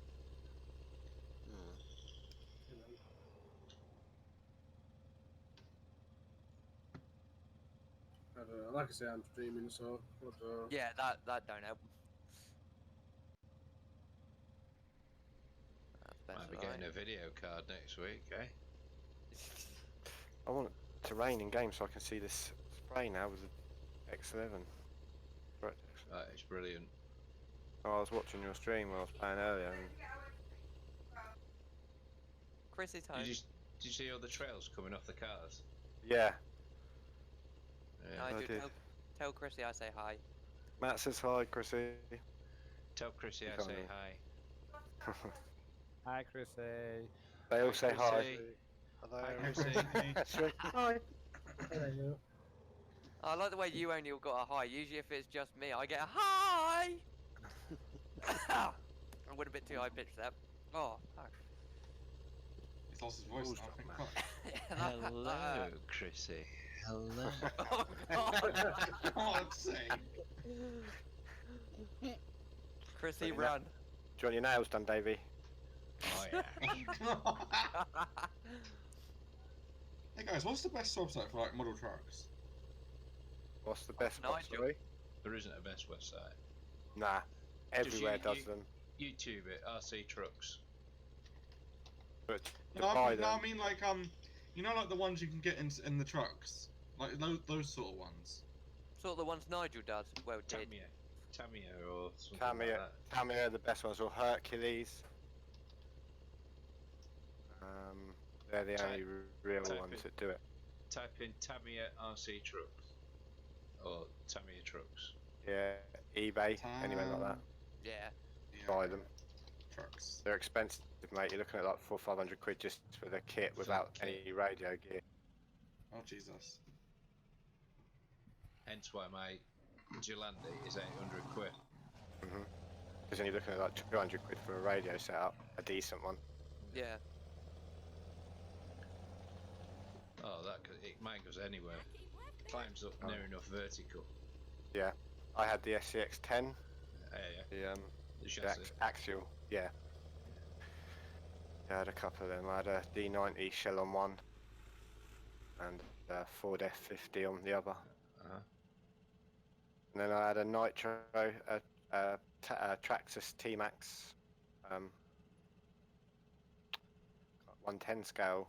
I don't know. Like I say, I'm streaming, so... Yeah, that don't help. Might be getting a video card next week, eh? I want terrain in game so I can see this spray now with the X11. Right. It's brilliant. I was watching your stream when I was playing earlier. And... Chrissy's home. Did you see all the trails coming off the cars? Yeah. I do. Tell Chrissy I say hi. Matt says hi, Chrissy. Tell Chrissy I say hi. Hi, Chrissy. They all say hi. Hello. Hi, Chrissy. Hi. I like the way you only got a hi. Usually if it's just me, I get a hi! I went a bit too high pitched there. Oh, fuck. He's lost his voice now, I think. Hello, Chrissy. Hello. Oh, God. God's sake. Chrissy, run. Do you want your nails done, Davey? Oh, yeah. Hey guys, what's the best website for like model trucks? What's the best Nigel. website? There isn't a best website. Nah, everywhere does them. YouTube it, RC Trucks. But No, I mean like you know like the ones you can get in the trucks, like those sort of ones. Sort of the ones Nigel does. Well, did. Tamiya or something like that. Tamiya are the best ones, or Hercules. They're the only real ones that do it. Type in Tamiya RC Trucks. Or Tamiya Trucks. Yeah, eBay, anywhere like that. Yeah. Buy them. Trucks. They're expensive, mate. You're looking at like 400 or 500 quid just for the kit without any radio gear. Oh Jesus. Hence why my Gelandi is 800 quid. Because then you're looking at like 200 quid for a radio setup, a decent one. Yeah. Oh, mine goes anywhere. Climbs up near enough vertical. Yeah, I had the SCX10. Yeah. The chassis. axial. Yeah. I had a couple of them. I had a D90 shell on one, and a Ford F50 on the other. And then I had a Nitro, a Traxxas T-Max, 110 scale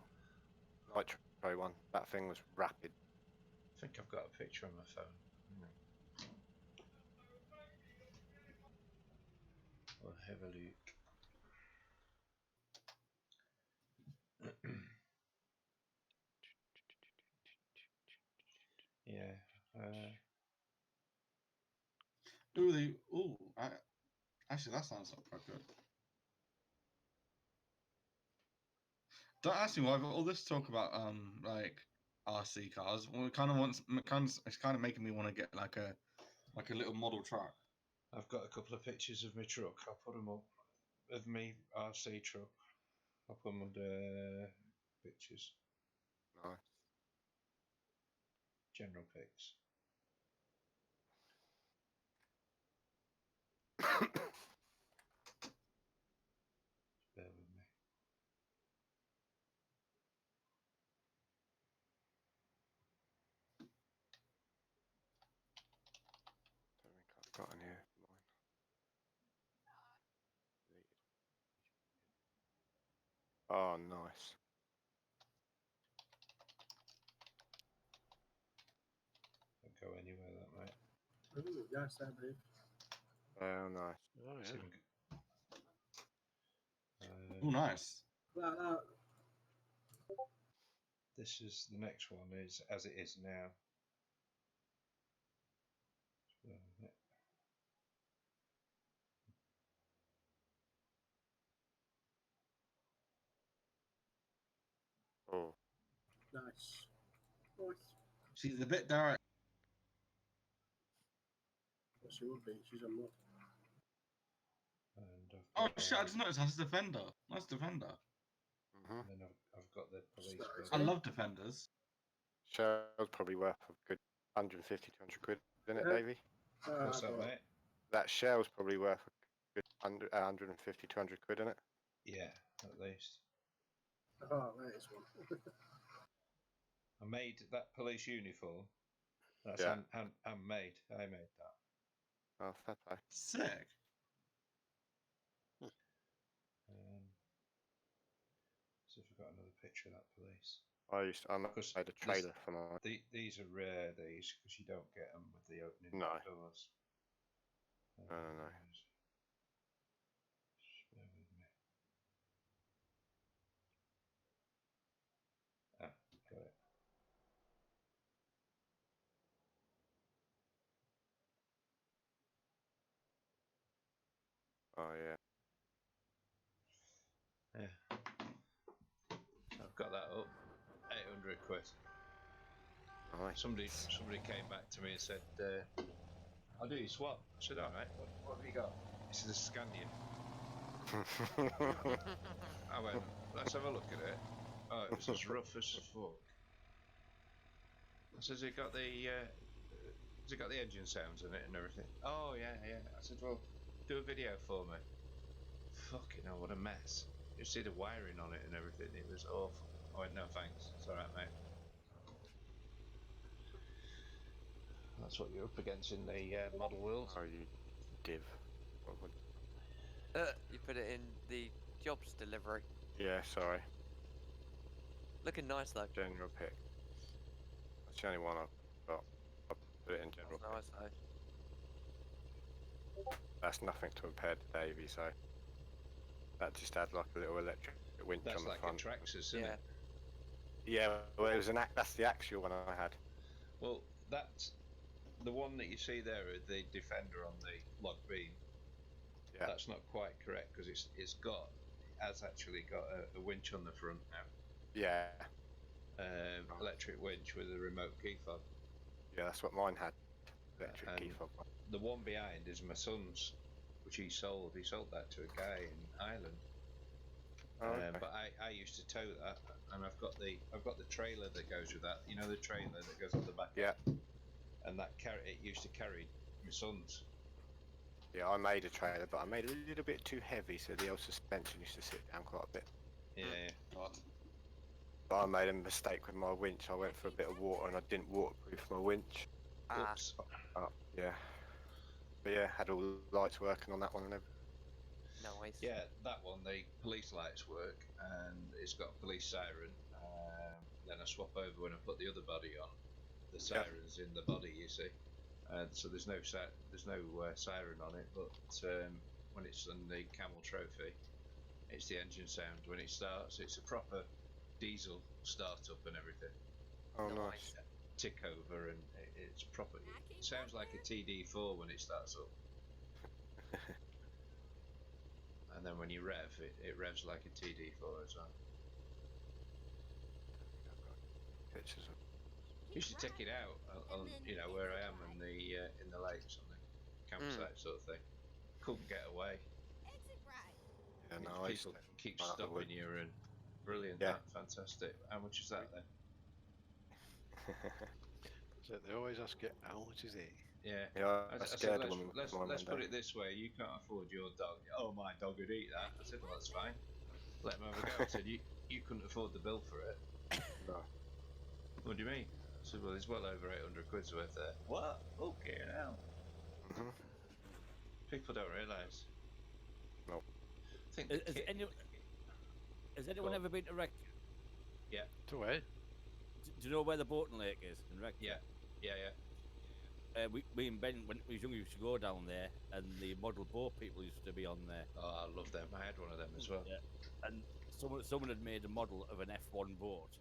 Nitro one. That thing was rapid. I think I've got a picture on my phone. We'll have a look. Yeah. Actually, that sounds like quite good. Don't ask me why, but all this talk about like RC cars, well, it's kind of making me want to get like a little model truck. I've got a couple of pictures of my truck. I'll put them up of me RC truck. I'll put them under pictures. Nice. General pics. Bear with me. I don't think I've got any here. Oh, nice. Don't go anywhere, that mate. Ooh, yes, I believe. Oh, nice. Oh, yeah. Oh, nice. This is the next one, is as it is now. Oh. Nice. Nice. She's a bit direct. Well, she would be. She's a mod. And Oh shit! I just noticed that's a Defender. Nice Defender. And then I've got the police. I love Defenders. Shell's probably worth a good 150, 200 quid, isn't it, Davey? What's that, mate? That shell's probably worth a good 150, 200 quid, isn't it? Yeah, at least. Oh, that is one. I made that police uniform. That's handmade. I made that. Oh, fair play. Sick. So if I've got another picture of that police. I made a trailer for mine. These are rare, because you don't get them with the opening doors. No. Just bear with me. Got it. Oh, yeah. Yeah. I've got that up. 800 quid. Nice. Somebody came back to me and said, I'll do your swap. I said, alright, what have you got? He said, a Scania. I went, let's have a look at it. Oh, it was as rough as fuck. I said, has it got the engine sounds in it and everything? Oh, yeah. I said, well, do a video for me. Fucking hell, what a mess. You see the wiring on it and everything, it was awful. I went, no thanks, it's alright, mate. That's what you're up against in the model world. Oh, you div. You put it in the jobs delivery. Yeah, sorry. Looking nice though. General pick. That's the only one I've got. I'll put it in general pick. Nice though. That's nothing to compare to Davey, so that just had like a little electric winch on the front. That's like a Traxxas, isn't it? Yeah, well, it was that's the actual one I had. Well, that's the one that you see there, the Defender on the log beam. Yeah. That's not quite correct because it has actually got a winch on the front now. Yeah. Electric winch with a remote key fob. Yeah, that's what mine had. Electric key fob one. The one behind is my son's, which he sold. He sold that to a guy in Ireland. Oh, okay. But I used to tow that, and I've got the trailer that goes with that. You know, the trailer that goes on the back. Yeah. And that it used to carry my son's. Yeah, I made a trailer, but I made it a little bit too heavy, so the old suspension used to sit down quite a bit. Yeah. God. But I made a mistake with my winch. I went for a bit of water and I didn't waterproof my winch. Oops. Yeah. But yeah, had all the lights working on that one and everything. Nice. Yeah, that one, the police lights work, and it's got a police siren. Then I swap over when I put the other body on. The siren's in the body, you see. So there's no siren on it, but when it's on the Camel Trophy, it's the engine sound. When it starts, it's a proper diesel start-up and everything. Oh, nice. Tick over, and it's proper. It sounds like a TD4 when it starts up. And then when you rev, it revs like a TD4 as well. Pictures of. Used to take it out on where I am in the lakes on the campsite sort of thing. Couldn't get away. Yeah, no, People keep stopping you, and brilliant. Yeah. That fantastic. How much is that then? So they always ask you, how much is it? Yeah. I said, scared the woman. let's put it this way: you can't afford your dog. Oh, my dog would eat that. I said, well, that's fine. Let him have a go. I said, you couldn't afford the bill for it. No. What do you mean? I said, well, there's well over 800 quid's worth there. What? Okay, now. People don't realise. No. Has anyone ever been to Wreck? Yeah. To where? Do you know where the Boating Lake is in Wreck? Yeah. We and Ben, when we was young, we used to go down there, and the model boat people used to be on there. Oh, I love them. I had one of them as well. Yeah. And someone had made a model of an F1 boat.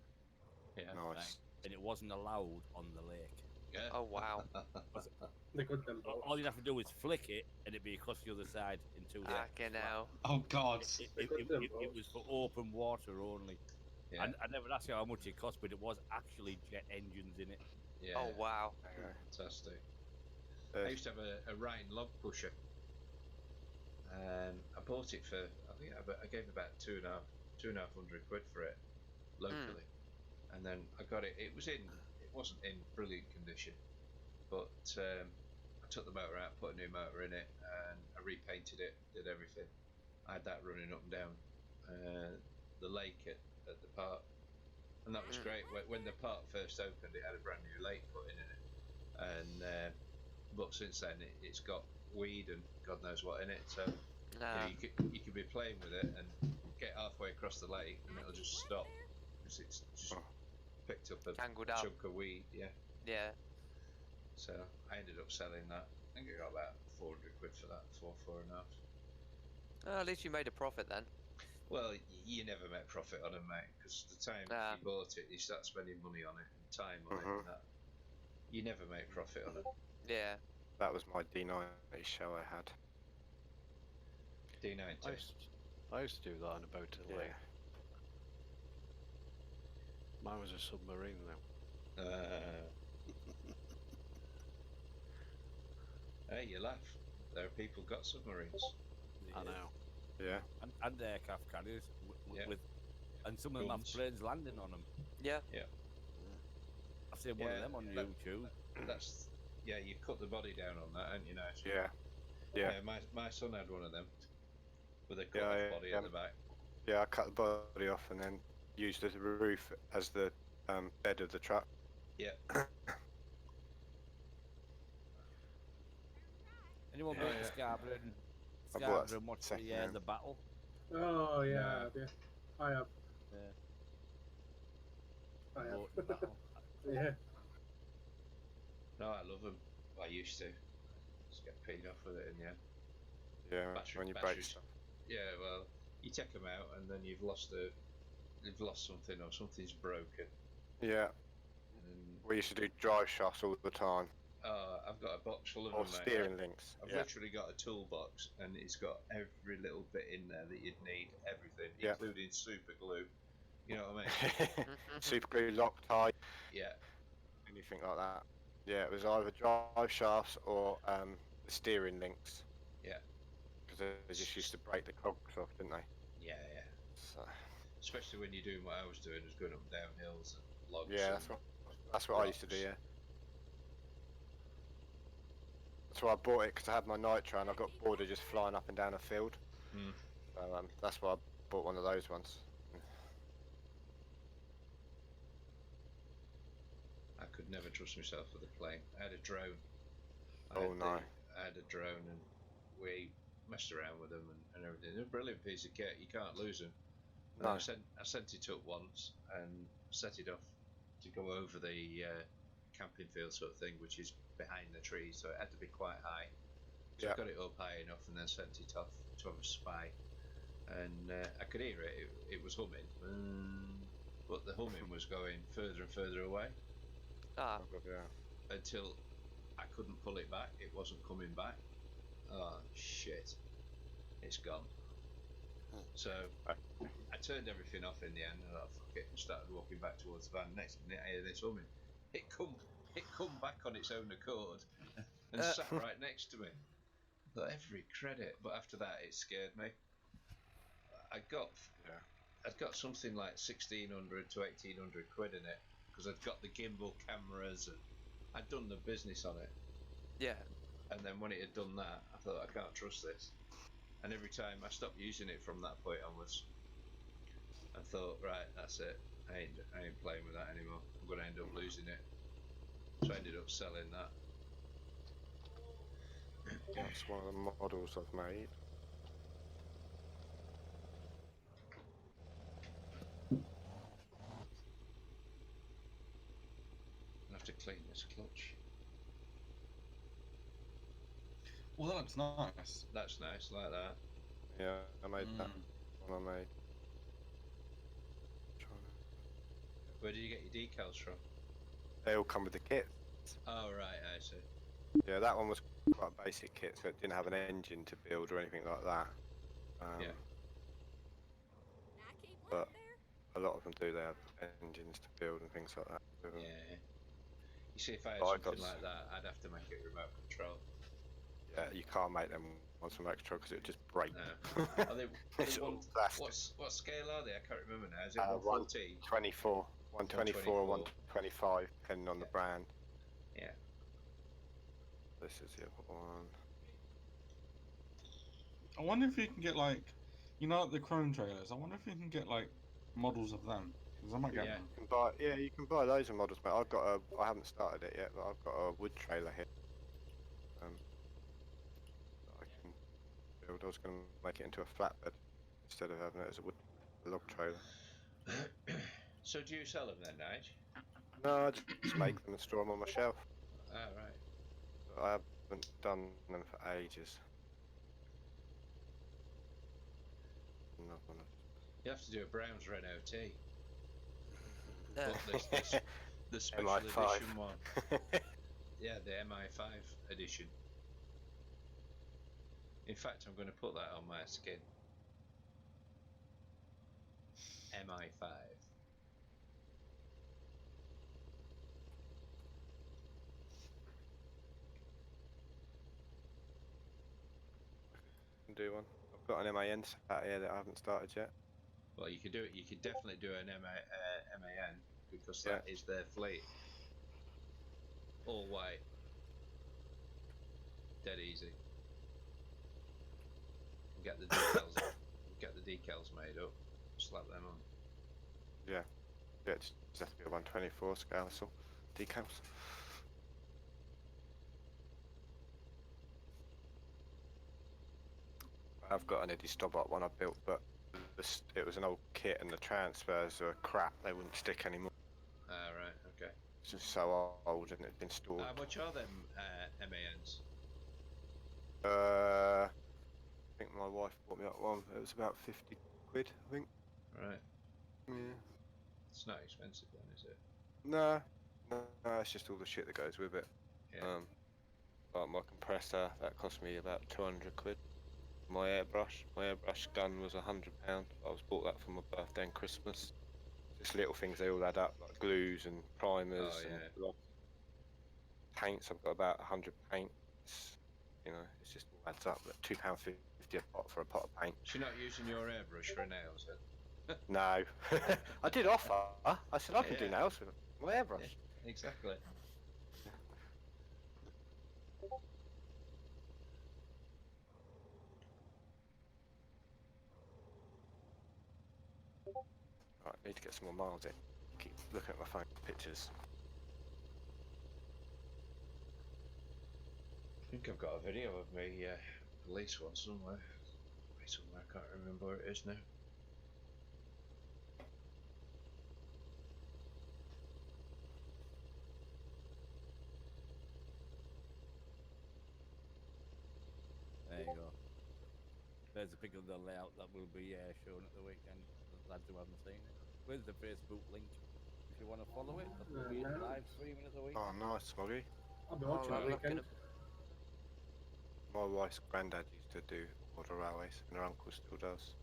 Yeah. Nice. Right? And it wasn't allowed on the lake. Yeah. Oh, wow. All you'd have to do is flick it, and it'd be across the other side in 2 seconds. Okay, now. Oh, God. It was for open water only. Yeah. And I never asked you how much it cost, but it was actually jet engines in it. Yeah. Oh, wow. Fantastic. I used to have a Ryan log pusher. I bought it for, I think I gave about 2,500 quid for it locally. And then I got it. It wasn't in brilliant condition, but I took the motor out, put a new motor in it, and I repainted it, did everything. I had that running up and down the lake at the park, and that was great. When the park first opened, it had a brand new lake put in it, and but since then it's got weed and God knows what in it. So you could be playing with it and get halfway across the lake, and it'll just stop because it's just picked up a chunk of weed. Yeah. So I ended up selling that. I think I got about 400 quid for that, 4.5. At least you made a profit then. Well, you never make profit on them, mate, because the time you bought it, you start spending money on it and time on it and that. You never make profit on them. Yeah. That was my D90 show I had. D90? I used to do that on a boat at lake. Mine was a submarine though. Hey, you laugh. There are people got submarines. I know. Yeah. And aircraft carriers and some of them have planes landing on them. Yeah. I've seen one of them on YouTube. That's you cut the body down on that, haven't you? Now. Yeah. My son had one of them with a cut off body at the back. Yeah, I cut the body off and then used the roof as the bed of the truck. Yeah. Anyone been to Scarborough and watch the battle? Oh yeah, I have. Yeah. No, I love them. I used to. Just get peed off with it in the end. Yeah, when you break stuff. Yeah, well, you take them out and then you've lost something or something's broken. Yeah. We used to do drive shafts all the time. I've got a box full of or them, mate. steering links. I've literally got a toolbox and it's got every little bit in there that you'd need, everything, including super glue. You know what I mean? Super glue, Loctite. Yeah. Anything like that. Yeah, it was either drive shafts or the steering links. Yeah. Because they just used to break the cogs off, didn't they? Yeah, yeah. So, especially when you're doing what I was doing, was going up and down hills and logs. yeah, and that's what I used to do. Yeah. That's why I bought it, because I had my nitro and I got bored of just flying up and down a field. So that's why I bought one of those ones. I could never trust myself with a plane. I had a drone. I had a drone, and we messed around with them and everything. They're a brilliant piece of kit. You can't lose them. No. I sent it up once and set it off to go over the camping field sort of thing, which is behind the trees, so it had to be quite high. So I got it up high enough and then sent it off to have a spy. And I could hear it. It was humming, but the humming was going further and further away. Until I couldn't pull it back. It wasn't coming back. Oh shit! It's gone. So I turned everything off in the end, and I thought, fuck it, and started walking back towards the van. Next minute, I hear this humming. It come back on its own accord and sat right next to me. I thought, every credit, but after that, it scared me. I'd got something like 1,600 to 1,800 quid in it, because I'd got the gimbal cameras and I'd done the business on it. Yeah. And then when it had done that, I thought, I can't trust this. And every time I stopped using it from that point onwards, I thought, right, that's it. I ain't playing with that anymore. I'm going to end up losing it. So I ended up selling that. That's one of the models I've made. I'll have to clean this clutch. Well, that looks nice. That's nice, like that. Yeah, I made that one I made. Where did you get your decals from? They all come with the kit. Oh, right, I see. Yeah, that one was quite a basic kit, so it didn't have an engine to build or anything like that. Yeah. But a lot of them do. They have engines to build and things like that. Yeah. You see, if I had something like that, I'd have to make it remote control. Yeah, you can't make them ones remote control because it would just break. No. Are they all plastic. What scale are they? I can't remember now. Is it 114? 124. 124 or 125, depending on the brand. Yeah. This is the other one. I wonder if you can get like, you know, the Chrome trailers. I wonder if you can get like models of them. Because I might get them. You can buy loads of models, mate. I haven't started it yet, but I've got a wood trailer here. That I can build. I was going to make it into a flatbed instead of having it as a log trailer. So do you sell them then, Nige? No, I just make them and store them on my shelf. Ah, right. But I haven't done them for ages. You have to do a Browns Red OT. But the special MI5. edition one. Yeah, the MI5 edition. In fact, I'm going to put that on my skin. MI5. Do one. I've got an MAN sat here that I haven't started yet. Well, you could do it. You could definitely do an MAN because that is their fleet. All white. Dead easy. Get the decals. Get the decals made up. Slap them on. Yeah. Yeah, it just has to be a 124 scale, so decals. I've got an Eddie Stobbart one I built, but it was an old kit and the transfers were crap. They wouldn't stick anymore. Ah, right, okay. It's just so old and it'd been stored. How much are them MANs? I think my wife bought me up one. It was about 50 quid, I think. Right. Yeah. It's not expensive then, is it? No, it's just all the shit that goes with it. Yeah. Like my compressor, that cost me about 200 quid. My airbrush gun was £100. I was bought that for my birthday and Christmas. Just little things, they all add up, like glues and primers and paints. I've got about 100 paints. You know, it's just all adds up. But £2.50 a pot for a pot of paint. She's not using your airbrush for nails, then? No, I did offer. I said I can do Yeah. nails with my airbrush. Yeah, exactly. Right, I need to get some more miles in. Keep looking at my phone pictures. I think I've got a video of me police one somewhere. Somewhere, I can't remember where it is now. There you go. There's a pic of the layout that will be shown at the weekend. The lads who haven't seen it. Where's the Facebook link? If you want to follow it, that'll be live streaming at the weekend. Oh, nice, Smoggy. I'll be watching that weekend. My wife's granddad used to do water railways, and her uncle still does.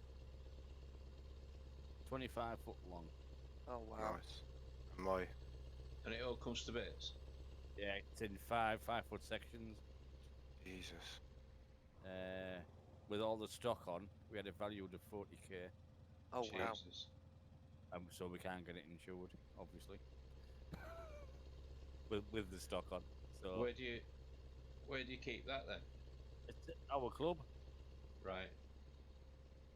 25 foot long. Oh wow. Nice. And it all comes to bits. Yeah, it's in 5-foot sections. Jesus. With all the stock on, we had it valued at 40k. Oh wow. Jesus. So we can't get it insured, obviously. with the stock on. So Where do you keep that then? it's our club. Right.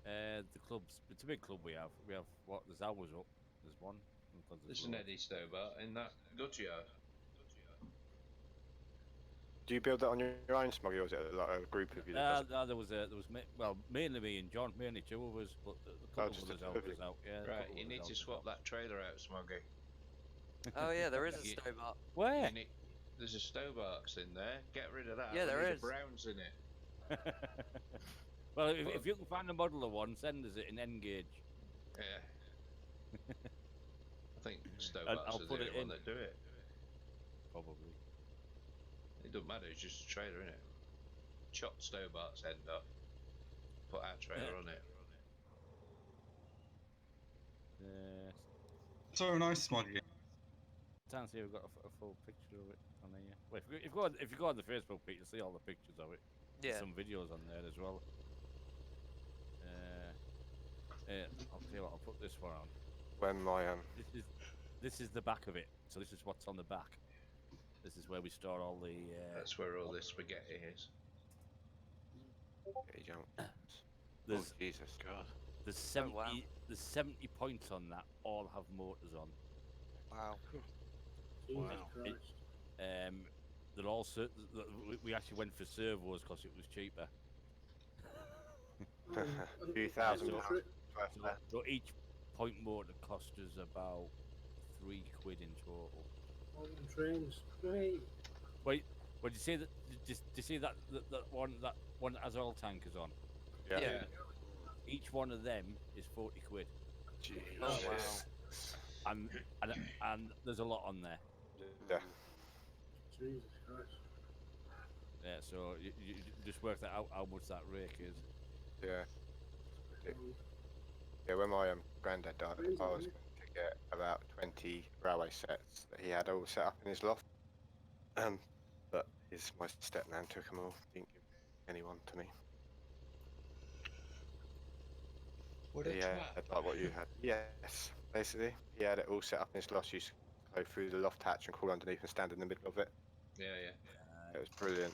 The club's it's a big club we have. We have what? There's hours up. There's one. There's an Eddie Stobart in that goods yard. Do you build that on your own, Smoggy, or is it like a group of you? That does it? There was mainly me and John, mainly two of us, but a couple of others helped us out. Yeah, Right, you need to swap that trailer out, Smoggy. Oh yeah, there is a Stobart. Where? There's a Stobart's in there. Get rid of that. Yeah, there is. The Browns in it. Well, if you can find a model of one, send us it in N gauge. Yeah. I think Stobart's are the only one that do it. Probably. It doesn't matter, it's just a trailer, innit? Chop Stobart's end up, put our trailer on it. So nice, Smoggy. Can't see we've got a full picture of it on here. Well, if you go on the Facebook page, you'll see all the pictures of it. There's some videos on there as well. I'll tell you what, I'll put this one on. When my This is the back of it. So this is what's on the back. This is where we store all the. That's where all this spaghetti is. There's Jesus God. There's 70. There's 70 points on that. All have motors on. Wow. Jesus Christ. They're all. We actually went for servos because it was cheaper. a few thousand pounds. So each point motor cost us about £3 in total. On trains, great. Wait, did you see that? Did you see that one that has oil tankers on? Yeah. Each one of them is £40. Jesus. Oh wow. And there's a lot on there. Yeah. Jesus Christ. Yeah, so you just work that out how much that rake is. Yeah. Yeah, when my granddad died, I was going to get about 20 railway sets that he had all set up in his loft. But my stepman took them all. Didn't give anyone to me. What a twat. Like what you had. Yes, basically. He had it all set up in his loft. You used to go through the loft hatch and crawl underneath and stand in the middle of it. Yeah. It was brilliant.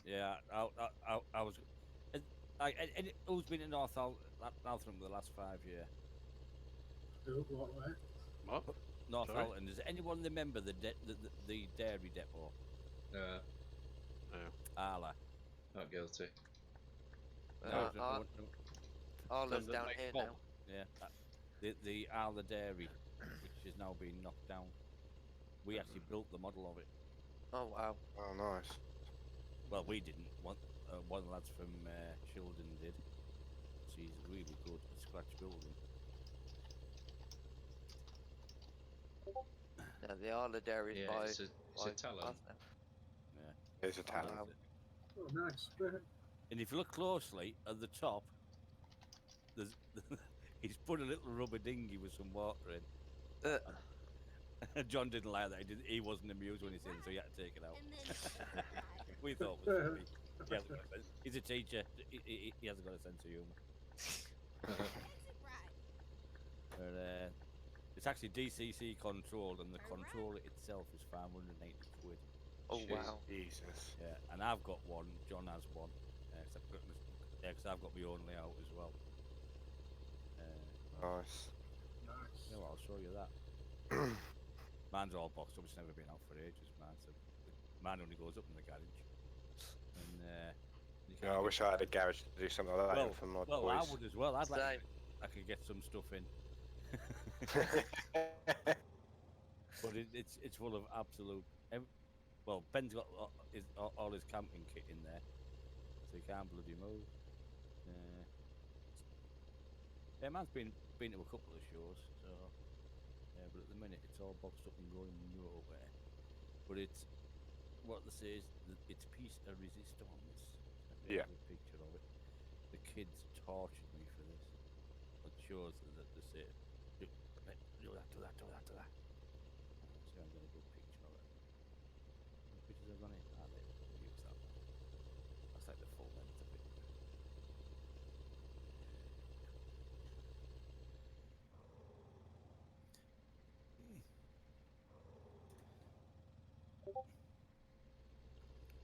Yeah, I was. Who's been in Northampton the last 5 years? What way? What? Northampton. Does anyone remember the dairy depot? No. Arla. Not guilty. Arla's down here now. Yeah. The Arla dairy, which is now being knocked down. We actually built the model of it. Oh wow. Oh, nice. Well, we didn't. One of the lads from Shildon did. She's really good at scratch building. Yeah, the Arla dairy is by. It's a talent. Yeah. It's a talent. Oh, nice. And if you look closely at the top, there's he's put a little rubber dinghy with some water in. John didn't like that. He wasn't amused when he said it, so he had to take it out. And then right. We thought it was funny. He's a teacher. He hasn't got a sense of humour. Exit right. But, it's actually DCC controlled, and the controller itself is 580 quid. Oh wow. Jesus. Yeah, and I've got one. John has one. Because I've got my own layout as well. Nice. Nice. Yeah, well, I'll show you that. Mine's all boxed up. It's never been out for ages, man. So mine only goes up in the garage. And I wish I had a garage to do something like that for my well, boys. I would as well. I'd like. I could get some stuff in. But it's full of absolute. Well, Ben's got all his camping kit in there, so he can't bloody move. Yeah, man's been to a couple of shows, so yeah. But at the minute, it's all boxed up and going nowhere. But it's what they say is it's piece de resistance. Yeah. A picture of it. The kids tortured me for this. It shows that they say do that. See, I'm gonna do a picture of it. What pictures are gonna? There we go. Use that one. That's like the full length of it.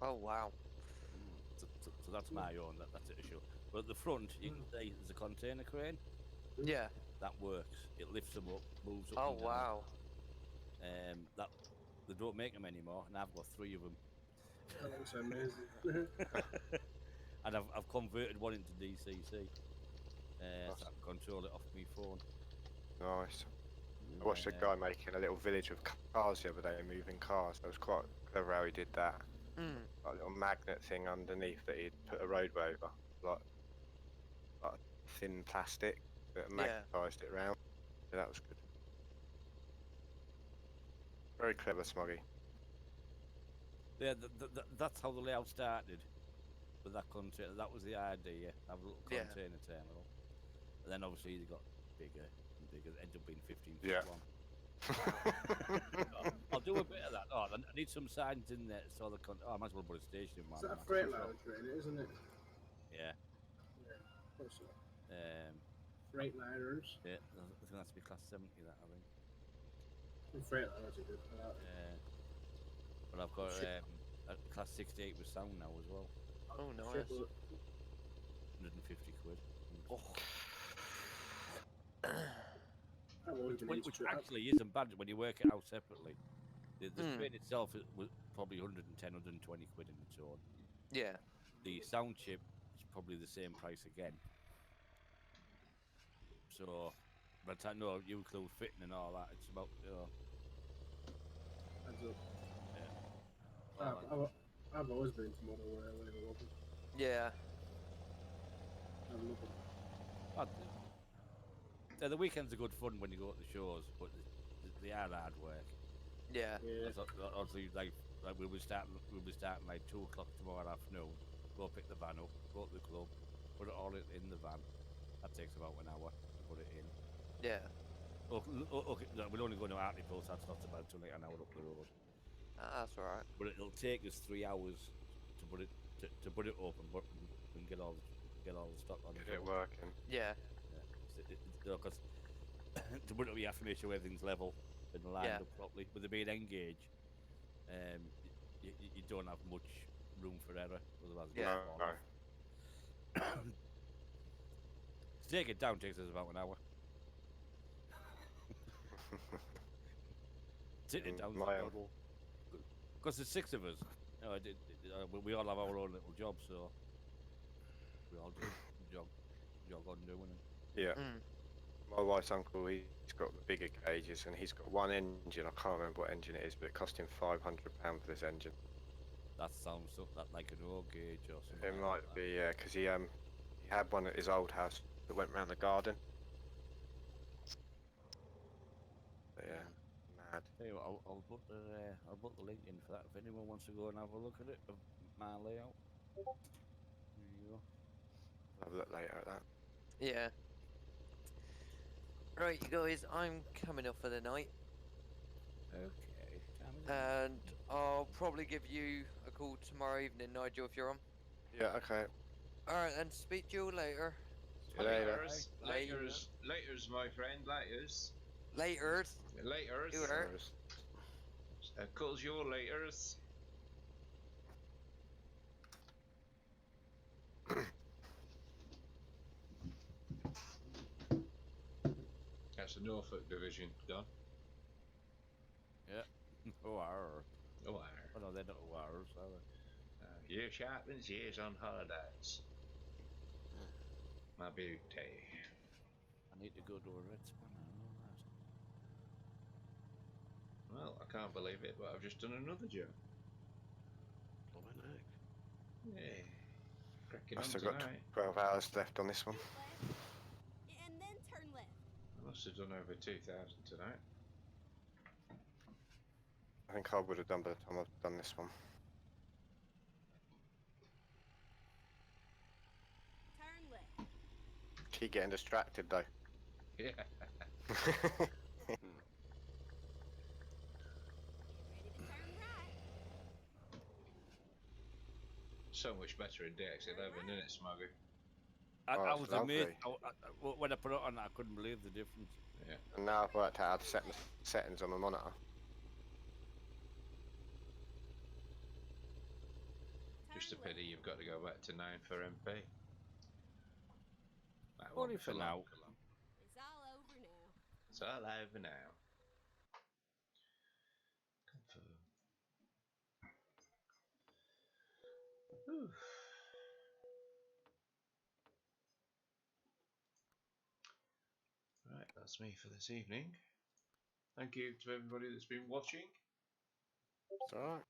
Oh wow. So that's my own. That's it. Issue. But at the front, you can see there's a container crane. Yeah. That works. It lifts them up, moves up. Oh and down. wow. That they don't make them anymore, and I've got 3 of them. That looks amazing. And I've converted one into DCC. So I can control it off my phone. Nice. I watched a guy making a little village of cars the other day, moving cars. That was quite clever how he did that. Like a little magnet thing underneath that he'd put a roadway over, like thin plastic that magnetised it round. Yeah, that was good. Very clever, Smoggy. Yeah, that's how the layout started. With that container, that was the idea. Have a little container terminal, and then obviously they got bigger and bigger. It ended up being 15 feet long. I'll do a bit of that. Oh, I need some signs in there so the I might as well put a station in mine. Is that a freight liner train, isn't it? Yeah. Yeah. Also. Freight liners. Yeah, I think that's be class 70. That I think. Freight liners are good for that. Yeah. But I've got a class 68 with sound now as well. Oh nice. 150 quid. Oh. Which actually isn't bad when you work it out separately. The train itself was probably 110, 120 quid in its own. Yeah. The sound chip is probably the same price again. So, by the time you include fitting and all that, it's about Adds up. Yeah. I've always been to Model whenever it opens. Yeah. I love it. The weekends are good fun when you go to the shows, but they are hard work. Yeah. Obviously, like we'll be starting like 2 o'clock tomorrow afternoon. Go pick the van up, go to the club, put it all in the van. That takes about an hour to put it in. Yeah. Okay, we're only going to Hartlepool, so that's not about till like an hour up the road. That's alright. But it'll take us 3 hours to put it open, and get all the stock on. Get it working. Yeah. Because to put it up, you have to make sure everything's level and lined up properly. With it being engaged, you don't have much room for error. Otherwise, No. To take it down takes us about an hour. Sit it down. Because there's 6 of us. We all have our own little job, so we all do jog on doing it. Yeah. My wife's uncle, he's got the bigger gauges, and he's got one engine. I can't remember what engine it is, but it cost him £500 for this engine. That sounds like an old gauge or something. It might be, yeah, because he had one at his old house that went round the garden. But yeah, mad. Tell you what, I'll put the link in for that if anyone wants to go and have a look at it of my layout. There you go. I'll have a look later at that. Yeah. Right, you guys, I'm coming up for the night. Okay. Time is it? And I'll probably give you a call tomorrow evening, Nigel, if you're on. Yeah, okay. Alright, then speak to you later. See you later. Laters, my friend. Laters. Laters. Laters. Later. Calls your laters. That's the Norfolk division gone. Yeah. OR. OR. Oh no, they're not ORs, are they? Year sharpens years on holidays. My beauty. I need to go to a red spanner and all that. Well, I can't believe it, but I've just done another job. Blimey heck. Yeah. Cracking I've on still got tonight. 12 hours left on this one. Keep left, and then turn left. I must have done over 2,000 tonight. I think I would have done by the time I've done this one. Turn left. Keep getting distracted though. Yeah. Get ready to turn right. So much better in DX11, isn't it, Smugger? I it's was amazed. lovely. When I put it on, I couldn't believe the difference. Yeah. And now I've worked out how to set my settings on my monitor. Just a pity you've got to go back to 9 for MP. That Only won't be for now. long. It's all over now. It's all over now. Confirm. Whew. Right, that's me for this evening. Thank you to everybody that's been watching. It's alright.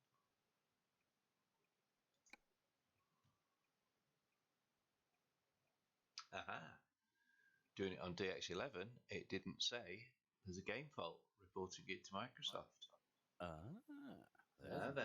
Aha. Doing it on DX11, it didn't say there's a game fault, reporting it to Microsoft. Ah, There.